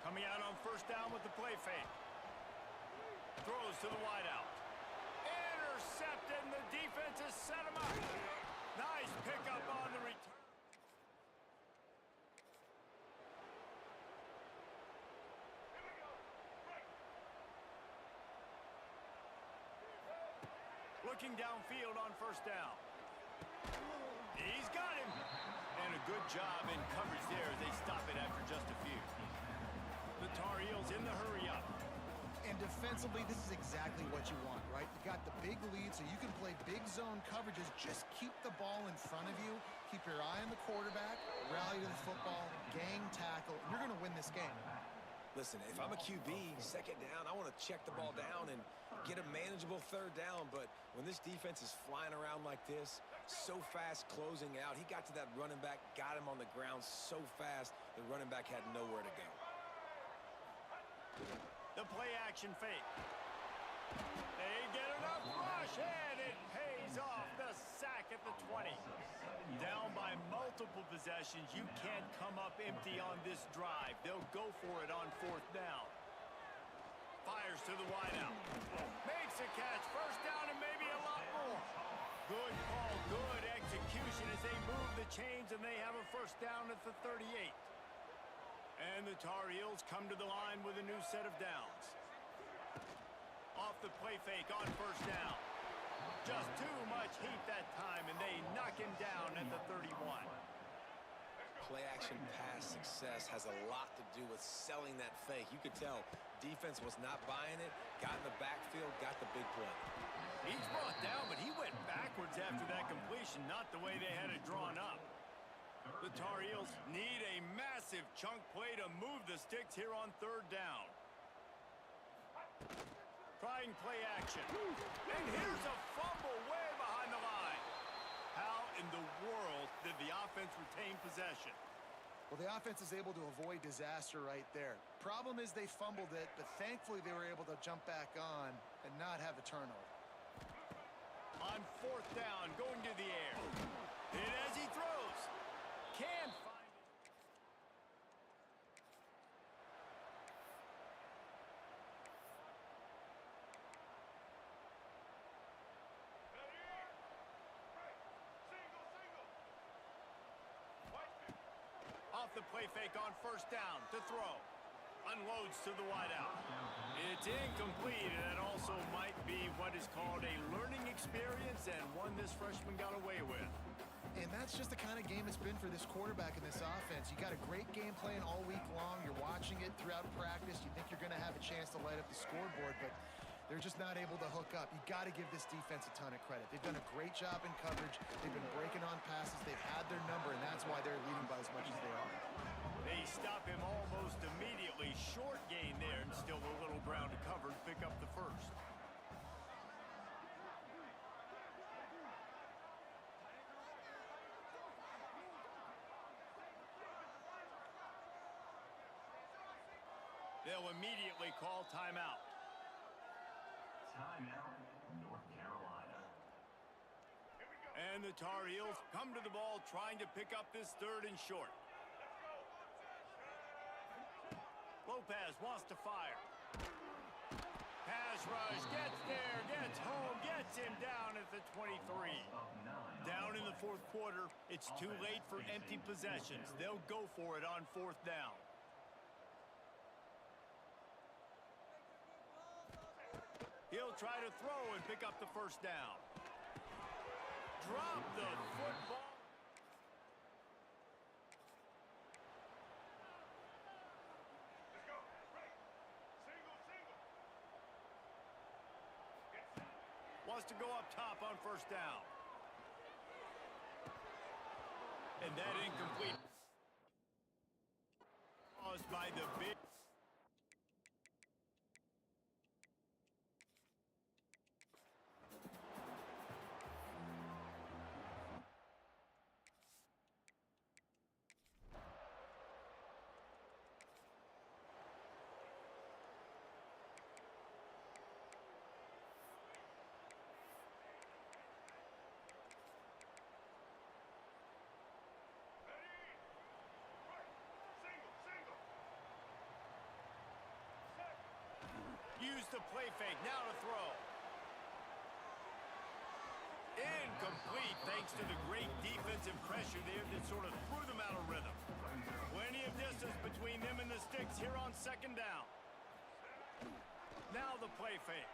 Coming out on 1st down with the play fake. Throws to the wideout. Intercepted, and the defense has set him up. Nice pickup on the return. Looking downfield on 1st down. He's got him. And a good job in coverage there as they stop it after just a few. The Tar Heels in the hurry-up. And defensively, this is exactly what you want, right? You got the big lead, so you can play big zone coverages. Just keep the ball in front of you. Keep your eye on the quarterback. Rally to the football. Gang tackle. You're going to win this game. Listen, if I'm a QB, 2nd down, I want to check the ball down and get a manageable 3rd down. But when this defense is flying around like this, so fast closing out, he got to that running back, got him on the ground so fast, the running back had nowhere to go. The play-action fake. They get enough rush, and it pays off. The sack at the 20. Down by multiple possessions. You can't come up empty on this drive. They'll go for it on 4th down. Fires to the wideout. Makes a catch. 1st down and maybe a lot more. Good call, good execution as they move the chains, and they have a 1st down at the 38. And the Tar Heels come to the line with a new set of downs. Off the play fake on 1st down. Just too much heat that time, and they knock him down at the 31. Play-action pass success has a lot to do with selling that fake. You could tell defense was not buying it, got in the backfield, got the big play. He's brought down, but he went backwards after that completion, not the way they had it drawn up. The Tar Heels need a massive chunk play to move the sticks here on 3rd down. Trying play action. And here's a fumble way behind the line. How in the world did the offense retain possession? Well, the offense is able to avoid disaster right there. Problem is they fumbled it, but thankfully they were able to jump back on and not have a turnover. On 4th down, going to the air. Hit as he throws. Can't find it. Off the play fake on 1st down to throw. Unloads to the wideout. It's incomplete, and that also might be what is called a learning experience and one this freshman got away with. And that's just the kind of game it's been for this quarterback in this offense. You got a great game plan all week long. You're watching it throughout practice. You think you're going to have a chance to light up the scoreboard, but They're just not able to hook up. You got to give this defense a ton of credit. They've done a great job in coverage. They've been breaking on passes. They've had their number, and that's why they're leading by as much as they are. They stop him almost immediately. Short gain there, and still a little ground to cover to pick up the first. They'll immediately call timeout. Timeout, North Carolina. And the Tar Heels come to the ball trying to pick up this third and short. Lopez wants to fire. Pass rush, gets there, gets home, gets him down at the 23. Down in the fourth quarter, it's too late for empty possessions. They'll go for it on fourth down. He'll try to throw and pick up the first down. Drop the football. Wants to go up top on first down. And that incomplete. Caused by the big. Use the play fake, now to throw. Incomplete thanks to the great defensive pressure there that sort of threw them out of rhythm. Plenty of distance between them and the sticks here on second down. Now the play fake.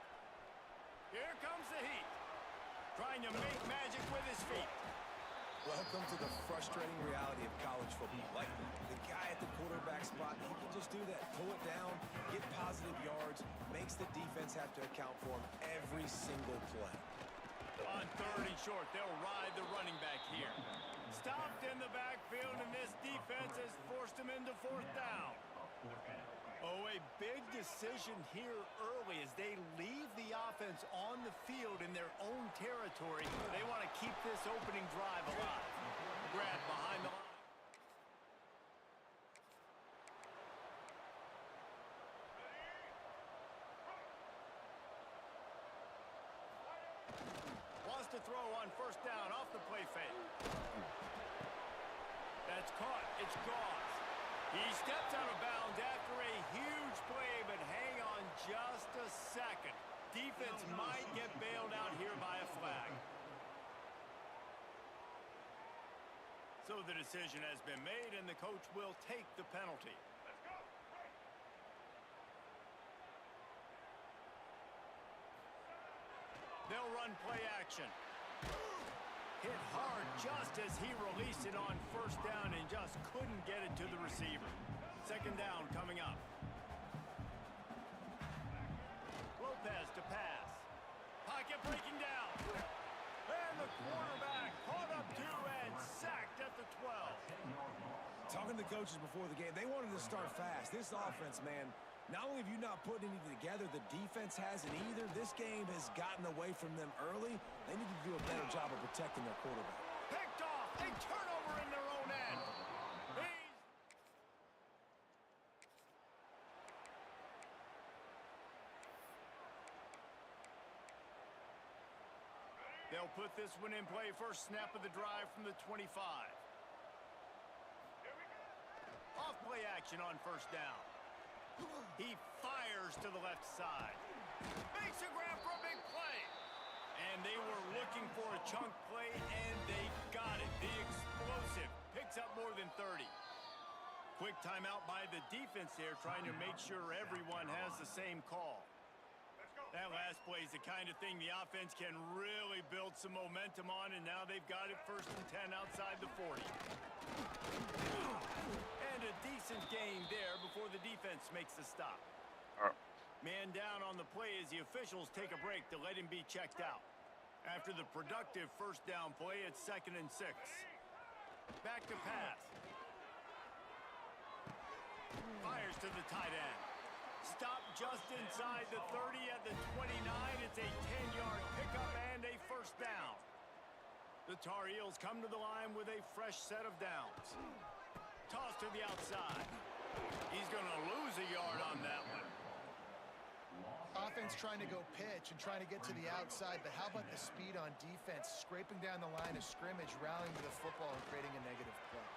Here comes the heat. Trying to make magic with his feet. Welcome to the frustrating reality of college football. Like, the guy at the quarterback spot, he can just do that. Pull it down, get positive yards, makes the defense have to account for him every single play. On third and short, they'll ride the running back here. Stopped in the backfield, and this defense has forced him into fourth down. Oh, a big decision here early as they leave the offense on the field in their own territory. They want to keep this opening drive alive. Grab behind the line. Wants to throw on first down off the play fake. That's caught. It's Goss. He steps out of bounds after a huge play, but hang on just a second. Defense might get bailed out here by a flag. So the decision has been made, and the coach will take the penalty. They'll run play action. Hit hard just as he released it on first down and just couldn't get it to the receiver. Second down coming up. Lopez to pass. Pocket breaking down. And the quarterback caught up to and sacked at the 12. Talking to the coaches before the game, they wanted to start fast. This offense, man, not only have you not put anything together, the defense hasn't either. This game has gotten away from them early. They need to do a better job of protecting their quarterback. Picked off. A turnover in their own end. They'll put this one in play. First snap of the drive from the 25. Off play action on first down. He fires to the left side. Makes a grab for a big play. And they were looking for a chunk play, and they got it. The explosive picks up more than 30. Quick timeout by the defense there, trying to make sure everyone has the same call. That last play is the kind of thing the offense can really build some momentum on, and now they've got it first and 10 outside the 40. And a decent gain there before the defense makes the stop. Man down on the play as the officials take a break to let him be checked out. After the productive first down play, it's 2nd and 6. Back to pass. Fires to the tight end. Stop just inside the 30 at the 29. It's a 10-yard pickup and a first down. The Tar Heels come to the line with a fresh set of downs. Toss to the outside. He's going to lose a yard on that one. Offense trying to go pitch and trying to get to the outside, but how about the speed on defense, scraping down the line of scrimmage, rallying to the football and creating a negative play.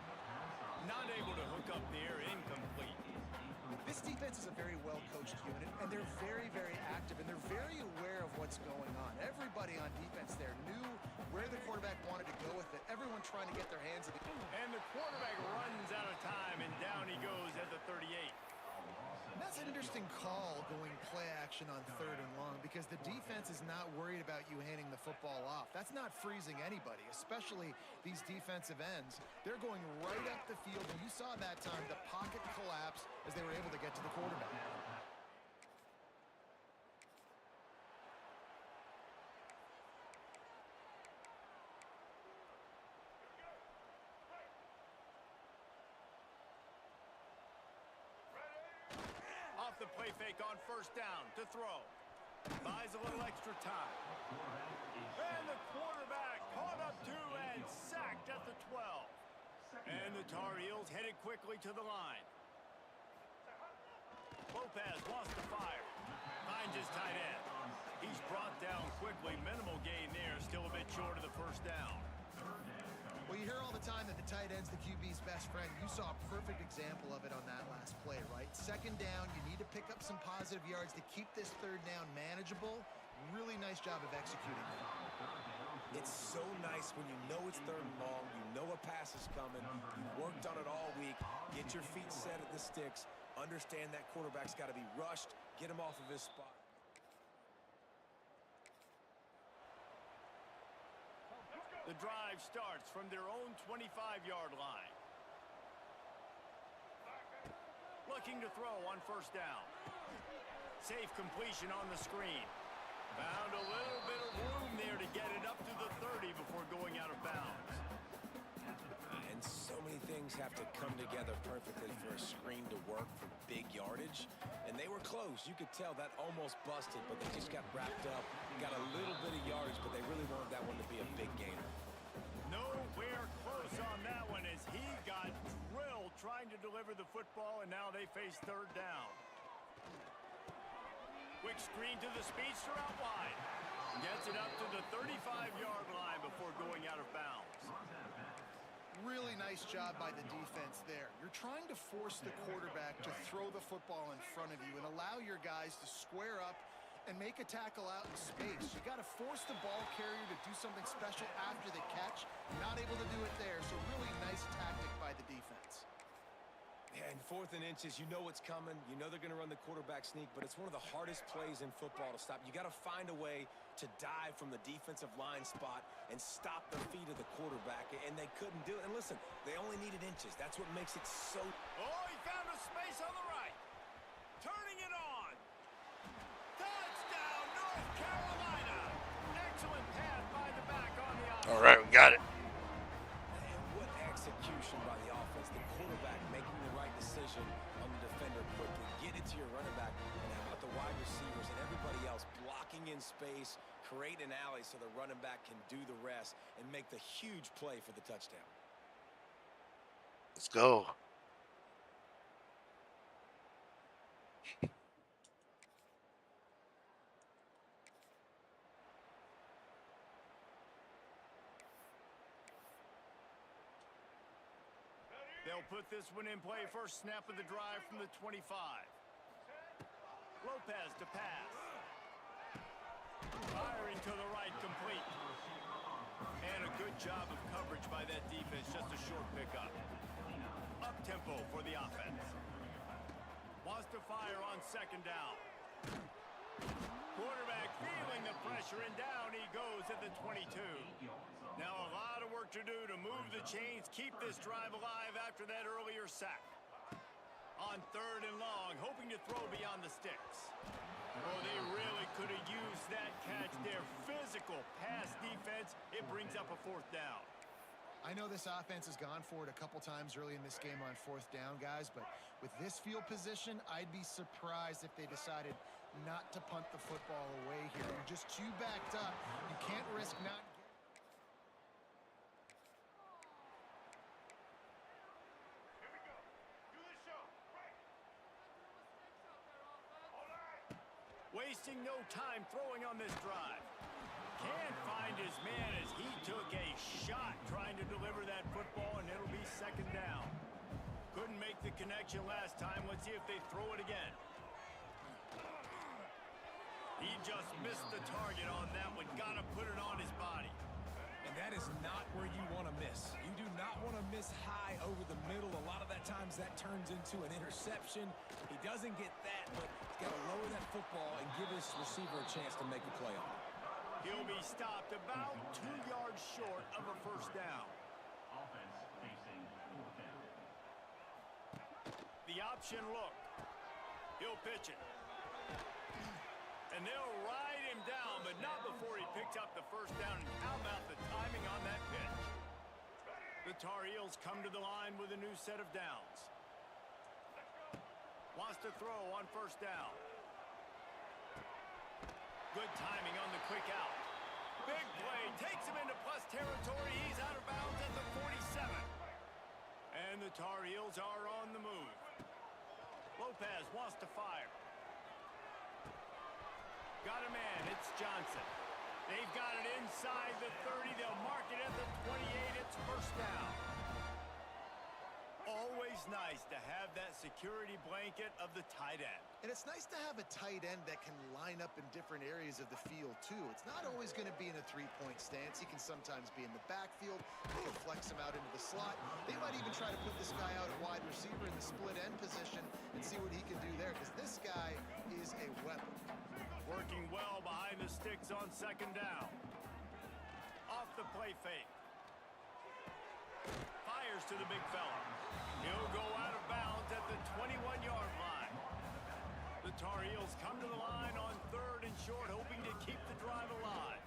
Not able to hook up there, incomplete. This defense is a very well-coached unit, and they're very, very active, and they're very aware of what's going on. Everybody on defense there knew where the quarterback wanted to go with it. Everyone trying to get their hands on the... And the quarterback runs out of time, and down he goes at the 38. That's an interesting call, going play action on 3rd and long, because the defense is not worried about you handing the football off. That's not freezing anybody, especially these defensive ends. They're going right up the field, and you saw that time the pocket collapse as they were able to get to the quarterback. The play fake on first down to throw. Buys a little extra time. And the quarterback caught up to and sacked at the 12. And the Tar Heels headed quickly to the line. Lopez wants to fire. Finds his tight end. He's brought down quickly. Minimal gain there. Still a bit short of the first down. Well, you hear all the time that the tight end's the QB's best friend. You saw a perfect example of it on that last play, right? 2nd down, you need to pick up some positive yards to keep this 3rd down manageable. Really nice job of executing that. It's so nice when you know it's 3rd and long, you know a pass is coming, you worked on it all week, get your feet set at the sticks, understand that quarterback's got to be rushed, get him off of his spot. The drive starts from their own 25-yard line. Looking to throw on first down. Safe completion on the screen. Found a little bit of room there to get it up to the 30 before going out of bounds. And so many things have to come together perfectly for a screen to work for big yardage. And they were close. You could tell that almost busted, but they just got wrapped up. Got a little bit of yardage, but they really wanted that one to be a big gainer. Nowhere close on that one as he got drilled trying to deliver the football, and now they face 3rd down. Quick screen to the speedster out wide. Gets it up to the 35-yard line before going out of bounds. Really nice job by the defense there. You're trying to force the quarterback to throw the football in front of you and allow your guys to square up and make a tackle out in space. You got to force the ball carrier to do something special after the catch. Not able to do it there, so really nice tactic by the defense. Yeah, and 4th and inches, you know what's coming. You know they're going to run the quarterback sneak, but it's one of the hardest plays in football to stop. You got to find a way to dive from the defensive line spot and stop the feet of the quarterback, and they couldn't do it. And listen, they only needed inches. That's what makes it so... Oh, he found a space on the right. Turning it on. Touchdown, North Carolina. Excellent pass by the back on the outside. All right, we got it. And what execution by the offense. The quarterback making the right decision on the defender quickly. Get it to your running back. And how about the wide receivers and everybody else blocking in space, create an alley so the running back can do the rest and make the huge play for the touchdown. Let's go. They'll put this one in play. First snap of the drive from the 25. Lopez to pass. Firing to the right, complete. And a good job of coverage by that defense. Just a short pickup. Up tempo for the offense. Wants to fire on 2nd down. Quarterback feeling the pressure, and down he goes at the 22. Now a lot of work to do to move the chains, keep this drive alive after that earlier sack. On 3rd and long, hoping to throw beyond the sticks. Oh, they really could have used that catch there. Physical pass defense. It brings up a 4th down. I know this offense has gone for it a couple times early in this game on 4th down, guys, but with this field position, I'd be surprised if they decided not to punt the football away here. You're just too backed up. You can't risk not getting... Wasting no time throwing on this drive. Can't find his man as he took a shot trying to deliver that football, and it'll be 2nd down. Couldn't make the connection last time. Let's see if they throw it again. He just missed the target on that one. Got to put it on his body. And that is not where you want to miss. You do not want to miss high over the middle. A lot of that times that turns into an interception. He doesn't get that, but he's got to lower that football and give his receiver a chance to make a play on it. He'll be stopped about 2 yards short of a 1st down. Offense facing 4th down. The option look. He'll pitch it. And they'll ride him down, but not before he picks up the 1st down. And how about the timing on that pitch? The Tar Heels come to the line with a new set of downs. Wants to throw on 1st down. Good timing on the quick out. Big play. Takes him into plus territory. He's out of bounds at the 47. And the Tar Heels are on the move. Lopez wants to fire. Got a man. It's Johnson. They've got it inside the 30. They'll mark it at the 28. It's 1st down. Always nice to have that security blanket of the tight end. And it's nice to have a tight end that can line up in different areas of the field, too. It's not always going to be in a 3-point stance. He can sometimes be in the backfield. They'll flex him out into the slot. They might even try to put this guy out at wide receiver in the split end position and see what he can do there, because this guy is a weapon. Working well behind the sticks on 2nd down. Off the play fake. Fires to the big fella. He'll go out of bounds at the 21-yard line. The Tar Heels come to the line on 3rd and short, hoping to keep the drive alive.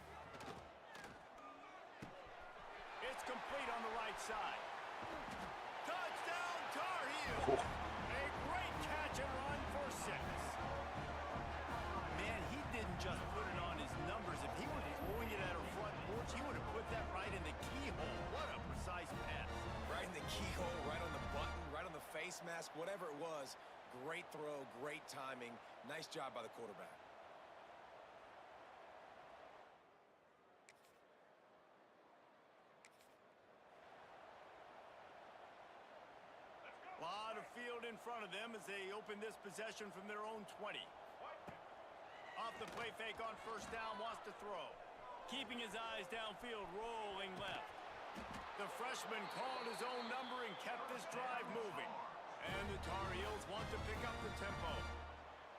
It's complete on the right side. Touchdown, Tar Heels! A great catch and run for 6. Man, he didn't just put it on his numbers. If he were throwing it at a front porch, he would have put that right in the keyhole. What a precise pass. Right in the keyhole, right on the button, right on the face mask, whatever it was. Great throw, great timing. Nice job by the quarterback. Lot of field in front of them as they open this possession from their own 20. Off the play fake on 1st down, wants to throw. Keeping his eyes downfield, rolling left. The freshman called his own number and kept this drive moving. And the Tar Heels want to pick up the tempo.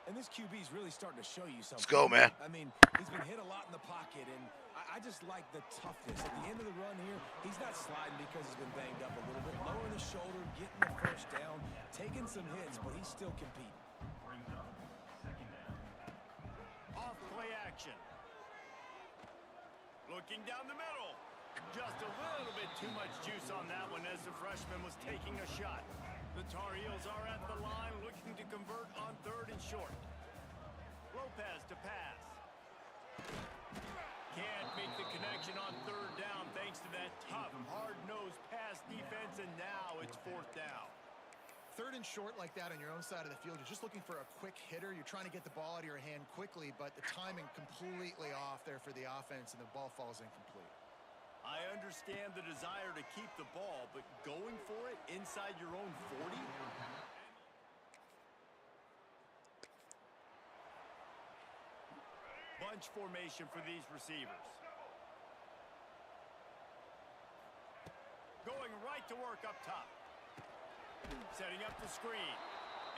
And this QB is really starting to show you something. Let's go, man. I mean, he's been hit a lot in the pocket, and I just like the toughness. At the end of the run here, he's not sliding because he's been banged up a little bit. Lowering the shoulder, getting the 1st down, taking some hits, but he's still competing. Brings up 2nd down. Off play action. Looking down the middle. Just a little bit too much juice on that one as the freshman was taking a shot. The Tar Heels are at the line looking to convert on 3rd and short. Lopez to pass. Can't make the connection on 3rd down thanks to that tough, hard-nosed pass defense, and now it's 4th down. 3rd and short like that on your own side of the field, you're just looking for a quick hitter. You're trying to get the ball out of your hand quickly, but the timing completely off there for the offense, and the ball falls incomplete. I understand the desire to keep the ball, but going for it inside your own 40? Bunch formation for these receivers. Going right to work up top. Setting up the screen.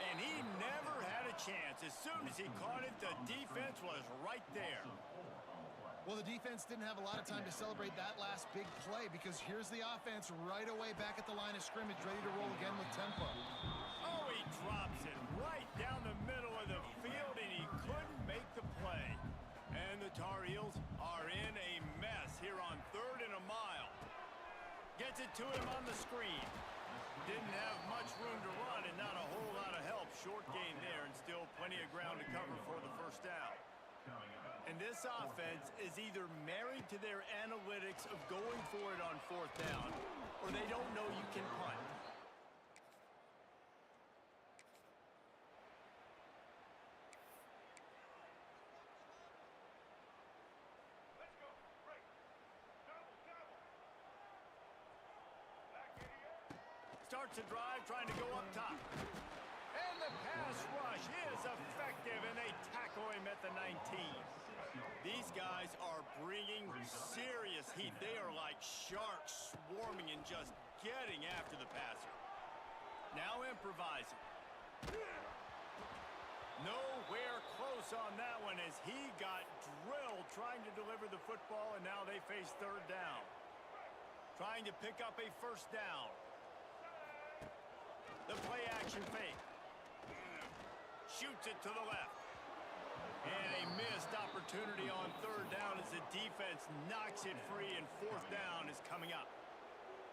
And he never had a chance. As soon as he caught it, the defense was right there. Well, the defense didn't have a lot of time to celebrate that last big play, because here's the offense right away back at the line of scrimmage, ready to roll again with tempo. Oh, he drops it right down the middle of the field, and he couldn't make the The Tar Heels are in a mess here on 3rd and a mile. Gets it to him on the screen. Didn't have much room to run and not a whole lot of help. Short gain there and still plenty of ground to cover for the first down. And this offense is either married to their analytics of going for it on 4th down, or they don't know you can punt. Starts a drive trying to go up top. And the pass rush is effective, and they tackle him at the 19. These guys are bringing serious heat. They are like sharks swarming and just getting after the passer. Now improvising. Nowhere close on that one as he got drilled trying to deliver the football, and now they face 3rd down. Trying to pick up a first down. The play action fake. Shoots it to the left. And a missed opportunity on 3rd down as the defense knocks it free, and 4th down is coming up.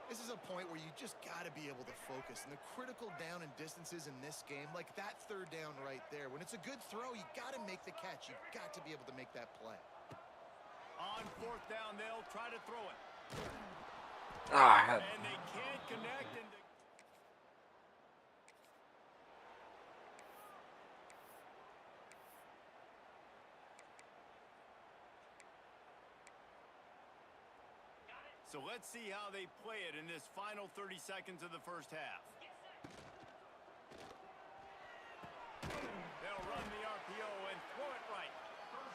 This is a point where you just got to be able to focus. And the critical down and distances in this game, like that 3rd down right there, when it's a good throw, you got to make the catch. You've got to be able to make that play. On 4th down, they'll try to throw it. And they can't connect. And so let's see how they play it in this final 30 seconds of the first half. They'll run the RPO and throw it right.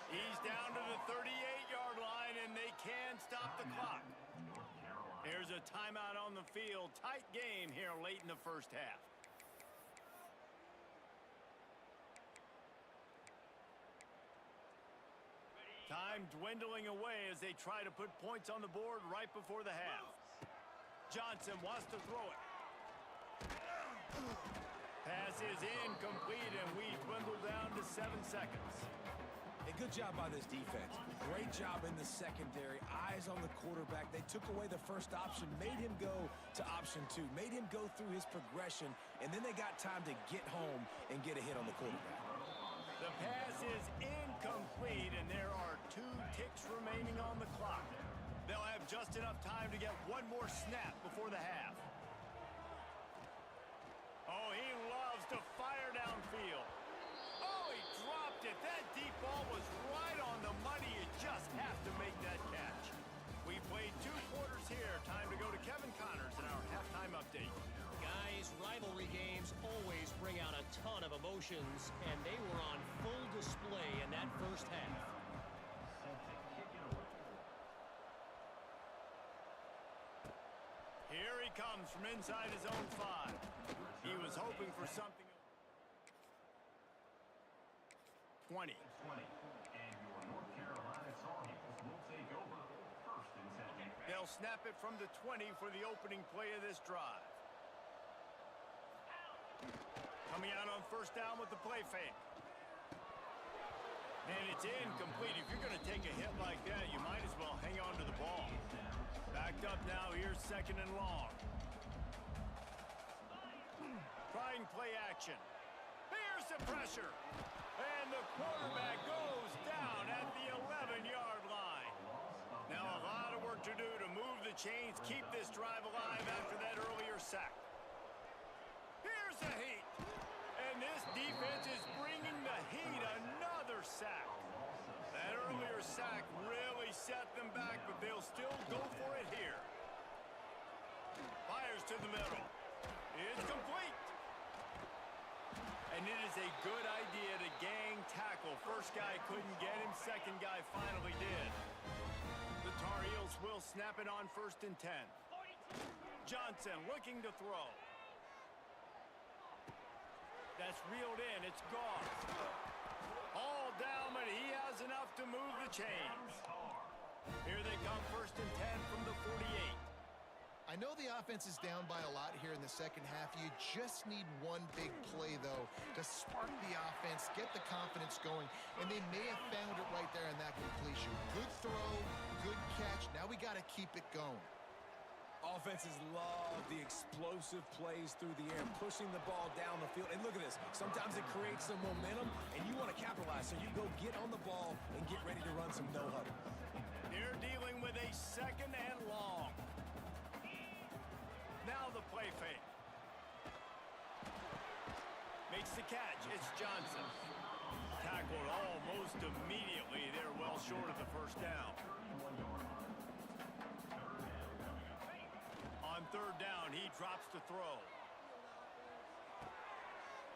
He's down to the 38-yard line, and they can stop the clock. Here's a timeout on the field. Tight game here late in the first half. Time dwindling away as they try to put points on the board right before the half. Johnson wants to throw it. Pass is incomplete, and we dwindle down to 7 seconds. A good job by this defense. Great job in the secondary. Eyes on the quarterback. They took away the first option, made him go to option 2, made him go through his progression, and then they got time to get home and get a hit on the quarterback. The pass is incomplete, and there are 2 ticks remaining on the clock. They'll have just enough time to get one more snap before the half. Oh, he loves to fire downfield. Oh, he dropped it. That deep ball was right on the money. You just have to make that catch. We played 2 quarters here. Time to go to Kevin Connors in our halftime update. Guys, rivalry games always bring out a ton of emotions, and they were on full display in that first half. Here he comes from inside his own 5. He was hoping for something. 20. And your North Carolina Tar Heels will take over 1st and 10. They'll snap it from the 20 for the opening play of this drive. Coming out on 1st down with the play fake. And it's incomplete. If you're going to take a hit like that, you might as well hang on to the ball. Backed up now. Here's 2nd and long. Trying play action. Here's the pressure. And the quarterback goes down at the 11-yard line. Now a lot of work to do to move the chains, keep this drive alive after that earlier sack. Here's the heat. And this defense is bringing the heat. Another sack. That earlier sack really set them back, but they'll still go for it here. Fires to the middle. It's complete. And it is a good idea to gang tackle. First guy couldn't get him. Second guy finally did. The Tar Heels will snap it on 1st and 10. Johnson looking to throw. That's reeled in. It's gone. All down, but he has enough to move the chains. Here they come 1st and 10 from the 48. I know the offense is down by a lot here in the second half. You just need one big play, though, to spark the offense, get the confidence going, and they may have found it right there in that completion. Good throw, good catch. Now we got to keep it going. Offenses love the explosive plays through the air, pushing the ball down the field. And look at this. Sometimes it creates some momentum, and you want to capitalize. So you go get on the ball and get ready to run some no-huddle. They're dealing with a second and long. Now the play fake. Makes the catch. It's Johnson. Tackled almost immediately. They're well short of the first down. On third down, he drops to throw.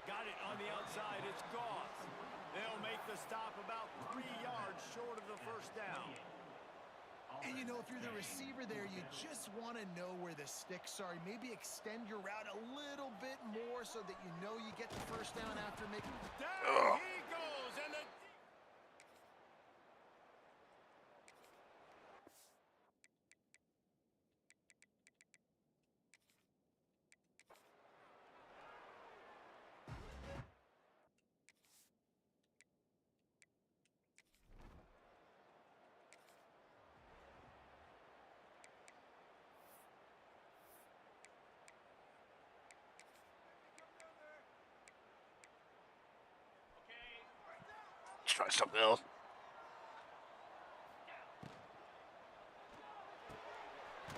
Got it on the outside. It's Goss. They'll make the stop about 3 yards short of the first down. And, you know, if you're the receiver there, you just want to know where the sticks are. Maybe extend your route a little bit more so that you know you get the first down after making... Down he goes, and the... Let's try something else.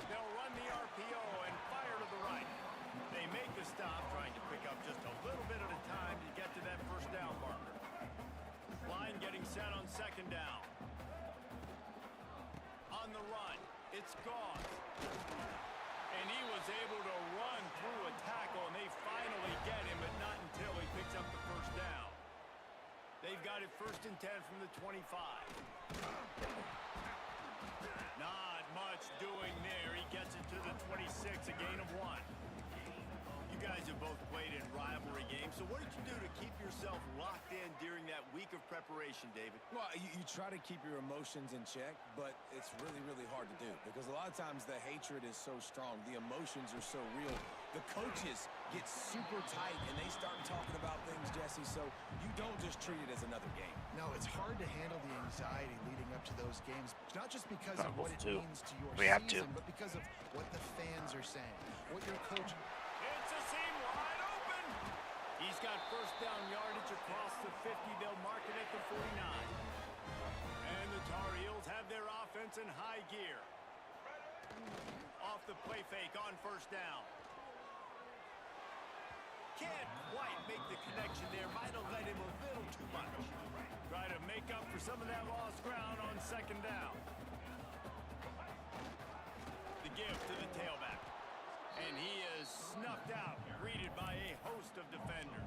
They'll run the RPO and fire to the right. They make the stop, trying to pick up just a little bit at a time to get to that first down marker. Line getting set on second down. On the run, it's Goss. And he was able to run through a tackle, and they finally get him, but not until he picks up the first down. They've got it 1st and 10 from the 25. Not much doing there. He gets it to the 26, a gain of 1. You guys have both played in rivalry games, so what did you do to keep yourself locked in during that week of preparation, David? Well, you try to keep your emotions in check, but it's really, really hard to do because a lot of times the hatred is so strong. The emotions are so real. The coaches get super tight, and they start talking about things, Jesse, so you don't just treat it as another game. No, it's hard to handle the anxiety leading up to those games, not just because of what it means to your season, but because of what the fans are saying, what your coach... It's a seam wide open. He's got first down yardage across the 50. They'll mark it at the 49. And the Tar Heels have their offense in high gear. Off the play fake on first down. Can't quite make the connection there. Might have let him a little too much. Try to make up for some of that lost ground on second down. The give to the tailback. And he is snuffed out, greeted by a host of defenders.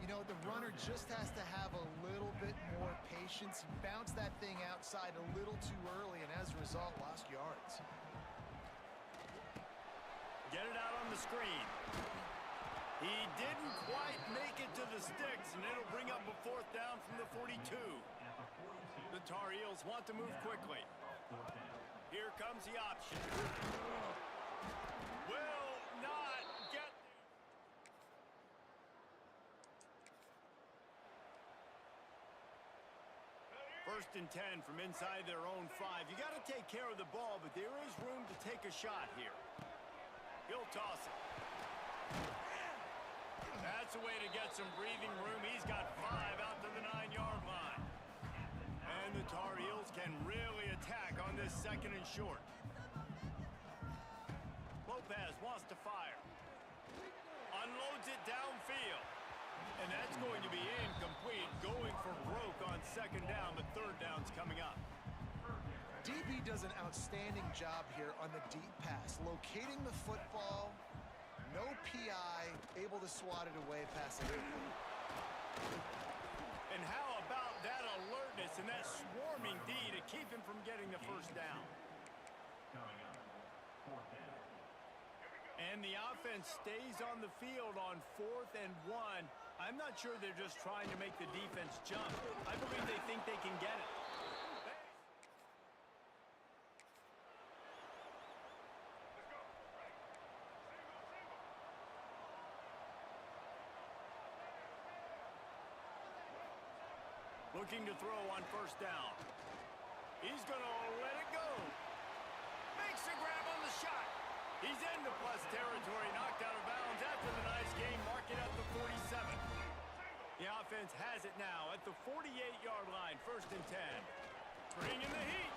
You know, the runner just has to have a little bit more patience. He bounced that thing outside a little too early, and as a result, lost yards. Get it out on the screen. He didn't quite make it to the sticks, and it'll bring up a fourth down from the 42. The Tar Heels want to move quickly. Here comes the option. Will not get... First and 10 from inside their own 5. You got to take care of the ball, but there is room to take a shot here. He'll toss it. That's a way to get some breathing room. He's got 5 out to the 9-yard line. And the Tar Heels can really attack on this second and short. Lopez wants to fire. Unloads it downfield. And that's going to be incomplete. Going for broke on second down, but third down's coming up. DB does an outstanding job here on the deep pass, locating the football, no PI, able to swat it away past it. And how about that alertness and that swarming D to keep him from getting the first down? And the offense stays on the field on 4th and 1. I'm not sure they're just trying to make the defense jump. I believe they think they can get it. Looking to throw on first down. He's going to let it go. Makes a grab on the shot. He's into plus territory, knocked out of bounds after the nice game, mark it at the 47. The offense has it now at the 48-yard line, 1st and 10. Bringing the heat.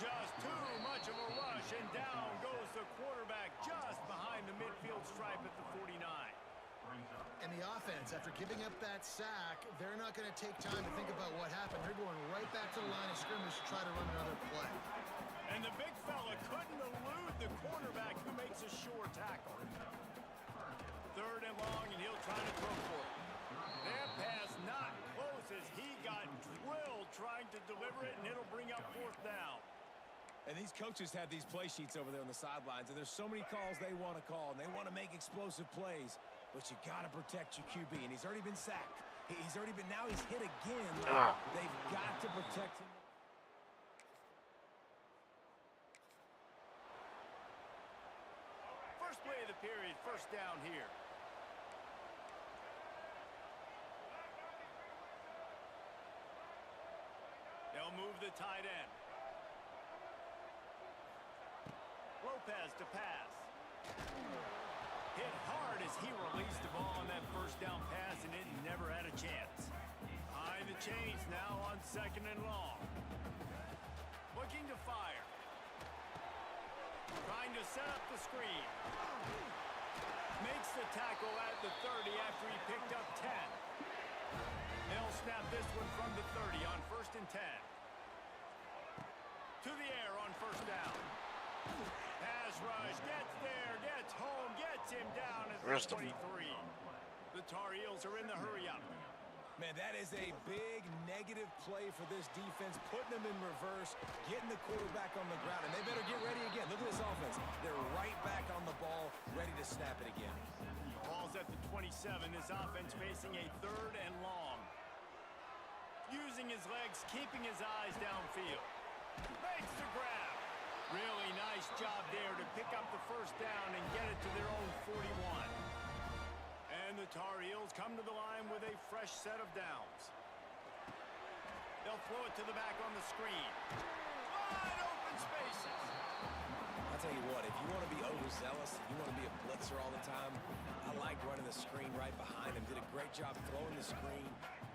Just too much of a rush, and down goes the quarterback just behind the midfield stripe at the 49. And the offense, after giving up that sack, they're not going to take time to think about what happened. They're going right back to the line of scrimmage to try to run another play. And the big fella couldn't elude the quarterback who makes a sure tackle. 3rd and long, and he'll try to throw for it. That pass not close as he got drilled trying to deliver it, and it'll bring up 4th down. And these coaches have these play sheets over there on the sidelines, and there's so many calls they want to call, and they want to make explosive plays. But you got to protect your QB, and he's already been sacked. Now he's hit again. They've got to protect him. First play of the period, 1st down here. They'll move the tight end. Lopez to pass. Hit hard as he released the ball on that 1st down pass, and it never had a chance. Behind the chains now on 2nd and long. Looking to fire. Trying to set up the screen. Makes the tackle at the 30 after he picked up 10. They'll snap this one from the 30 on 1st and 10. To the air on 1st down. Pass rush, gets there, gets home, gets him down at the 23. The Tar Heels are in the hurry-up. Man, that is a big negative play for this defense, putting them in reverse, getting the quarterback on the ground, and they better get ready again. Look at this offense. They're right back on the ball, ready to snap it again. Ball's at the 27. This offense facing a 3rd and long. Using his legs, keeping his eyes downfield. Makes the grab. Really nice job there to pick up the 1st down and get it to their own 41. And the Tar Heels come to the line with a fresh set of downs. They'll throw it to the back on the screen. Wide open spaces. I'll tell you what, if you want to be overzealous, you want to be a blitzer all the time, I like running the screen right behind him. Did a great job throwing the screen.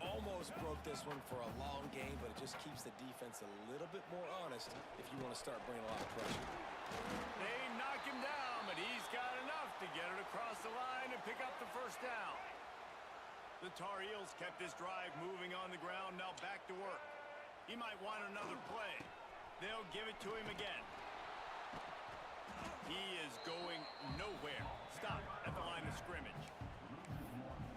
Almost broke this one for a long game, but it just keeps the defense a little bit more honest if you want to start bringing a lot of pressure. They knock him down, but he's got enough to get it across the line and pick up the 1st down. The Tar Heels kept this drive moving on the ground, now back to work. He might want another play. They'll give it to him again. He is going nowhere. Stop at the line of scrimmage.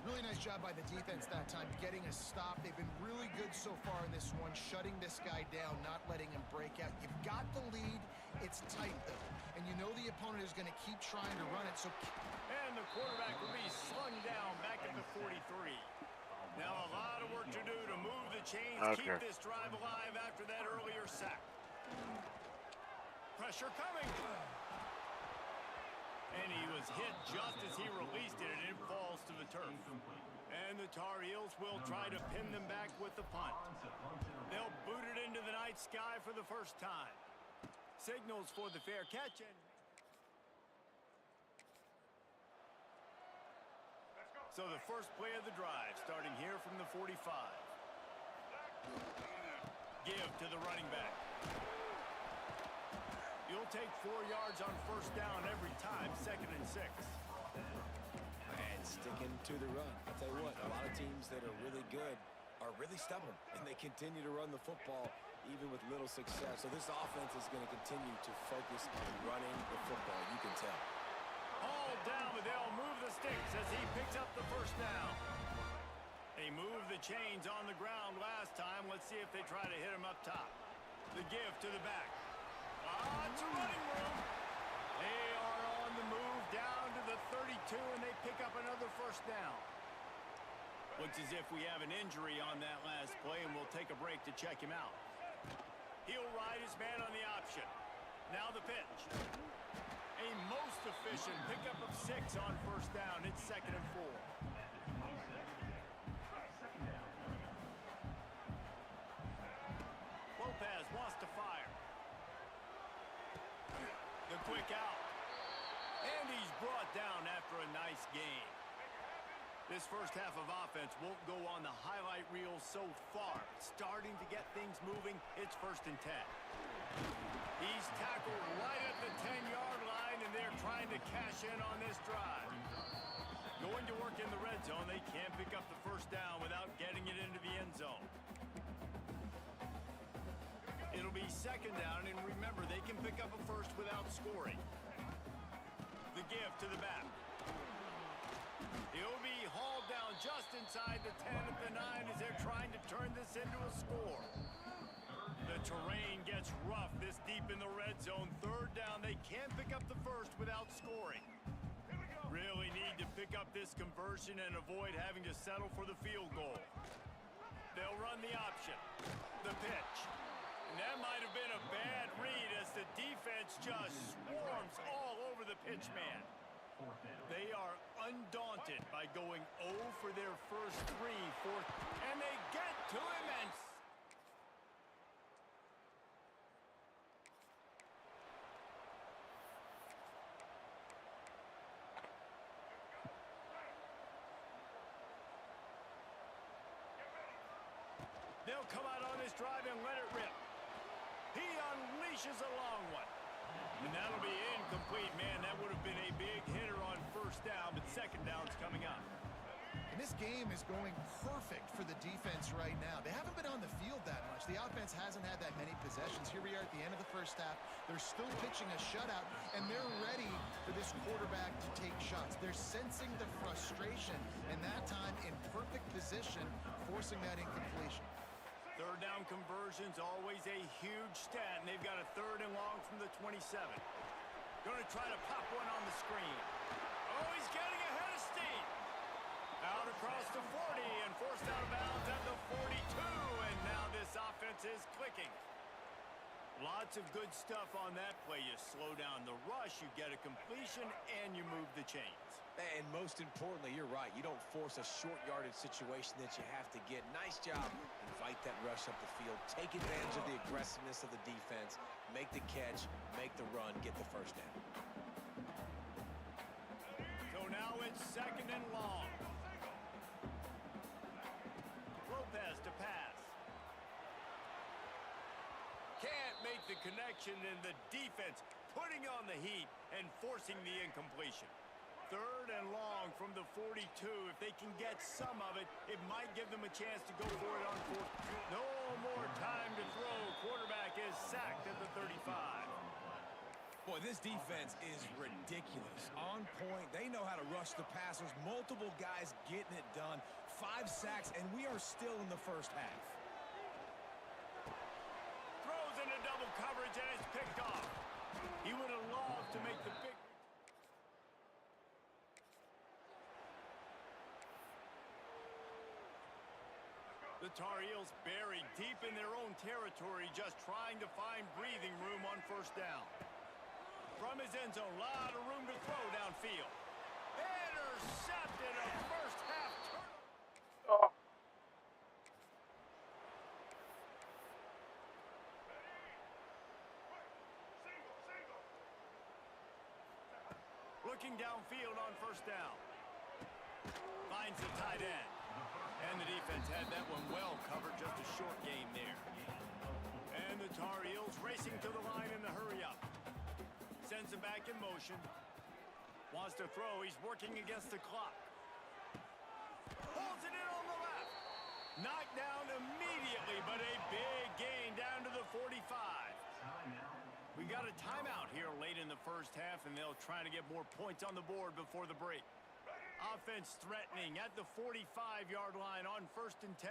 Really nice job by the defense that time, getting a stop. They've been really good so far in this one, shutting this guy down, not letting him break out. You've got the lead. It's tight, though. And you know the opponent is going to keep trying to run it. So, and the quarterback will be slung down back at the 43. Now a lot of work to do to move the chains, keep this drive alive after that earlier sack. Pressure coming. And he was hit just as he released it, and it falls to the turf. And the Tar Heels will try to pin them back with the punt. They'll boot it into the night sky for the 1st time. Signals for the fair catch. So the first play of the drive, starting here from the 45. Give to the running back. You'll take 4 yards on 1st down every time, 2nd and 6. And sticking to the run. I'll tell you what, a lot of teams that are really good are really stubborn, and they continue to run the football even with little success. So this offense is going to continue to focus on running the football, you can tell. Hauled down, but they'll move the sticks as he picks up the 1st down. They moved the chains on the ground last time. Let's see if they try to hit him up top. The give to the back. Lots of running room. They are on the move down to the 32, and they pick up another 1st down. Looks as if we have an injury on that last play, and we'll take a break to check him out. He'll ride his man on the option. Now the pitch. A most efficient pickup of 6 on 1st down. It's 2nd and 4. quick out. And he's brought down after a nice gain. This first half of offense won't go on the highlight reel so far. Starting to get things moving. It's 1st and 10. He's tackled right at the 10-yard line, and they're trying to cash in on this drive. Going to work in the red zone, they can't pick up the first down without getting it into the end zone. It'll be 2nd down, and remember, they can pick up a first without scoring. The give to the back. He'll be hauled down just inside the 10 at the 9 as they're trying to turn this into a score. The terrain gets rough this deep in the red zone. 3rd down, they can't pick up the first without scoring. Really need to pick up this conversion and avoid having to settle for the field goal. They'll run the option. The pitch. And that might have been a bad read as the defense just swarms all over the pitch man. They are undaunted by going 0 for their first 3, 4th, and they get to him and... They'll come out on this drive and let it rip. He unleashes a long one. And that'll be incomplete, man. That would have been a big hitter on 1st down, but 2nd down's coming up. And this game is going perfect for the defense right now. They haven't been on the field that much. The offense hasn't had that many possessions. Here we are at the end of the first half. They're still pitching a shutout, and they're ready for this quarterback to take shots. They're sensing the frustration, and that time in perfect position, forcing that incompletion. 3rd down conversion's always a huge stat, and they've got a 3rd and long from the 27. Going to try to pop one on the screen. Oh, he's getting ahead of steam. Out across the 40 and forced out of bounds at the 42, and now this offense is clicking. Lots of good stuff on that play. You slow down the rush, you get a completion, and you move the chains. And most importantly, you're right. You don't force a short yardage situation that you have to get. Nice job. Invite that rush up the field. Take advantage of the aggressiveness of the defense. Make the catch. Make the run. Get the first down. So now it's 2nd and long. Lopez to pass. Can't make the connection, and the defense putting on the heat and forcing the incompletion. 3rd and long from the 42. If they can get some of it, it might give them a chance to go for it on 4th. No more time to throw. Quarterback is sacked at the 35. Boy, this defense is ridiculous. On point. They know how to rush the passers. Multiple guys getting it done. 5 sacks, and we are still in the first half. Throws into double coverage, and it's picked off. He would have loved to make the big... The Tar Heels buried deep in their own territory, just trying to find breathing room on 1st down. From his end zone, a lot of room to throw downfield. Intercepted, a first half turnover. Looking downfield on 1st down. Finds the tight end. And the defense had that one well covered, just a short game there. And the Tar Heels racing to the line in the hurry-up. Sends it back in motion. Wants to throw. He's working against the clock. Pulls it in on the left. Knocked down immediately, but a big gain down to the 45. We got a timeout here late in the first half, and they'll try to get more points on the board before the break. Offense threatening at the 45-yard line on 1st and 10.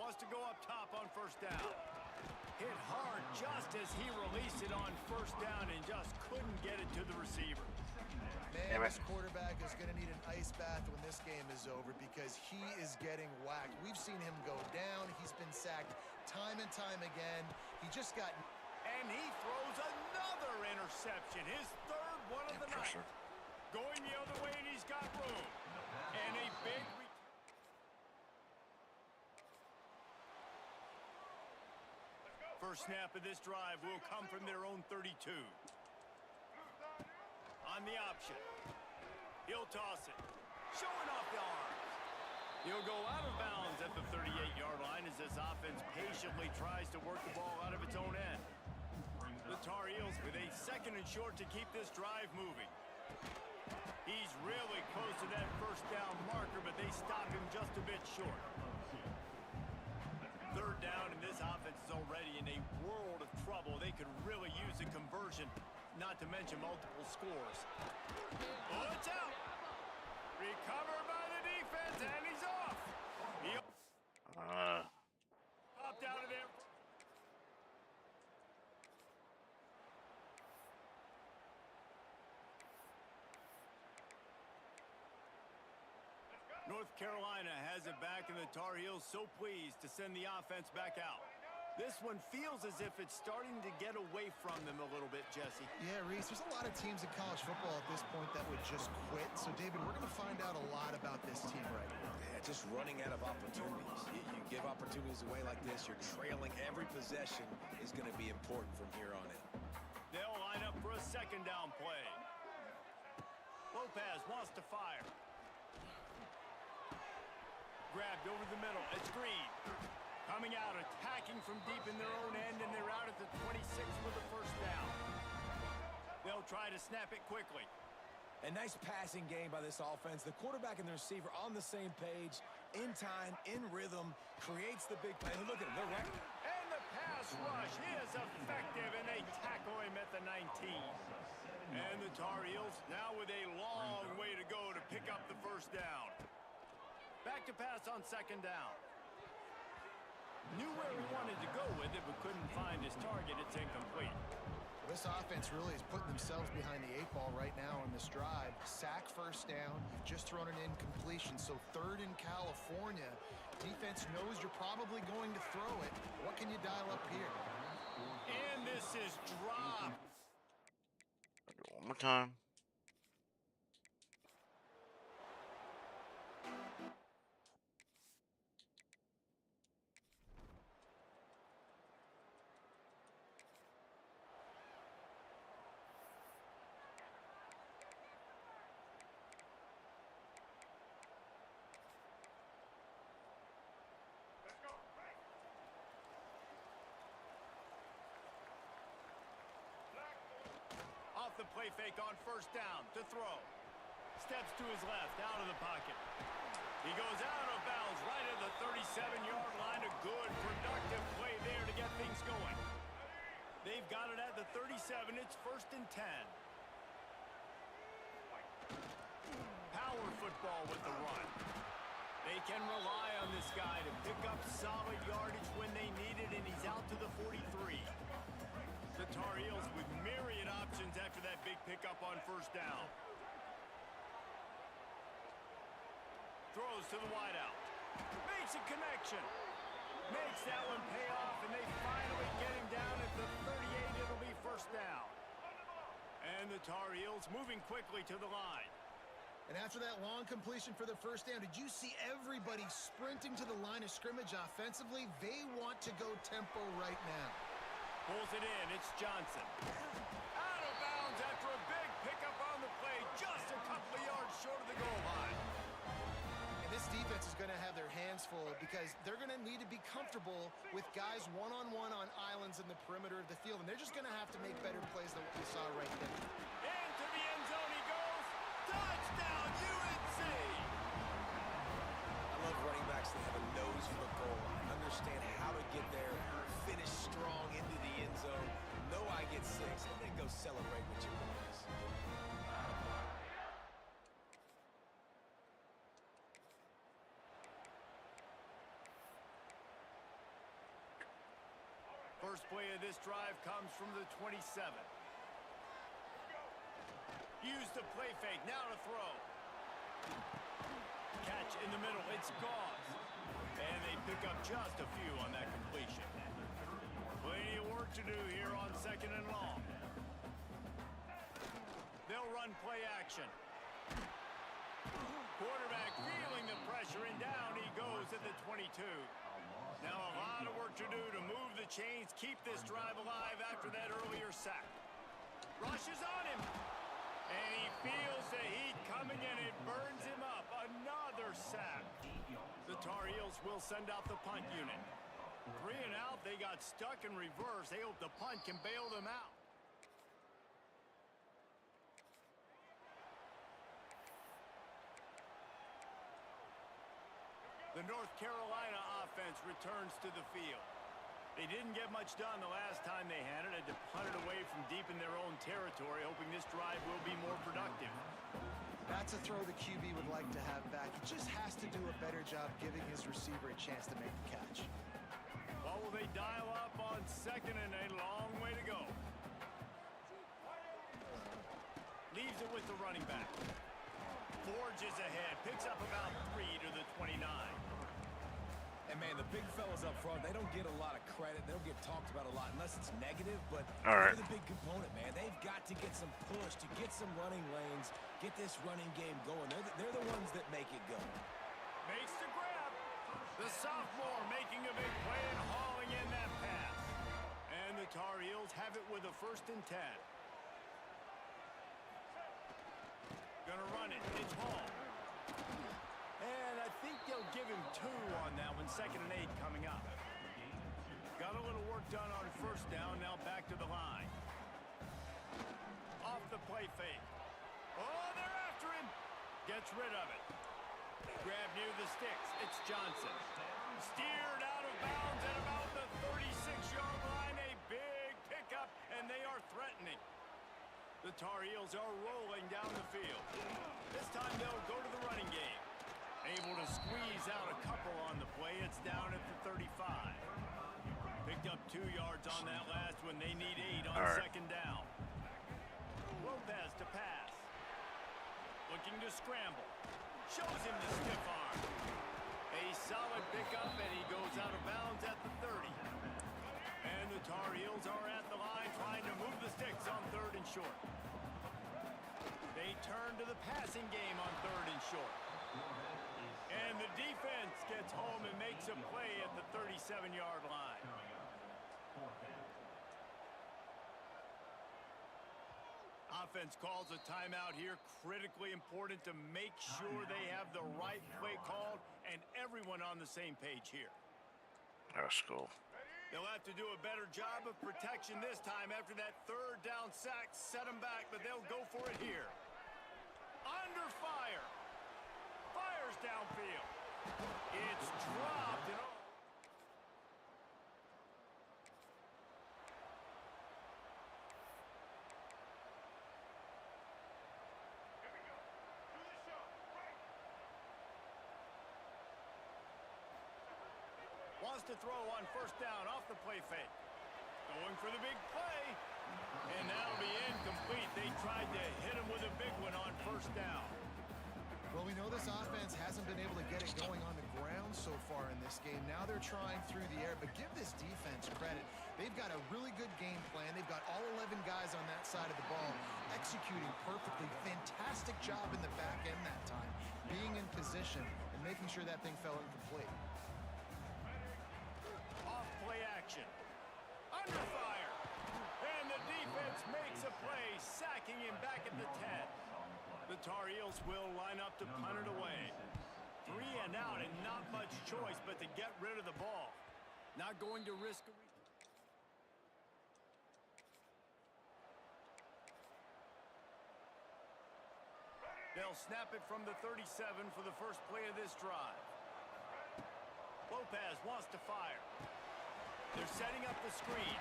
Wants to go up top on 1st down. Hit hard just as he released it on 1st down and just couldn't get it to the receiver. Man, this quarterback is going to need an ice bath when this game is over because he is getting whacked. We've seen him go down. He's been sacked time and time again. He just got... And he throws another interception, his 3rd one of the night. Going the other way, and he's got room. And a big... First snap of this drive will come from their own 32. On the option. He'll toss it. Showing off the arms. He'll go out of bounds at the 38-yard line as this offense patiently tries to work the ball out of its own end. The Tar Heels with a 2nd and short to keep this drive moving. He's really close to that first down marker, but they stop him just a bit short. 3rd down, and this offense is already in a world of trouble. They could really use a conversion, not to mention multiple scores. Oh, it's out. Recovered by the defense, and he's off. He popped out of there. North Carolina has it back, and the Tar Heels so pleased to send the offense back out. This one feels as if it's starting to get away from them a little bit, Jesse. Yeah, Reese, there's a lot of teams in college football at this point that would just quit. So, David, we're going to find out a lot about this team right now. Yeah, just running out of opportunities. You give opportunities away like this, you're trailing. Every possession is going to be important from here on in. They'll line up for a 2nd down play. Lopez wants to fire. Grabbed over the middle. It's Green. Coming out, attacking from deep in their own end, and they're out at the 26 for the 1st down. They'll try to snap it quickly. A nice passing game by this offense. The quarterback and the receiver on the same page, in time, in rhythm, creates the big play. Look at him, they're right. And the pass rush is effective, and they tackle him at the 19. And the Tar Heels now with a long way to go to pick up the 1st down. Back to pass on 2nd down. Knew where he wanted to go with it, but couldn't find his target. It's incomplete. This offense really is putting themselves behind the 8 ball right now on this drive. Sack 1st down. You've just thrown an incompletion, so 3rd in California. Defense knows you're probably going to throw it. What can you dial up here? And this is dropped. One more time. Off the play fake on 1st down to throw. Steps to his left, out of the pocket. He goes out of bounds right at the 37-yard line. A good, productive play there to get things going. They've got it at the 37. It's 1st and 10. Power football with the run. They can rely on this guy to pick up solid yardage when they need it, and he's out to the 43. The Tar Heels with myriad options after that big pickup on 1st down. Throws to the wideout. Makes a connection. Makes that one pay off, and they finally get him down at the 38. It'll be 1st down. And the Tar Heels moving quickly to the line. And after that long completion for the 1st down, did you see everybody sprinting to the line of scrimmage offensively? They want to go tempo right now. Pulls it in. It's Johnson. Out of bounds after a big pickup on the play, just a couple of yards short of the goal line. And this defense is going to have their hands full because they're going to need to be comfortable with guys one-on-one on islands in the perimeter of the field, and they're just going to have to make better plays than what we saw right there. Into the end zone he goes. Touchdown, UNC! I love running backs that have a nose for the goal line, understand how to get there, finish strong into the end zone, know I get 6, and then go celebrate with your boys. First play of this drive comes from the 27. Use the play fake, now to throw. Catch in the middle, it's Gauze. And they pick up just a few on that completion. Plenty of work to do here on 2nd and long. They'll run play action. Quarterback feeling the pressure, and down he goes at the 22. Now a lot of work to do to move the chains, keep this drive alive after that earlier sack. Rushes on him. And he feels the heat coming and it burns him up. Another sack. The Tar Heels will send out the punt unit. 3 and out, they got stuck in reverse. They hope the punt can bail them out. The North Carolina offense returns to the field. They didn't get much done the last time they had it. Had to punt it away from deep in their own territory, hoping this drive will be more productive. That's a throw the QB would like to have back. He just has to do a better job giving his receiver a chance to make the catch. Well, will they dial up on second and a long way to go? Leaves it with the running back. Forges ahead, picks up about 3 to the 29. And, man, the big fellas up front, they don't get a lot of credit. They don't get talked about a lot unless it's negative, but All right. they're the big component, man. They've got to get some push, to get some running lanes, get this running game going. They're the ones that make it go. Makes the grab. The sophomore making a big play and hauling in that pass. And the Tar Heels have it with a 1st and 10. Gonna run it. It's Hall. And I think they'll give him 2 on that one. 2nd and 8 coming up. Got a little work done on 1st down. Now back to the line. Off the play fake. Oh, they're after him. Gets rid of it. Grab near the sticks. It's Johnson. Steered out of bounds at about the 36-yard line. A big pickup, and they are threatening. The Tar Heels are rolling down the field. This time they'll go to the running game. Able to squeeze out a couple on the play. It's down at the 35. Picked up 2 yards on that last one. They need 8 on 2nd down. Lopez to pass. Looking to scramble. Shows him the stiff arm. A solid pickup, and he goes out of bounds at the 30. And the Tar Heels are at the line trying to move the sticks on 3rd and short. They turn to the passing game on 3rd and short. And the defense gets home and makes a play at the 37-yard line. Offense calls a timeout here. Critically important to make sure they have the right play called and everyone on the same page here. That's cool. They'll have to do a better job of protection this time after that 3rd down sack. Set them back, but they'll go for it here. Under fire. Fires downfield. It's dropped. And wants to throw on 1st down off the play fake. Going for the big play. And that'll be incomplete. They tried to hit him with a big one on 1st down. Well, we know this offense hasn't been able to get it going on the ground so far in this game. Now they're trying through the air, but give this defense credit. They've got a really good game plan. They've got all 11 guys on that side of the ball executing perfectly. Fantastic job in the back end that time, being in position and making sure that thing fell incomplete. Off play action. Under fire. And the defense makes a play, sacking him back at the 10. The Tar Heels will line up to punt it away. 3 and out and not much choice but to get rid of the ball. Not going to risk a They'll snap it from the 37 for the first play of this drive. Lopez wants to fire. They're setting up the screen.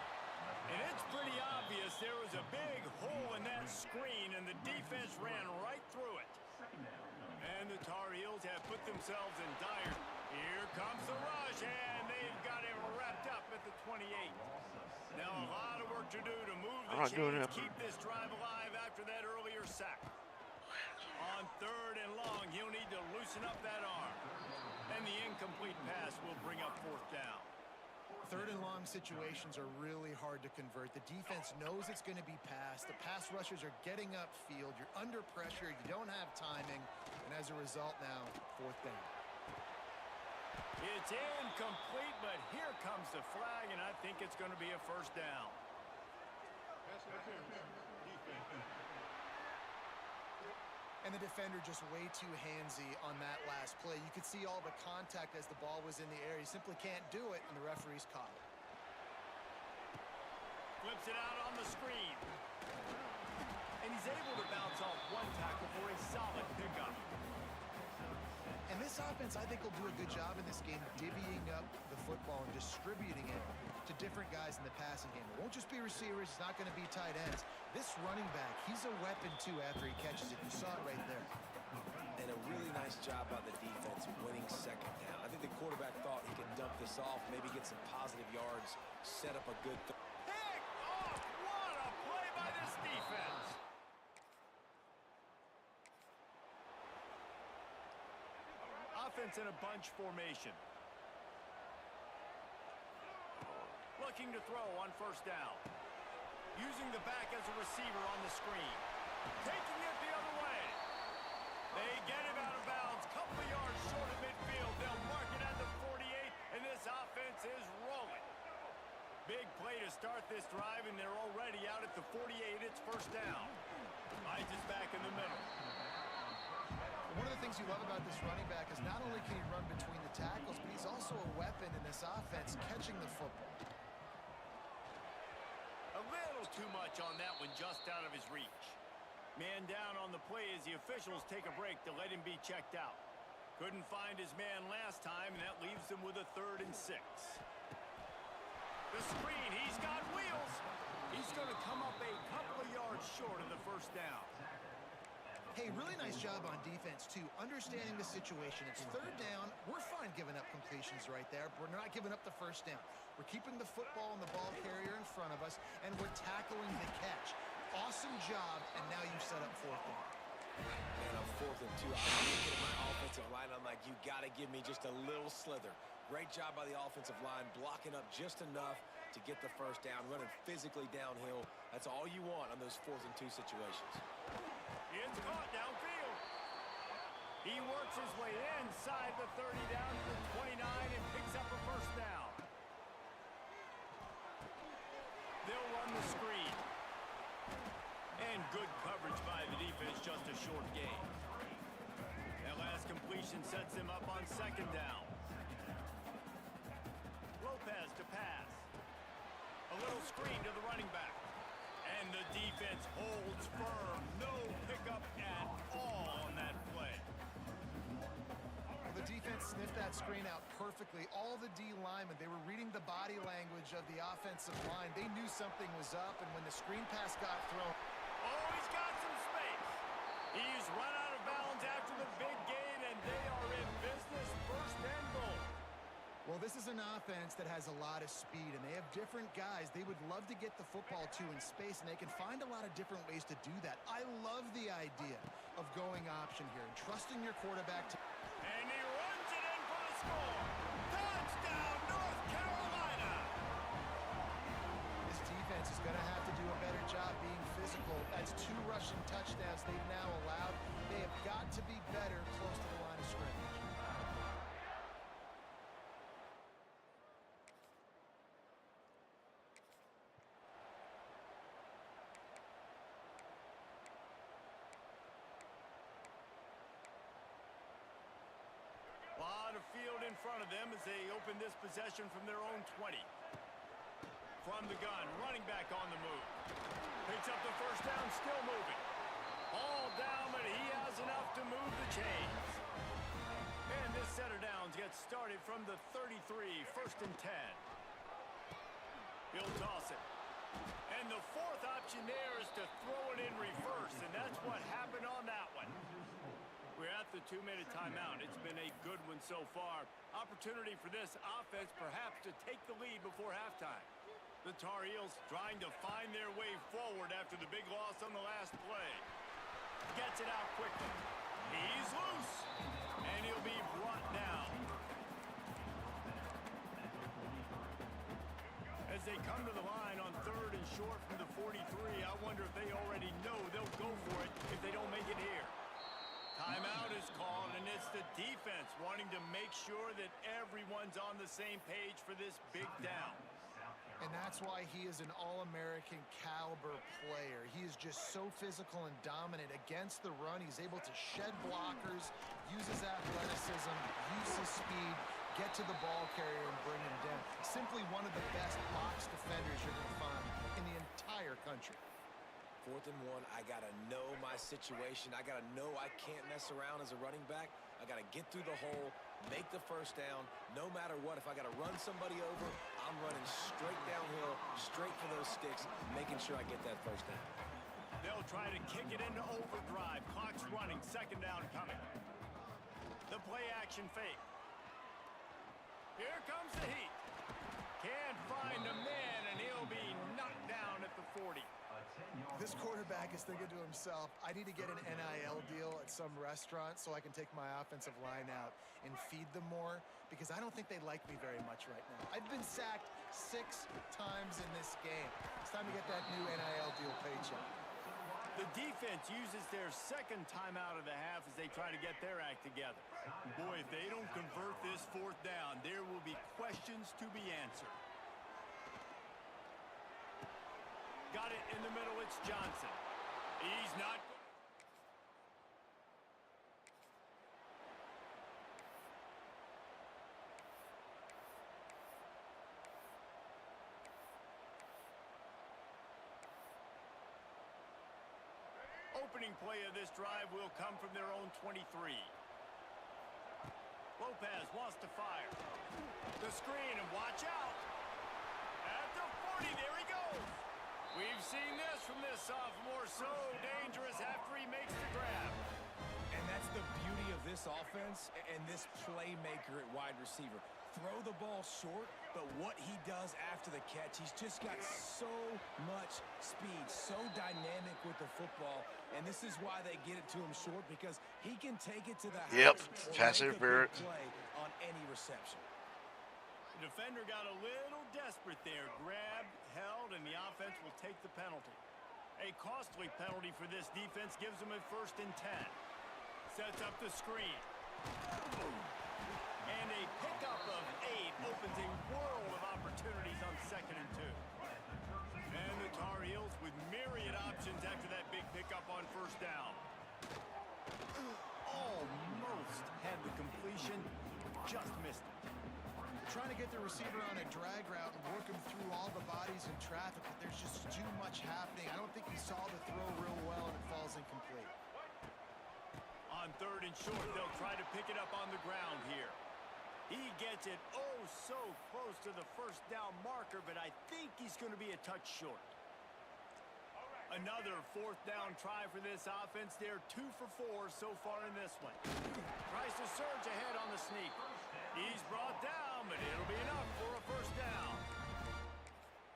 And it's pretty obvious there was a big hole in that screen, and the defense ran right through it. And the Tar Heels have put themselves in dire. Here comes the rush, and they've got him wrapped up at the 28. Now a lot of work to do to move the chains, keep this drive alive after that earlier sack. On 3rd and long, he'll need to loosen up that arm. And the incomplete pass will bring up 4th down. 3rd and long situations are really hard to convert. The defense knows it's going to be passed. The pass rushers are getting upfield. You're under pressure. You don't have timing. And as a result now, 4th down. It's incomplete, but here comes the flag, and I think it's going to be a first down. And the defender just way too handsy on that last play. You could see all the contact as the ball was in the air. He simply can't do it, and the referee's caught it. Flips it out on the screen. And he's able to bounce off one tackle for a solid pickup. And this offense, I think, will do a good job in this game divvying up the football and distributing it to different guys in the passing game. It won't just be receivers. It's not going to be tight ends. This running back, he's a weapon, too, after he catches it. You saw it right there. And a really nice job by the defense winning second down. I think the quarterback thought he could dump this off, maybe get some positive yards, set up a good Pick off! What a play by this defense! Offense in a bunch formation. Looking to throw on first down. Using the back as a receiver on the screen. Taking it the other way. They get him out of bounds. Couple of yards short of midfield. They'll mark it at the 48, and this offense is rolling. Big play to start this drive, and they're already out at the 48. It's first down. Hines is back in the middle. One of the things you love about this running back is not only can he run between the tackles, but he's also a weapon in this offense catching the football. A little too much on that one, just out of his reach. Man down on the play as the officials take a break to let him be checked out. Couldn't find his man last time, and that leaves him with a 3rd and 6. The screen, he's got wheels. He's going to come up a couple of yards short of the first down. Hey, really nice job on defense, too, understanding the situation. It's 3rd down. We're fine giving up completions right there, but we're not giving up the first down. We're keeping the football and the ball carrier in front of us, and we're tackling the catch. Awesome job, and now you set up 4th down. And on 4th and 2, I'm looking at my offensive line. I'm like, you got to give me just a little slither. Great job by the offensive line, blocking up just enough to get the first down, running physically downhill. That's all you want on those 4th and 2 situations. It's caught downfield. He works his way inside the 30 down to the 29 and picks up a first down. They'll run the screen. And good coverage by the defense, just a short gain. That last completion sets him up on 2nd down. Lopez to pass. A little screen to the running back. And the defense holds firm. No pickup at all on that play. The defense sniffed that screen out perfectly. All the D linemen, they were reading the body language of the offensive line. They knew something was up, and when the screen pass got thrown... Oh, he's got some space. He's run out of bounds after the big gain, and they are in business, 1st and goal. Well, this is an offense that has a lot of speed, and they have different guys they would love to get the football to in space, and they can find a lot of different ways to do that. I love the idea of going option here and trusting your quarterback to... And he runs it in for the score. Touchdown, North Carolina. This defense is going to have to do a better job being physical. That's 2 rushing touchdowns they've now allowed. They have got to be better close to the line of scrimmage. A lot of field in front of them as they open this possession from their own 20. From the gun, running back on the move. Picks up the first down, still moving. All down, but he has enough to move the chains. And this set of downs gets started from the 33, 1st and 10. He'll toss it. And the 4th option there is to throw it in reverse, and that's what happened on that one. We're at the 2-minute timeout. It's been a good one so far. Opportunity for this offense perhaps to take the lead before halftime. The Tar Heels trying to find their way forward after the big loss on the last play. Gets it out quickly. He's loose. And he'll be brought down. As they come to the line on 3rd and short from the 43, I wonder if they already know they'll go for it if they don't make it here. Timeout is called, and it's the defense wanting to make sure that everyone's on the same page for this big down. And that's why he is an All-American caliber player. He is just so physical and dominant against the run. He's able to shed blockers, use his athleticism, use his speed, get to the ball carrier and bring him down. Simply one of the best box defenders you're going to find in the entire country. 4th and 1, I got to know my situation. I got to know I can't mess around as a running back. I got to get through the hole, make the first down, no matter what. If I got to run somebody over, I'm running straight downhill, straight for those sticks, making sure I get that first down. They'll try to kick it into overdrive. Clock's running, 2nd down coming. The play action fake. Here comes the heat. Can't find a man, and he'll be knocked down at the 40. This quarterback is thinking to himself, I need to get an NIL deal at some restaurant so I can take my offensive line out and feed them more, because I don't think they like me very much right now. I've been sacked 6 times in this game. It's time to get that new NIL deal paycheck. The defense uses their 2nd timeout of the half as they try to get their act together. Boy, if they don't convert this 4th down, there will be questions to be answered. Got it in the middle, it's Johnson. He's not... Opening play of this drive will come from their own 23. Lopez wants to fire. The screen, and watch out. At the 40, there he goes. We've seen this from this sophomore, so dangerous after he makes the grab. And that's the beauty of this offense and this playmaker at wide receiver. Throw the ball short, but what he does after the catch, he's just got so much speed, so dynamic with the football, and this is why they get it to him short, because he can take it to the Yep, house or pass make a interference. big play on any reception. The defender got a little desperate there. Grabbed, held, and the offense will take the penalty. A costly penalty for this defense gives them a 1st and 10. Sets up the screen. And a pickup of 8 opens a world of opportunities on 2nd and 2. And the Tar Heels with myriad options after that big pickup on 1st down. Almost had the completion, just missed it. Trying to get the receiver on a drag route and work him through all the bodies in traffic, but there's just too much happening. I don't think he saw the throw real well, and it falls incomplete. On 3rd and short, they'll try to pick it up on the ground here. He gets it oh so close to the 1st down marker, but I think he's going to be a touch short. Another 4th down try for this offense. They're 2 for 4 so far in this one. Tries to surge ahead on the sneak. He's brought down, but it'll be enough for a 1st down.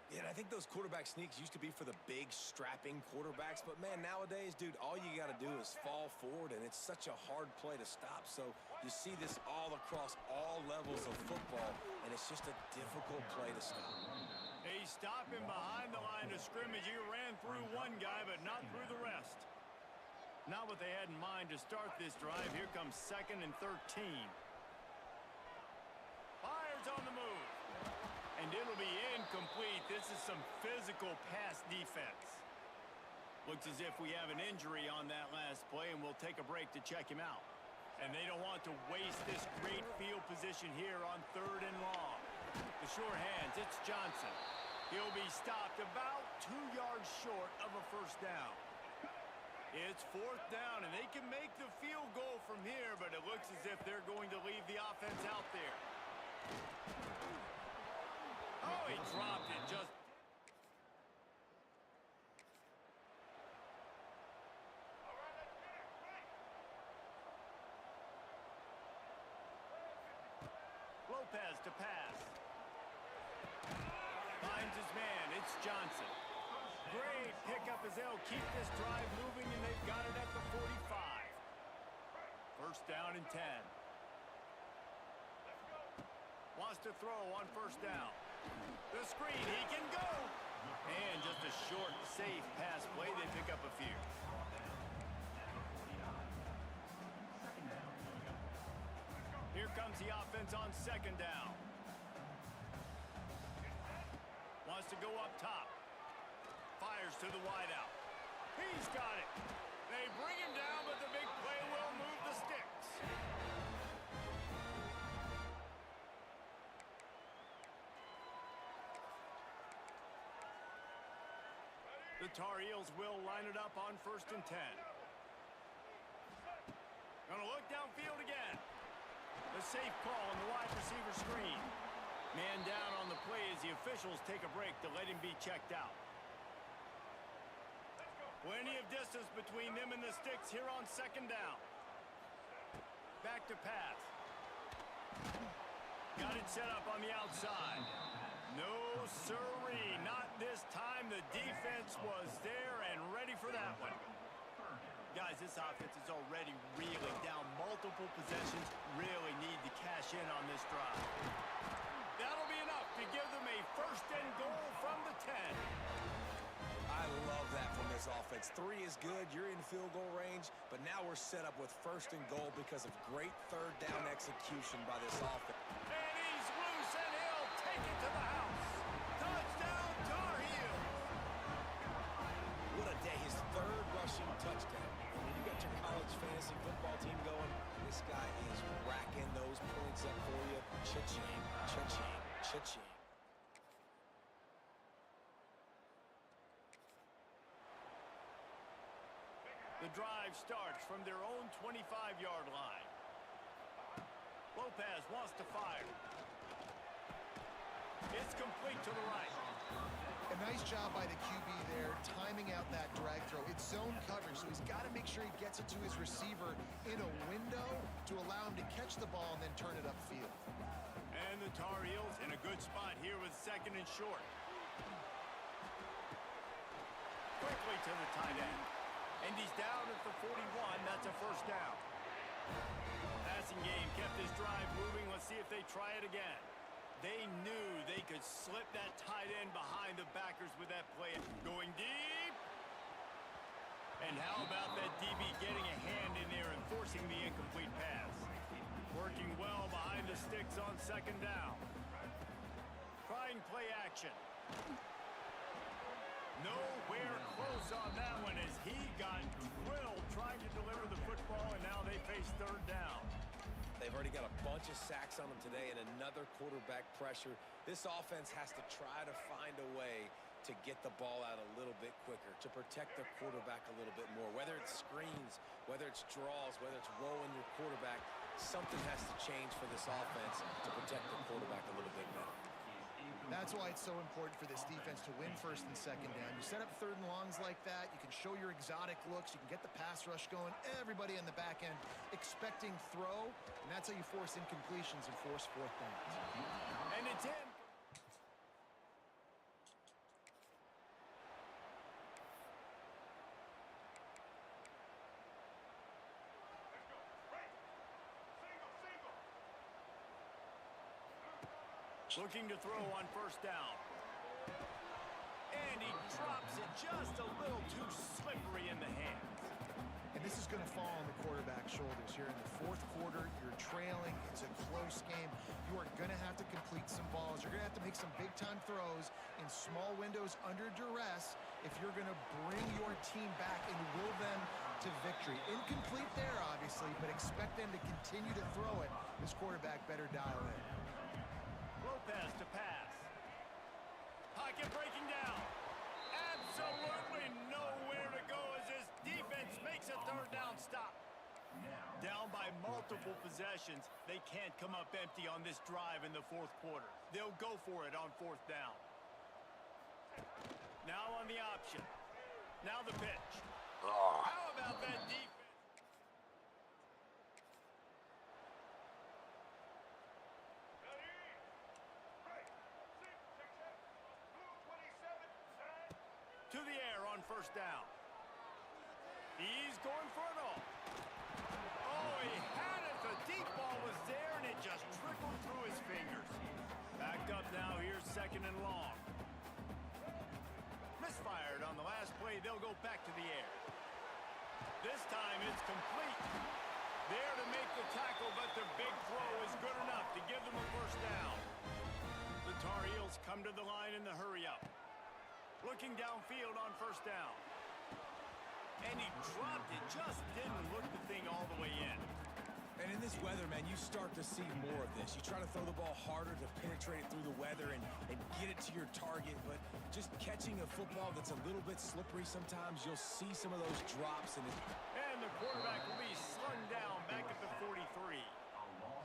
Yeah, and I think those quarterback sneaks used to be for the big, strapping quarterbacks. But, man, nowadays, dude, all you got to do is fall forward, and it's such a hard play to stop. So you see this all across all levels of football, and it's just a difficult play to stop. They stop him behind the line of scrimmage. He ran through one guy, but not through the rest. Not what they had in mind to start this drive. Here comes 2nd and 13. Fires on the move. And it'll be incomplete. This is some physical pass defense. Looks as if we have an injury on that last play, and we'll take a break to check him out. And they don't want to waste this great field position here on 3rd and long. The sure hands, it's Johnson. He'll be stopped about 2 yards short of a 1st down. It's 4th down, and they can make the field goal from here, but it looks as if they're going to leave the offense out there. Oh, he dropped it just... Lopez to pass. Finds his man. It's Johnson. Great pickup as they'll keep this drive moving, and they've got it at the 45. 1st down and 10. Wants to throw on 1st down. The screen, he can go. And just a short, safe pass play. They pick up a few. comes the offense on second down. Wants to go up top. Fires to the wideout. He's got it. They bring him down, but the big play will move the sticks. The Tar Heels will line it up on 1st and 10. Gonna look downfield again. The safe call on the wide receiver screen. Man down on the play as the officials take a break to let him be checked out. Plenty of distance between them and the sticks here on 2nd down. Back to pass. Got it set up on the outside. No sirree, not this time. The defense was there and ready for that one. Guys, this offense is already reeling down multiple possessions. Really need to cash in on this drive. That'll be enough to give them a 1st and goal from the 10. I love that from this offense. 3 is good. You're in field goal range, but now we're set up with 1st and goal because of great 3rd down execution by this offense. And he's loose, and he'll take it to the house. Touchdown, Tar Heels. What a day. His 3rd rushing touchdown. And when you got your college fantasy football team going, this guy is racking those points up for you. Cha-ching, cha-ching, cha-ching. The drive starts from their own 25-yard line. Lopez wants to fire. It's complete to the right. A nice job by the QB there, timing out that drag throw. It's zone coverage, so he's got to make sure he gets it to his receiver in a window to allow him to catch the ball and then turn it upfield. And the Tar Heels in a good spot here with 2nd and short. Quickly to the tight end. And he's down at the 41. That's a 1st down. Passing game kept his drive moving. Let's see if they try it again. They knew they could slip that tight end behind the backers with that play. Going deep. And how about that DB getting a hand in there and forcing the incomplete pass? Working well behind the sticks on 2nd down. Trying play action. Nowhere close on that one as he got drilled trying to deliver the football, and now they face 3rd down. They've already got a bunch of sacks on them today and another quarterback pressure. This offense has to try to find a way to get the ball out a little bit quicker, to protect their quarterback a little bit more. Whether it's screens, whether it's draws, whether it's rolling your quarterback, something has to change for this offense to protect the quarterback a little bit better. That's why it's so important for this defense to win 1st and 2nd down. You set up 3rd and longs like that, you can show your exotic looks, you can get the pass rush going, everybody on the back end expecting throw, and that's how you force incompletions and force 4th downs. And it's in. Looking to throw on 1st down. And he drops it just a little too slippery in the hands. And this is going to fall on the quarterback's shoulders here in the 4th quarter. You're trailing. It's a close game. You are going to have to complete some balls. You're going to have to make some big-time throws in small windows under duress if you're going to bring your team back and will them to victory. Incomplete there, obviously, but expect them to continue to throw it. This quarterback better dial in. Lopez to pass. Pocket breaking down. Absolutely nowhere to go as this defense makes a 3rd down stop. Down by multiple possessions. They can't come up empty on this drive in the 4th quarter. They'll go for it on 4th down. Now on the option. Now the pitch. How about that defense? To the air on 1st down. He's going for it all. Oh, he had it. The deep ball was there, and it just trickled through his fingers. Backed up now. Here's 2nd and long. Misfired on the last play. They'll go back to the air. This time it's complete. There to make the tackle, but their big throw is good enough to give them a first down. The Tar Heels come to the line in the hurry-up. Looking downfield on first down. And he dropped it, just didn't look the thing all the way in. And in this weather, man, you start to see more of this. You try to throw the ball harder to penetrate it through the weather and get it to your target, but just catching a football that's a little bit slippery sometimes, you'll see some of those drops. And the quarterback will be slung down back at the 43.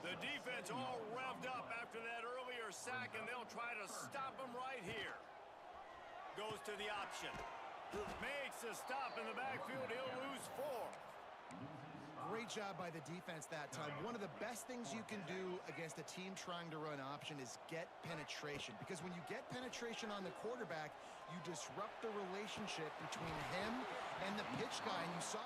The defense all revved up after that earlier sack, and they'll try to stop him right here. Goes to the option. Makes a stop in the backfield. He'll lose 4. Great job by the defense that time. One of the best things you can do against a team trying to run option is get penetration. Because when you get penetration on the quarterback, you disrupt the relationship between him and the pitch guy. And you saw...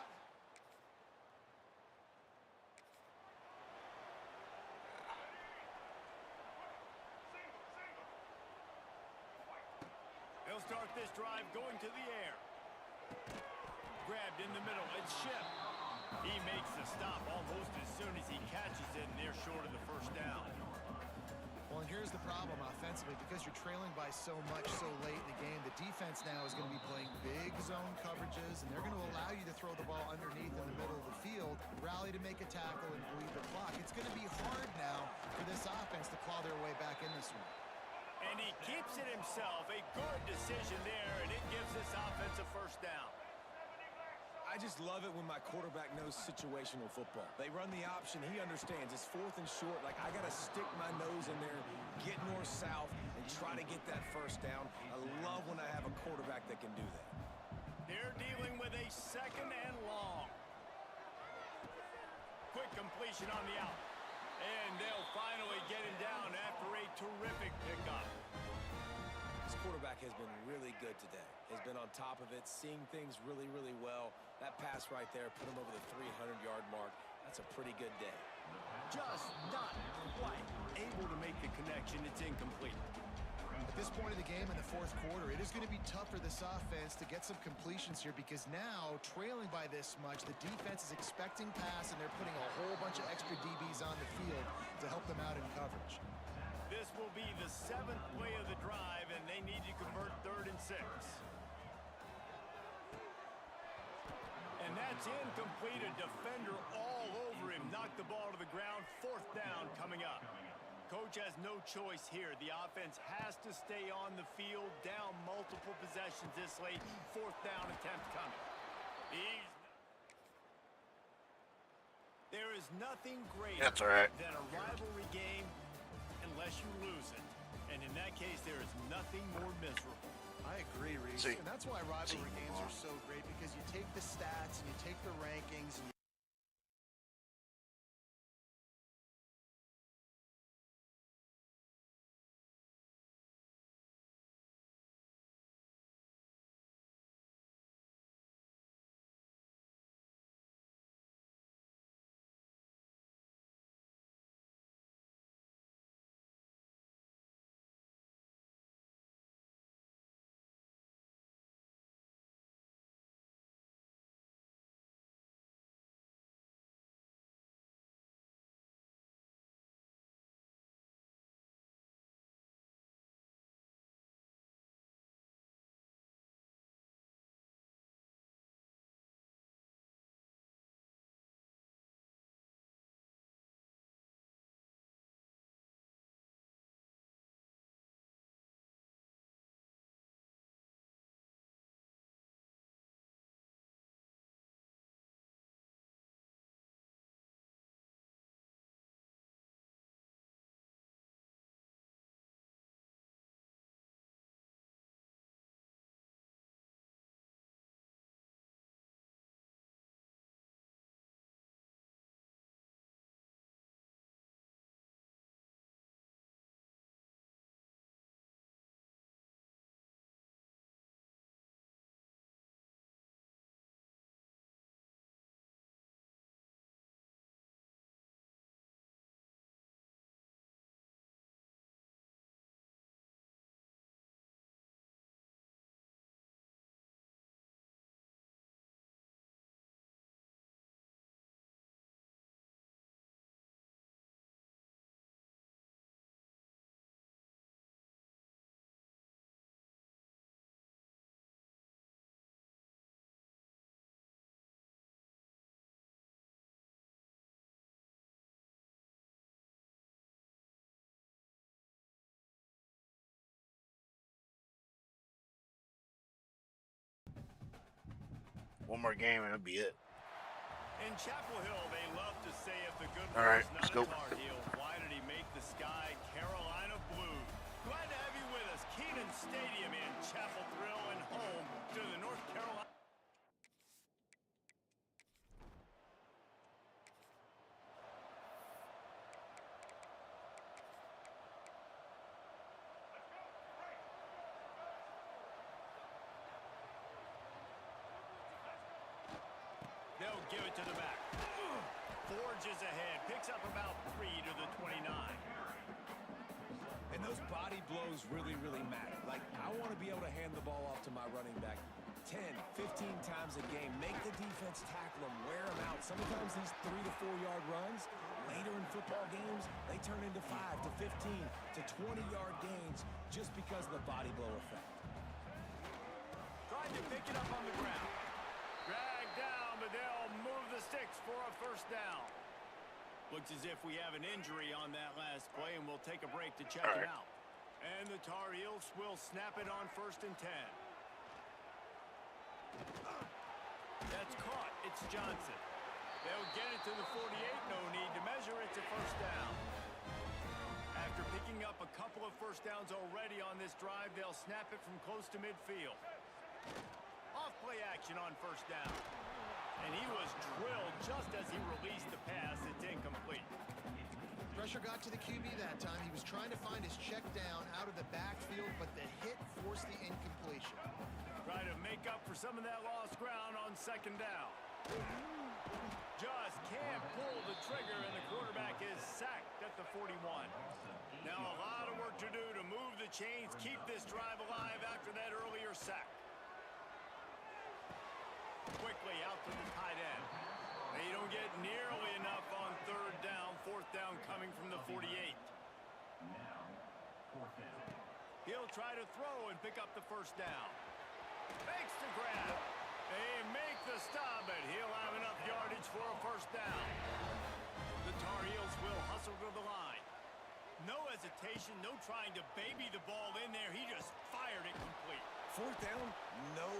They'll start this drive going to the air. Grabbed in the middle. It's Ship. He makes the stop almost as soon as he catches it, and they're short of the first down. Well, and here's the problem offensively. Because you're trailing by so much so late in the game, the defense now is going to be playing big zone coverages, and they're going to allow you to throw the ball underneath in the middle of the field, rally to make a tackle, and bleed the clock. It's going to be hard now for this offense to claw their way back in this one. And he keeps it himself. A good decision there, and it gives this offense a first down. I just love it when my quarterback knows situational football. They run the option. He understands. It's 4th and short. Like, I got to stick my nose in there, get north-south, and try to get that first down. I love when I have a quarterback that can do that. They're dealing with a 2nd and long. Quick completion on the out. And they'll finally get him down after a terrific pickup. This quarterback has been really good today. Has been on top of it, seeing things really, really well. That pass right there put him over the 300-yard mark. That's a pretty good day. Just not quite able to make the connection. It's incomplete. At this point of the game in the 4th quarter, it is going to be tough for this offense to get some completions here because now, trailing by this much, the defense is expecting pass, and they're putting a whole bunch of extra DBs on the field to help them out in coverage. This will be the 7th play of the drive, and they need to convert 3rd and 6. And that's incomplete. A defender all over him. Knocked the ball to the ground. 4th down coming up. Coach has no choice here. The offense has to stay on the field, down multiple possessions this late. 4th down attempt coming. There is nothing greater than a rivalry game unless you lose it. And in that case, there is nothing more miserable. I agree, Reese. And that's why rivalry games are so great, because you take the stats and you take the rankings and you One more game and it'll be it. In Chapel Hill, they love to say if the good All right, boy's let's not go. a Tar Heel, why did he make the sky Carolina blue? Glad to have you with us. Keenan Stadium in Chapel Thrill and home to the North Carolina. They'll give it to the back. Forges ahead, picks up about 3 to the 29. And those body blows really, really matter. Like, I want to be able to hand the ball off to my running back 10, 15 times a game. Make the defense tackle them, wear them out. Sometimes these 3 to 4 yard runs, later in football games, they turn into 5 to 15 to 20-yard gains just because of the body blow effect. Trying to pick it up on the ground. Dragged down, but they'll move the sticks for a first down. Looks as if we have an injury on that last play, and we'll take a break to check it out. And the Tar Heels will snap it on 1st and 10. That's caught. It's Johnson. They'll get it to the 48. No need to measure. It's a first down. After picking up a couple of first downs already on this drive, they'll snap it from close to midfield. Off-play action on first down. And he was drilled just as he released the pass. It's incomplete. Pressure got to the QB that time. He was trying to find his check down out of the backfield, but the hit forced the incompletion. Try to make up for some of that lost ground on 2nd down. Just can't pull the trigger, and the quarterback is sacked at the 41. Now a lot of work to do to move the chains, keep this drive alive after that earlier sack. Quickly out to the tight end. They don't get nearly enough on 3rd down. 4th down coming from the 48. Now, 4th down. He'll try to throw and pick up the first down. Makes the grab. They make the stop, but he'll have enough yardage for a first down. The Tar Heels will hustle to the line. No hesitation, no trying to baby the ball in there. He just fired it complete. 4th down, no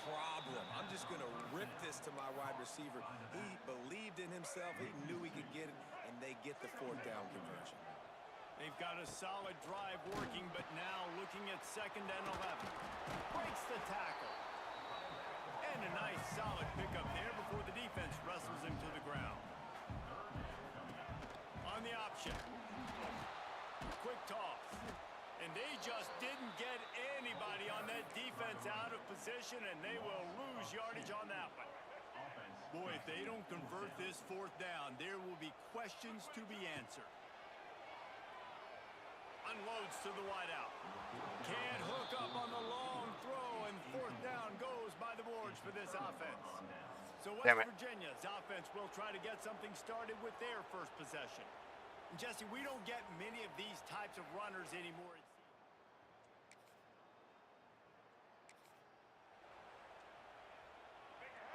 problem. I'm just going to rip this to my wide receiver. He believed in himself. He knew he could get it, and they get the 4th down conversion. They've got a solid drive working, but now looking at 2nd and 11. Breaks the tackle. And a nice solid pickup there before the defense wrestles him to the ground. On the option. Quick toss. And they just didn't get anybody on that defense out of position, and they will lose yardage on that one. Boy, if they don't convert this 4th down, there will be questions to be answered. Unloads to the wideout. Can't hook up on the long throw, and 4th down goes by the boards for this offense. So West Virginia's offense will try to get something started with their first possession. And Jesse, we don't get many of these types of runners anymore.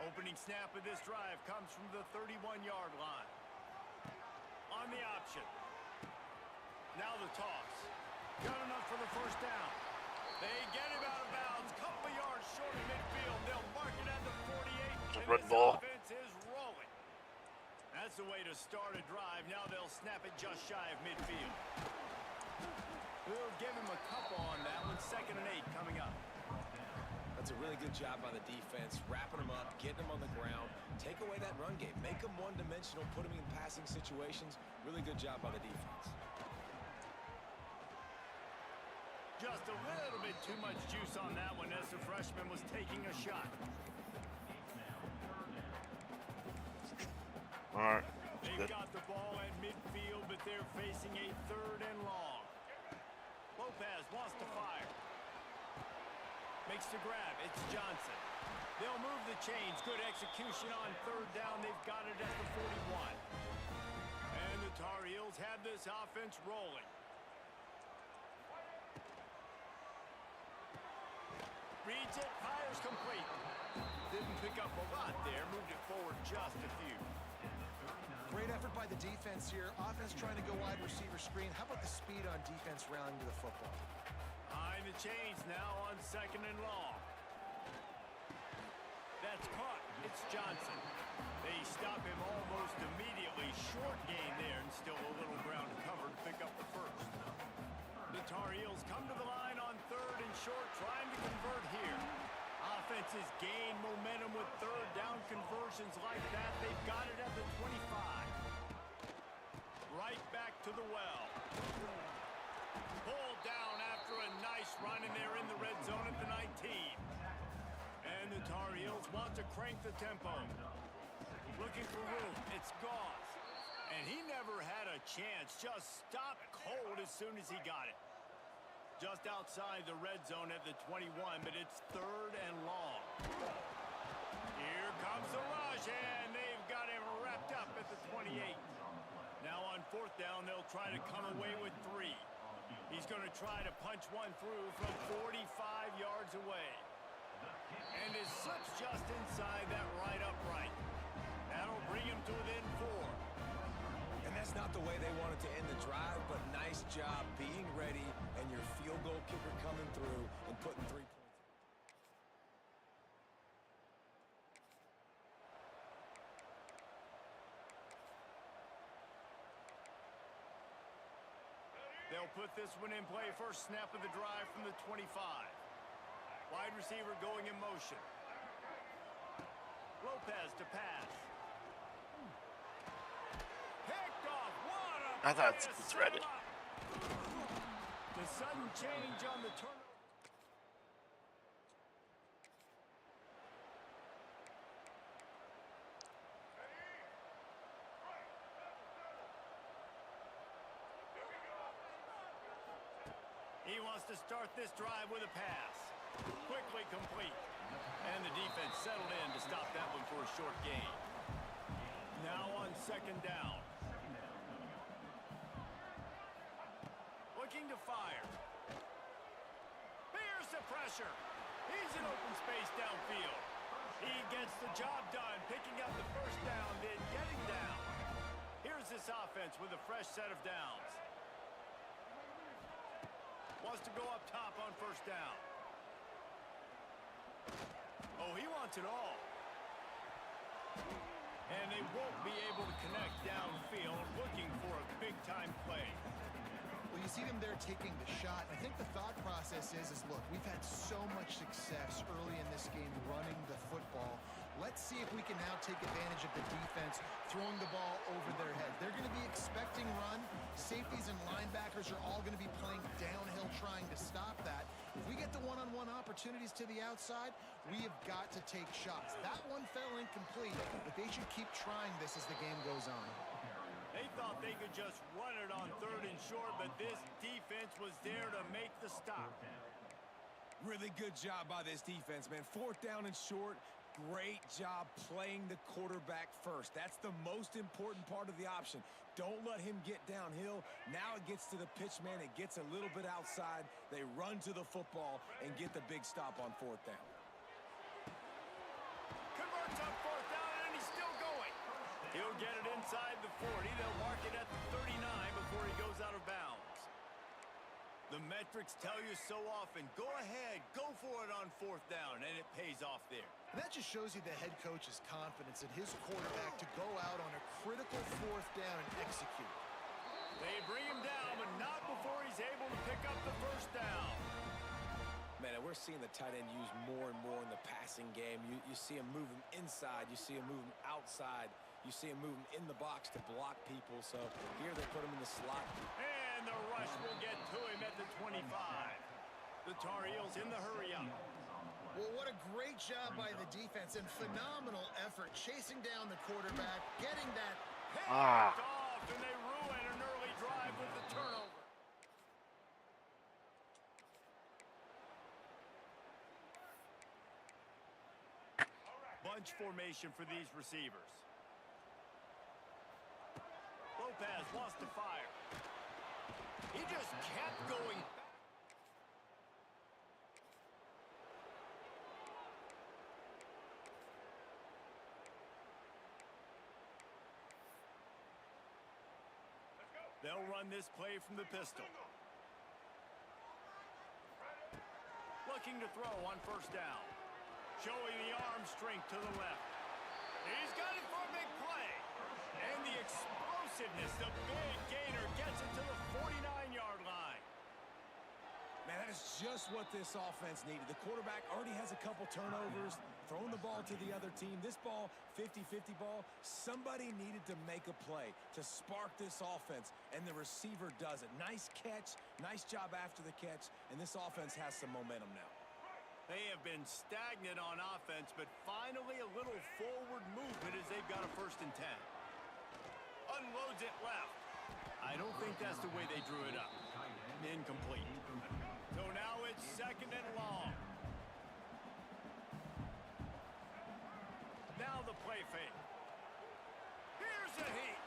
Opening snap of this drive comes from the 31-yard line. On the option. Now the toss. Got enough for the first down. They get him out of bounds. Couple yards short of midfield. They'll mark it at the 48. And this offense is rolling. That's the way to start a drive. Now they'll snap it just shy of midfield. We'll give him a couple on that one. 2nd and 8 coming up. That's a really good job by the defense, wrapping them up, getting them on the ground, take away that run game, make them one-dimensional, put them in passing situations. Really good job by the defense. Just a little bit too much juice on that one as the freshman was taking a shot. All right. They've got the ball at midfield, but they're facing a 3rd and long. Lopez wants to fire. Makes the grab. It's Johnson. They'll move the chains. Good execution on 3rd down. They've got it at the 41. And the Tar Heels have this offense rolling. Reads it. Fires complete. Didn't pick up a lot there. Moved it forward just a few. Great effort by the defense here. Offense trying to go wide receiver screen. How about the speed on defense rallying to the football? Behind the chains now on 2nd and long. That's caught. Lance Johnson. They stop him almost immediately. Short gain there, and still a little ground to cover to pick up the first. The Tar Heels come to the line on 3rd and short, trying to convert here. Offenses gain momentum with 3rd down conversions like that. They've got it at the 25. Right back to the well. Pulled down after a nice run, and they're in the red zone at the 19. And the Tar Heels want to crank the tempo. Looking for room. It's Goss. And he never had a chance. Just stopped cold as soon as he got it. Just outside the red zone at the 21, but it's 3rd and long. Here comes the rush, and they've got him wrapped up at the 28. Now on 4th down, they'll try to come away with 3. He's going to try to punch one through from 45 yards away. And it slips just inside that right upright. That'll bring him to within 4. And that's not the way they wanted to end the drive, but nice job being ready and your field goal kicker coming through and putting 3 points. They'll put this one in play. First snap of the drive from the 25. Wide receiver going in motion. Lopez to pass. Picked off. What a I thought play to it's set ready. him up. The sudden change on the turn. He wants to start this drive with a pass. Quickly complete. And the defense settled in to stop that one for a short gain. Now on 2nd down. Looking to fire. Here's the pressure. He's in open space downfield. He gets the job done, picking up the first down, then getting down. Here's this offense with a fresh set of downs. Wants to go up top on 1st down. Oh, he wants it all. And they won't be able to connect downfield, looking for a big-time play. Well, you see them there taking the shot. I think the thought process is look, we've had so much success early in this game running the football. Let's see if we can now take advantage of the defense throwing the ball over their head. They're going to be expecting run. Safeties and linebackers are all going to be playing downhill trying to stop that. If we get the one-on-one opportunities to the outside, we have got to take shots. That one fell incomplete, but they should keep trying this as the game goes on. They thought they could just run it on 3rd and short, but this defense was there to make the stop. Really good job by this defense, man. 4th down and short. Great job playing the quarterback first. That's the most important part of the option. Don't let him get downhill. Now it gets to the pitch man. It gets a little bit outside. They run to the football and get the big stop on 4th down. Converts on 4th down, and he's still going. He'll get it inside the 40. They'll mark it at the 39 before he goes out of bounds. The metrics tell you so often, go ahead, go for it on 4th down, and it pays off there. And that just shows you the head coach's confidence in his quarterback to go out on a critical 4th down and execute. They bring him down, but not before he's able to pick up the first down. Man, we're seeing the tight end used more and more in the passing game. You see him move him inside. You see him move him outside. You see him move him in the box to block people. So here they put him in the slot. And the rush will get to him at the 25. The Tar Heels in the hurry-up. Well, what a great job by the defense and phenomenal effort chasing down the quarterback, getting that Picked off, and they ruin an early drive with the turnover. Bunch formation for these receivers. Lopez wants to fire. He just kept going. They'll run this play from the pistol. Looking to throw on 1st down. Showing the arm strength to the left. He's got it for a big play. And the explosiveness, the big gainer gets it to the 49-yard line. Man, that is just what this offense needed. The quarterback already has a couple turnovers, throwing the ball to the other team. This ball, 50-50 ball, somebody needed to make a play to spark this offense, and the receiver does it. Nice catch, nice job after the catch, and this offense has some momentum now. They have been stagnant on offense, but finally a little forward movement as they've got a 1st and 10. Unloads it left. I don't think that's the way they drew it up. Incomplete. So now it's 2nd and long. Now the play fake. Here's a heat.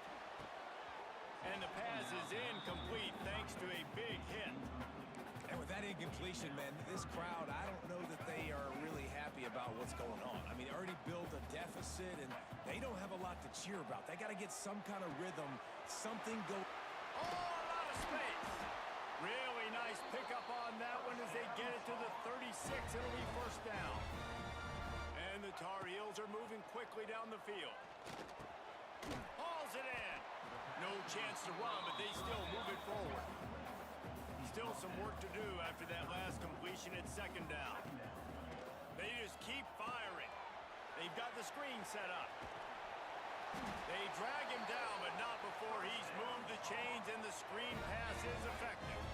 And the pass is incomplete thanks to a big hit. And with that incompletion, man, this crowd, I don't know that they are really happy about what's going on. I mean, already built a deficit, and they don't have a lot to cheer about. They got to get some kind of rhythm, something go. Oh, a lot of space. Really nice pickup on that one as they get it to the 36. It'll be 1st down. And the Tar Heels are moving quickly down the field. Hauls it in. No chance to run, but they still move it forward. Still some work to do after that last completion at 2nd down. They just keep firing. They've got the screen set up. They drag him down, but not before he's moved the chains, and the screen pass is effective.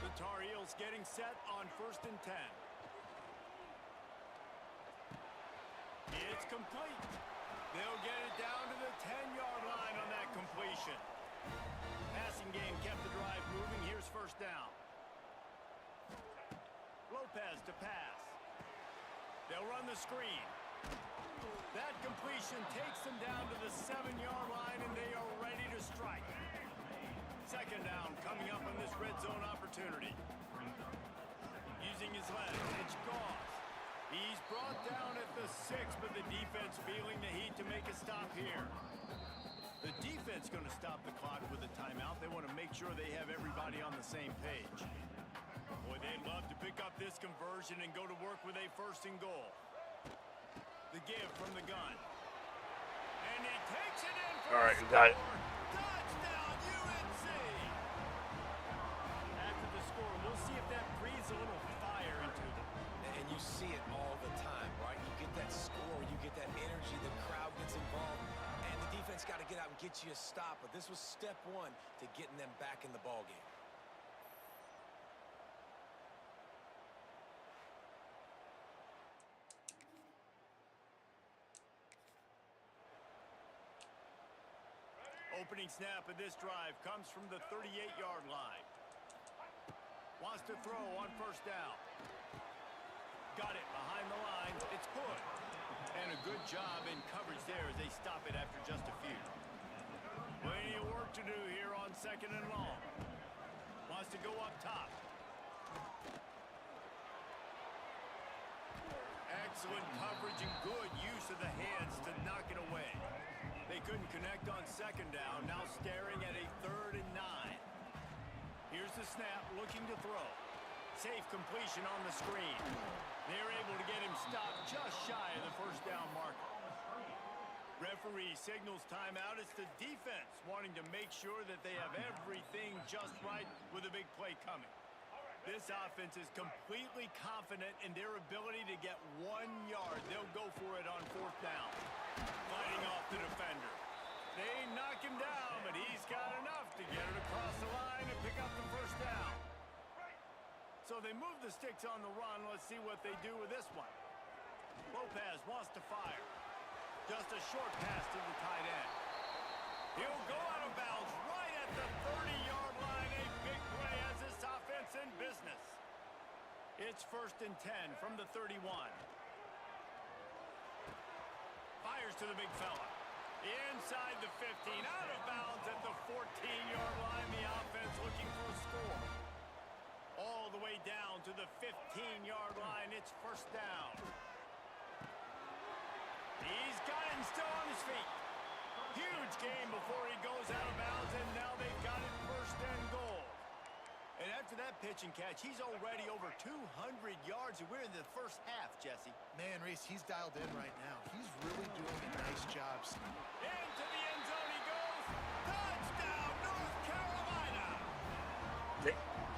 The Tar Heels getting set on 1st and 10. It's complete. They'll get it down to the 10-yard line on that completion. Passing game kept the drive moving. Here's 1st down. Lopez to pass. They'll run the screen. That completion takes them down to the 7-yard line, and they are ready to strike. 2nd down coming up on this red zone opportunity. Using his legs, it's Goss. He's brought down at the 6, but the defense feeling the heat to make a stop here. The defense going to stop the clock with a timeout. They want to make sure they have everybody on the same page. Boy, they'd love to pick up this conversion and go to work with a 1st and goal. The give from the gun. And he takes it in for All right, a you got it. score. Touchdown, UNC! After the score, we'll see if that breathes a little fire into them. And you see it all the time, right? You get that score, you get that energy, the crowd gets involved, and the defense got to get out and get you a stop. But this was step 1 to getting them back in the ballgame. Opening snap of this drive comes from the 38-yard line. Wants to throw on 1st down. Got it behind the line. It's Hood. And a good job in coverage there as they stop it after just a few. Plenty of work to do here on 2nd and long. Wants to go up top. Excellent coverage and good use of the hands to knock it away. They couldn't connect on 2nd down, now staring at a 3rd and 9. Here's the snap, looking to throw. Safe completion on the screen. They're able to get him stopped just shy of the 1st down marker. Referee signals timeout. It's the defense wanting to make sure that they have everything just right with a big play coming. This offense is completely confident in their ability to get 1 yard. They'll go for it on 4th down. Fighting off the defender. They knock him down, but he's got enough to get it across the line and pick up the 1st down. So they move the sticks on the run. Let's see what they do with this one. Lopez wants to fire. Just a short pass to the tight end. He'll go out of bounds right at the 30-yard line. A big play has this offense in business. It's 1st and 10 from the 31. Fires to the big fella. Inside the 15, out of bounds at the 14-yard line. The offense looking for a score. All the way down to the 15-yard line. It's 1st down. He's got him still on his feet. Huge game before he goes out of bounds, and now they've got it 1st and goal. And after that pitch and catch, he's already over 200 yards, and we're in the first half, Jesse. Man, Reese, he's dialed in right now. He's really doing a nice job. Into the end zone he goes. Touchdown, North Carolina!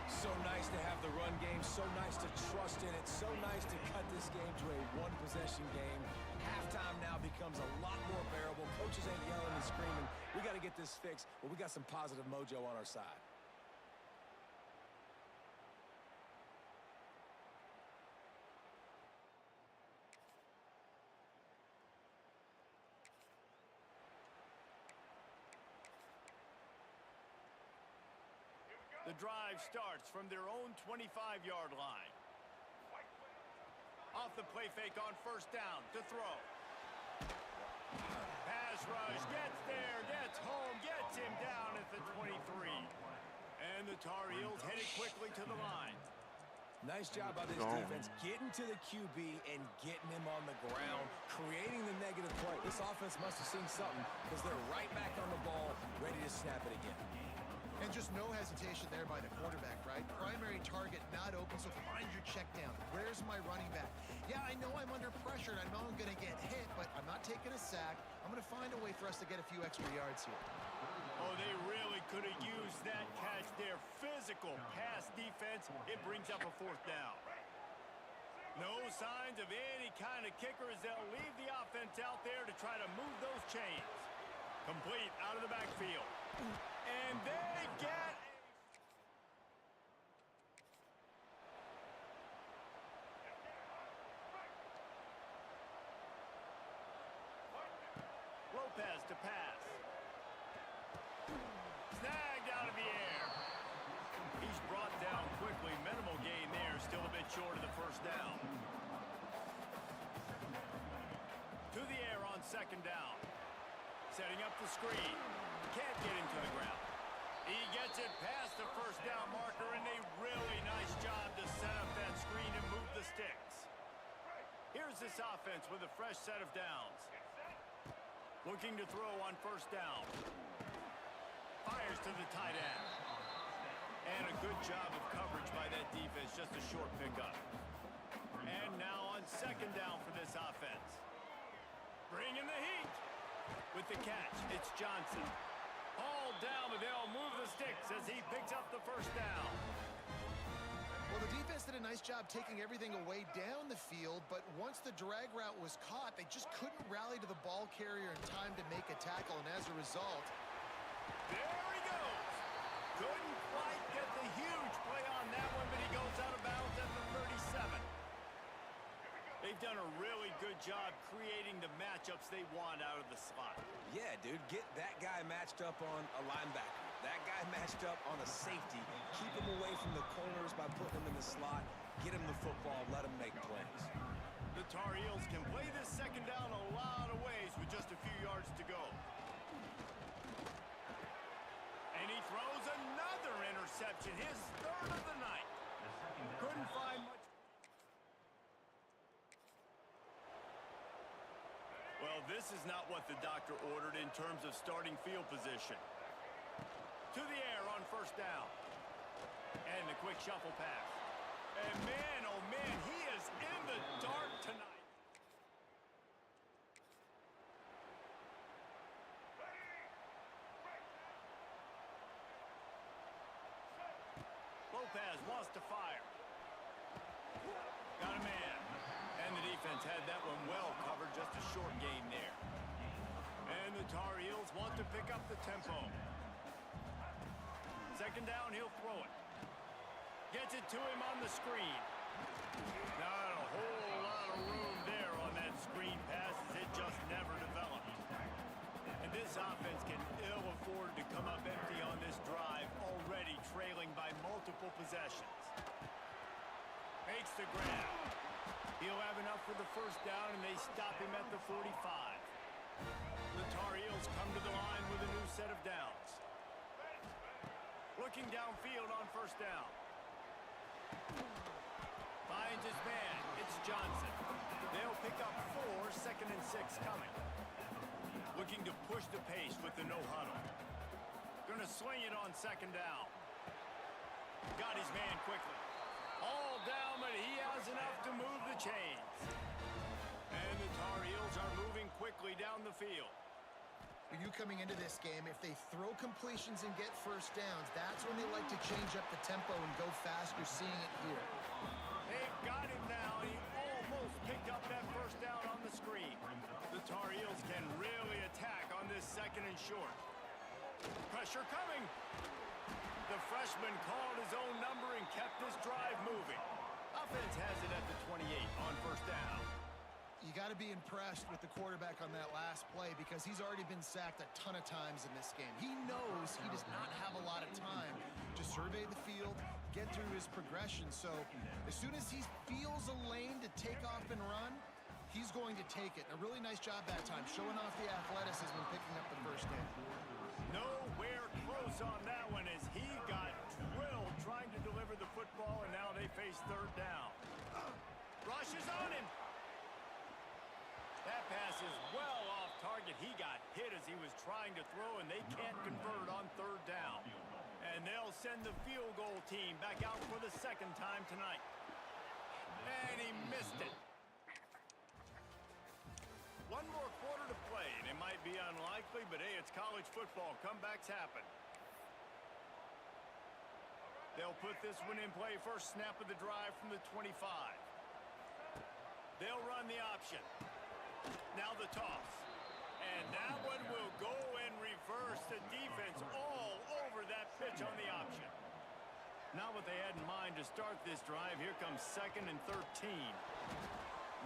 So nice to have the run game, so nice to trust in it, so nice to cut this game to a one-possession game. Halftime now becomes a lot more bearable. Coaches ain't yelling and screaming. We got to get this fixed, but we got some positive mojo on our side. The drive starts from their own 25-yard line. Off the play fake on first down to throw. Pass rush, gets there, gets home, gets him down at the 23. And the Tar Heels headed quickly to the line. Nice job by this defense getting to the QB and getting him on the ground, creating the negative play. This offense must have seen something because they're right back on the ball, ready to snap it again. And just no hesitation there by the quarterback, right? Primary target not open, so find your check down. Where's my running back? Yeah, I know I'm under pressure, and I know I'm going to get hit, but I'm not taking a sack. I'm going to find a way for us to get a few extra yards here. Oh, they really could have used that catch there. Physical pass defense. It brings up a fourth down. No signs of any kind of kicker as they'll leave the offense out there to try to move those chains. Complete out of the backfield. And they get... Lopez to pass. Snagged out of the air. He's brought down quickly. Minimal gain there. Still a bit short of the first down. To the air on second down. Setting up the screen. Can't get him to the ground. He gets it past the first down marker, and a really nice job to set up that screen and move the sticks. Here's this offense with a fresh set of downs. Looking to throw on first down. Fires to the tight end. And a good job of coverage by that defense, just a short pickup. And now on second down for this offense. Bringing the heat. With the catch, it's Johnson. All down, but they'll move the sticks as he picks up the first down. Well, the defense did a nice job taking everything away down the field, but once the drag route was caught, they just couldn't rally to the ball carrier in time to make a tackle, and as a result... There he goes. Couldn't quite get the huge play on that one, but he goes out of bounds at the 37. They've done a really good job creating the matchups they want out of the slot. Yeah, dude, get that guy matched up on a linebacker. That guy matched up on a safety. Keep him away from the corners by putting him in the slot. Get him the football. Let him make plays. The Tar Heels can play this second down a lot of ways with just a few yards to go. And he throws another interception, his third of the night. Couldn't find much. Well, this is not what the doctor ordered in terms of starting field position. To the air on first down. And the quick shuffle pass. And man, oh man, he is in the dark tonight. Lopez wants to fire. Got a man. And the defense had that one well covered, just a short gain there. And the Tar Heels want to pick up the tempo. Second down, he'll throw it. Gets it to him on the screen. Not a whole lot of room there on that screen pass as it just never developed. And this offense can ill afford to come up empty on this drive, already trailing by multiple possessions. Makes the grab. He'll have enough for the first down, and they stop him at the 45. The Tar Heels come to the line with a new set of downs. Looking downfield on first down. Finds his man. It's Johnson. They'll pick up 4, second and 6 coming. Looking to push the pace with the no huddle. Gonna sling it on second down. Got his man quickly. All down, but he has enough to move the chains. And the Tar Heels are moving quickly down the field. For you coming into this game, if they throw completions and get first downs, that's when they like to change up the tempo and go fast. You're seeing it here. They've got him now. He almost picked up that first down on the screen. The Tar Heels can really attack on this second and short. Pressure coming. The freshman called his own number and kept this drive moving. Offense has it at the 28 on first down. You got to be impressed with the quarterback on that last play because he's already been sacked a ton of times in this game. He knows he does not have a lot of time to survey the field, get through his progression. So as soon as he feels a lane to take off and run, he's going to take it. A really nice job that time, showing off the athleticism and picking up the first down. Nowhere close on that one as he got drilled trying to deliver the football, and now they face third down. Rush is on him. That pass is well off target. He got hit as he was trying to throw, and they can't convert on third down. And they'll send the field goal team back out for the second time tonight. And he missed it. One more quarter to play, and it might be unlikely, but hey, it's college football. Comebacks happen. They'll put this one in play. First snap of the drive from the 25. They'll run the option. Now the toss. And that one will go and reverse. The defense all over that pitch on the option. Not what they had in mind to start this drive. Here comes 2nd and 13.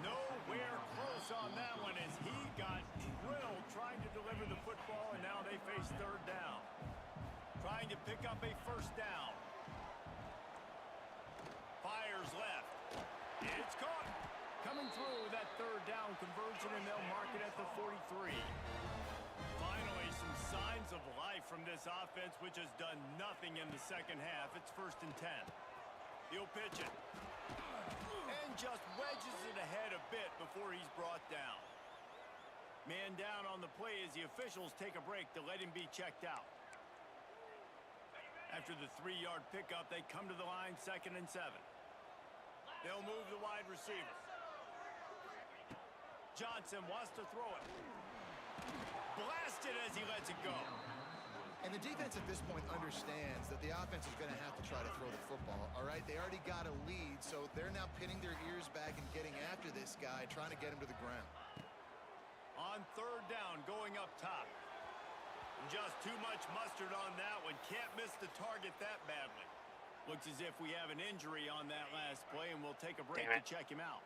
Nowhere close on that one as he got drilled trying to deliver the football, and now they face third down. Trying to pick up a first down. Fires left. It's caught. Coming through that third down conversion, and they'll mark it at the 43. Finally, some signs of life from this offense, which has done nothing in the second half. It's 1st and 10. He'll pitch it. And just wedges it ahead a bit before he's brought down. Man down on the play as the officials take a break to let him be checked out. After the 3-yard pickup, they come to the line, 2nd and 7. They'll move the wide receiver. Johnson wants to throw it. Blasted as he lets it go. And the defense at this point understands that the offense is going to have to try to throw the football, all right? They already got a lead, so they're now pinning their ears back and getting after this guy, trying to get him to the ground. On third down, going up top. Just too much mustard on that one. Can't miss the target that badly. Looks as if we have an injury on that last play, and we'll take a break to check him out.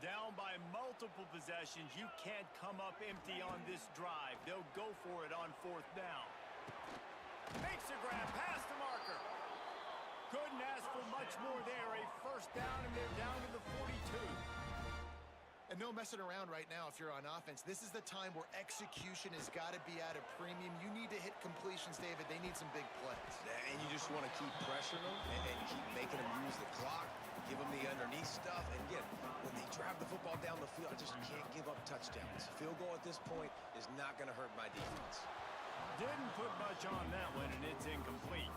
Down by multiple possessions. You can't come up empty on this drive. They'll go for it on 4th down. Makes a grab past the marker. Couldn't ask for much more there. A first down, and they're down to the 42. And no messing around right now if you're on offense. This is the time where execution has got to be at a premium. You need to hit completions, David. They need some big plays. And you just want to keep pressuring them and keep making them use the clock, give them the underneath stuff. And again, when they drive the football down the field, I just can't give up touchdowns. Field goal at this point is not going to hurt my defense. Didn't put much on that one, and it's incomplete.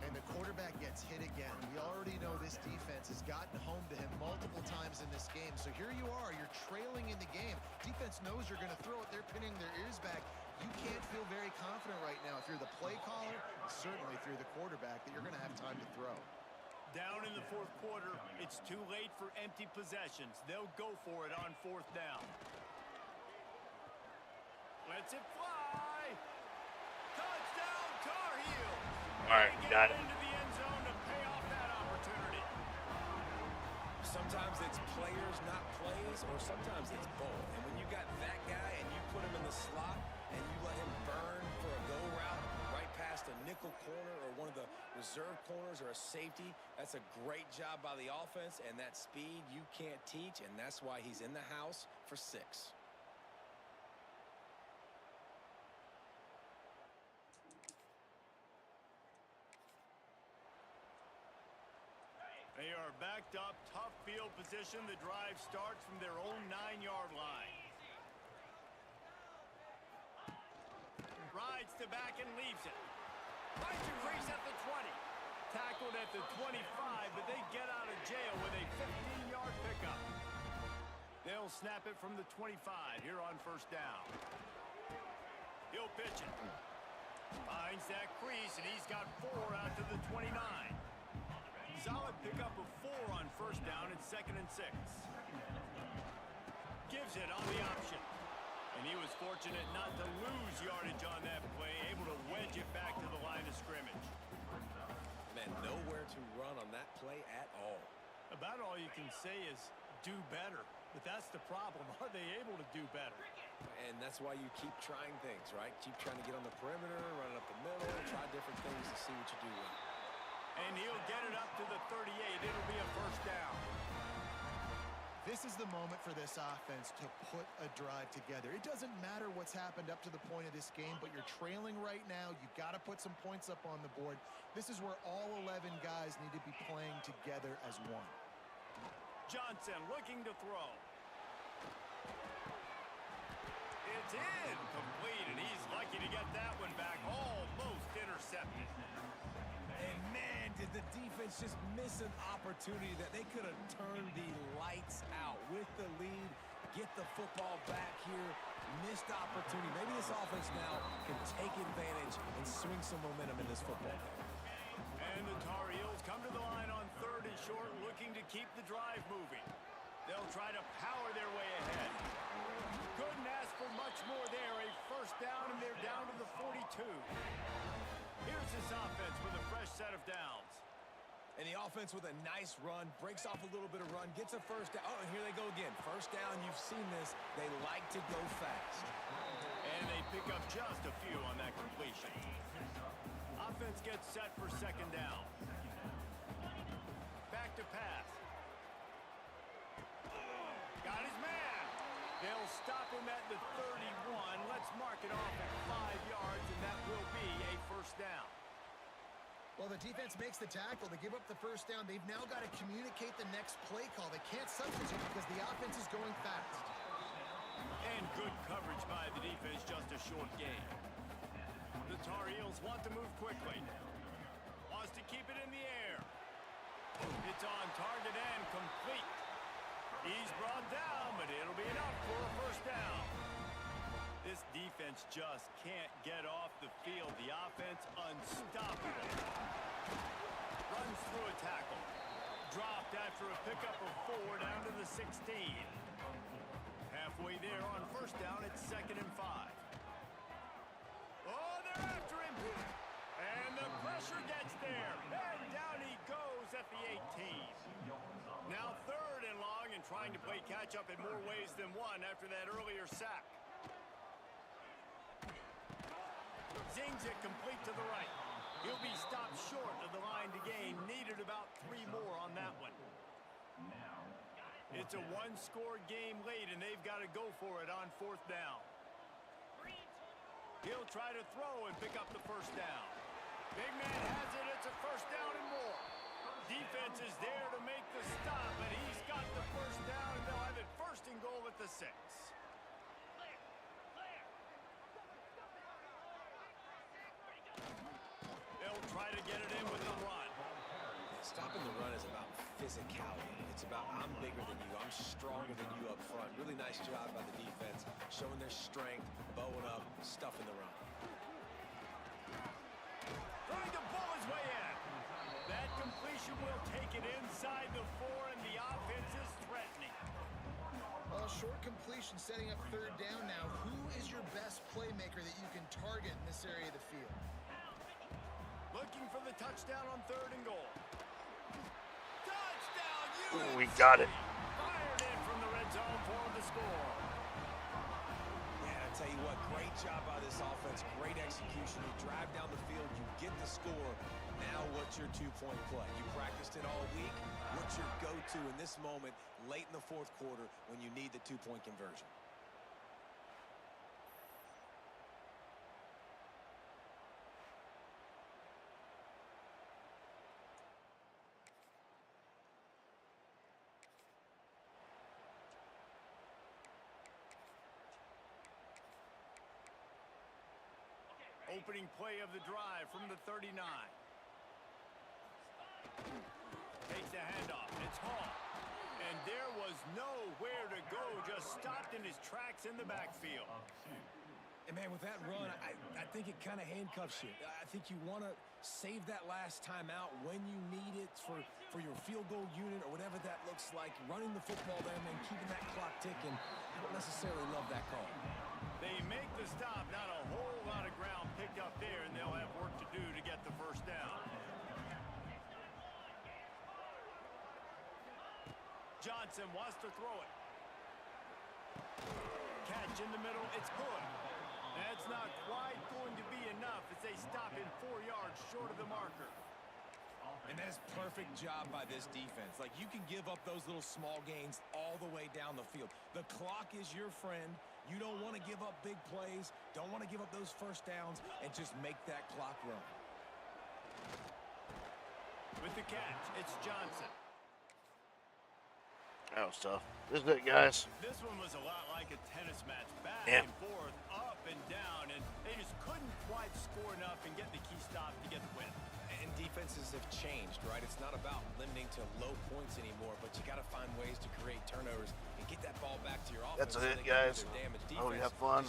And the quarterback gets hit again. We already know this defense has gotten home to him multiple times in this game. So here you are, you're trailing in the game. Defense knows you're going to throw it. They're pinning their ears back. You can't feel very confident right now if you're the play caller, certainly if you're the quarterback, that you're going to have time to throw. Down in the 4th quarter, it's too late for empty possessions. They'll go for it on 4th down. Lets it fly. Touchdown, Tar Heels. All right, got it. Into the end zone to pay off that opportunity. Sometimes it's players, not plays, or sometimes it's both. And when you got that guy and you put him in the slot and you let him burn for a go route right past a nickel corner or one of the reserve corners or a safety, that's a great job by the offense, and that speed you can't teach, and that's why he's in the house for 6. They are backed up, tough field position. The drive starts from their own 9-yard line. Rides to back and leaves it. Finds a crease at the 20. Tackled at the 25, but they get out of jail with a 15-yard pickup. They'll snap it from the 25 here on first down. He'll pitch it. Finds that crease, and he's got 4 out to the 29. Solid pickup of 4 on first down and 2nd and 6. Gives it on the option. And he was fortunate not to lose yardage on that play, able to wedge it back to the line of scrimmage. Man, nowhere to run on that play at all. About all you can say is do better. But that's the problem. Are they able to do better? And that's why you keep trying things, right? Keep trying to get on the perimeter, run it up the middle, try different things to see what you do well. And he'll get it up to the 38. It'll be a first down. This is the moment for this offense to put a drive together. It doesn't matter what's happened up to the point of this game, but you're trailing right now. You've got to put some points up on the board. This is where all 11 guys need to be playing together as one. Johnson looking to throw. It's incomplete, and he's lucky to get that one back. Almost intercepted. And man, did the defense just miss an opportunity that they could have turned the lights out with the lead, get the football back here. Missed opportunity. Maybe this offense now can take advantage and swing some momentum in this football game. And the Tar Heels come to the line on 3rd and short, looking to keep the drive moving. They'll try to power their way ahead. Couldn't ask for much more there. A first down, and they're down to the 42. Here's this offense with a fresh set of downs. And the offense with a nice run, breaks off a little bit of run, gets a first down. Oh, and here they go again. First down, you've seen this. They like to go fast. And they pick up just a few on that completion. Offense gets set for 2nd down. Back to pass. Got his man. They'll stop him at the 31. Let's mark it off at 5 yards, and that will be a first down. Well, the defense makes the tackle. They give up the first down. They've now got to communicate the next play call. They can't substitute because the offense is going fast. And good coverage by the defense, just a short gain. The Tar Heels want to move quickly. Wants to keep it in the air. It's on target and complete. He's brought down, but it'll be enough for a first down. This defense just can't get off the field. The offense unstoppable. Runs through a tackle. Dropped after a pickup of 4 down to the 16. Halfway there on first down, it's 2nd and 5. Oh, they're after him. And the pressure gets there. And down he goes at the 18. Now 3rd and long, and trying to play catch up in more ways than one after that earlier sack. Zings it complete to the right. He'll be stopped short of the line to gain. Needed about 3 more on that one. It's a 1-score game late, and they've got to go for it on 4th down. He'll try to throw and pick up the first down. Big man has it. It's a first down and more. Defense is there to make the stop, and he's got the first down, and they'll have it 1st and goal at the 6. They'll try to get it in with the run. Stopping the run is about physicality. It's about I'm bigger than you. I'm stronger than you up front. Really nice job by the defense, showing their strength, bowing up, stuffing the run. Trying to pull his way in. That completion will take it inside the 4, and the offense is threatening. Well, short completion setting up 3rd down now. Who is your best playmaker that you can target in this area of the field? Looking for the touchdown on 3rd and goal. Touchdown, Ooh, we got it. Fired in from the red zone for the score. Yeah, I tell you what, great job by this offense. Great execution. You drive down the field, you get the score. Now what's your 2-point play? You practiced it all week. What's your go-to in this moment late in the 4th quarter when you need the 2-point conversion? Opening play of the drive from the 39. Takes the handoff. It's Hall. And there was nowhere to go. Just stopped in his tracks in the backfield. And, man, with that run, I think it kind of handcuffs you. I think you want to save that last time out when you need it for your field goal unit or whatever that looks like. Running the football there, man, keeping that clock ticking. I don't necessarily love that call. They make the stop. Not a whole lot of ground picked up there, and they'll have work to do to get the first down. Johnson wants to throw it. Catch in the middle. It's good. That's not quite going to be enough as they stop him 4 yards short of the marker. And that is perfect job by this defense. Like, you can give up those little small gains all the way down the field. The clock is your friend. You don't want to give up big plays. Don't want to give up those first downs, and just make that clock run. With the catch, it's Johnson. That was tough. Isn't it, guys? This one was a lot like a tennis match, back Yeah. and forth, up and down, and they just couldn't quite score enough and get the key stop to get the win. And defenses have changed, right? It's not about limiting to low points anymore, but you got to find ways to create turnovers and get that ball back to your offense. That's it, guys. I hope you have fun.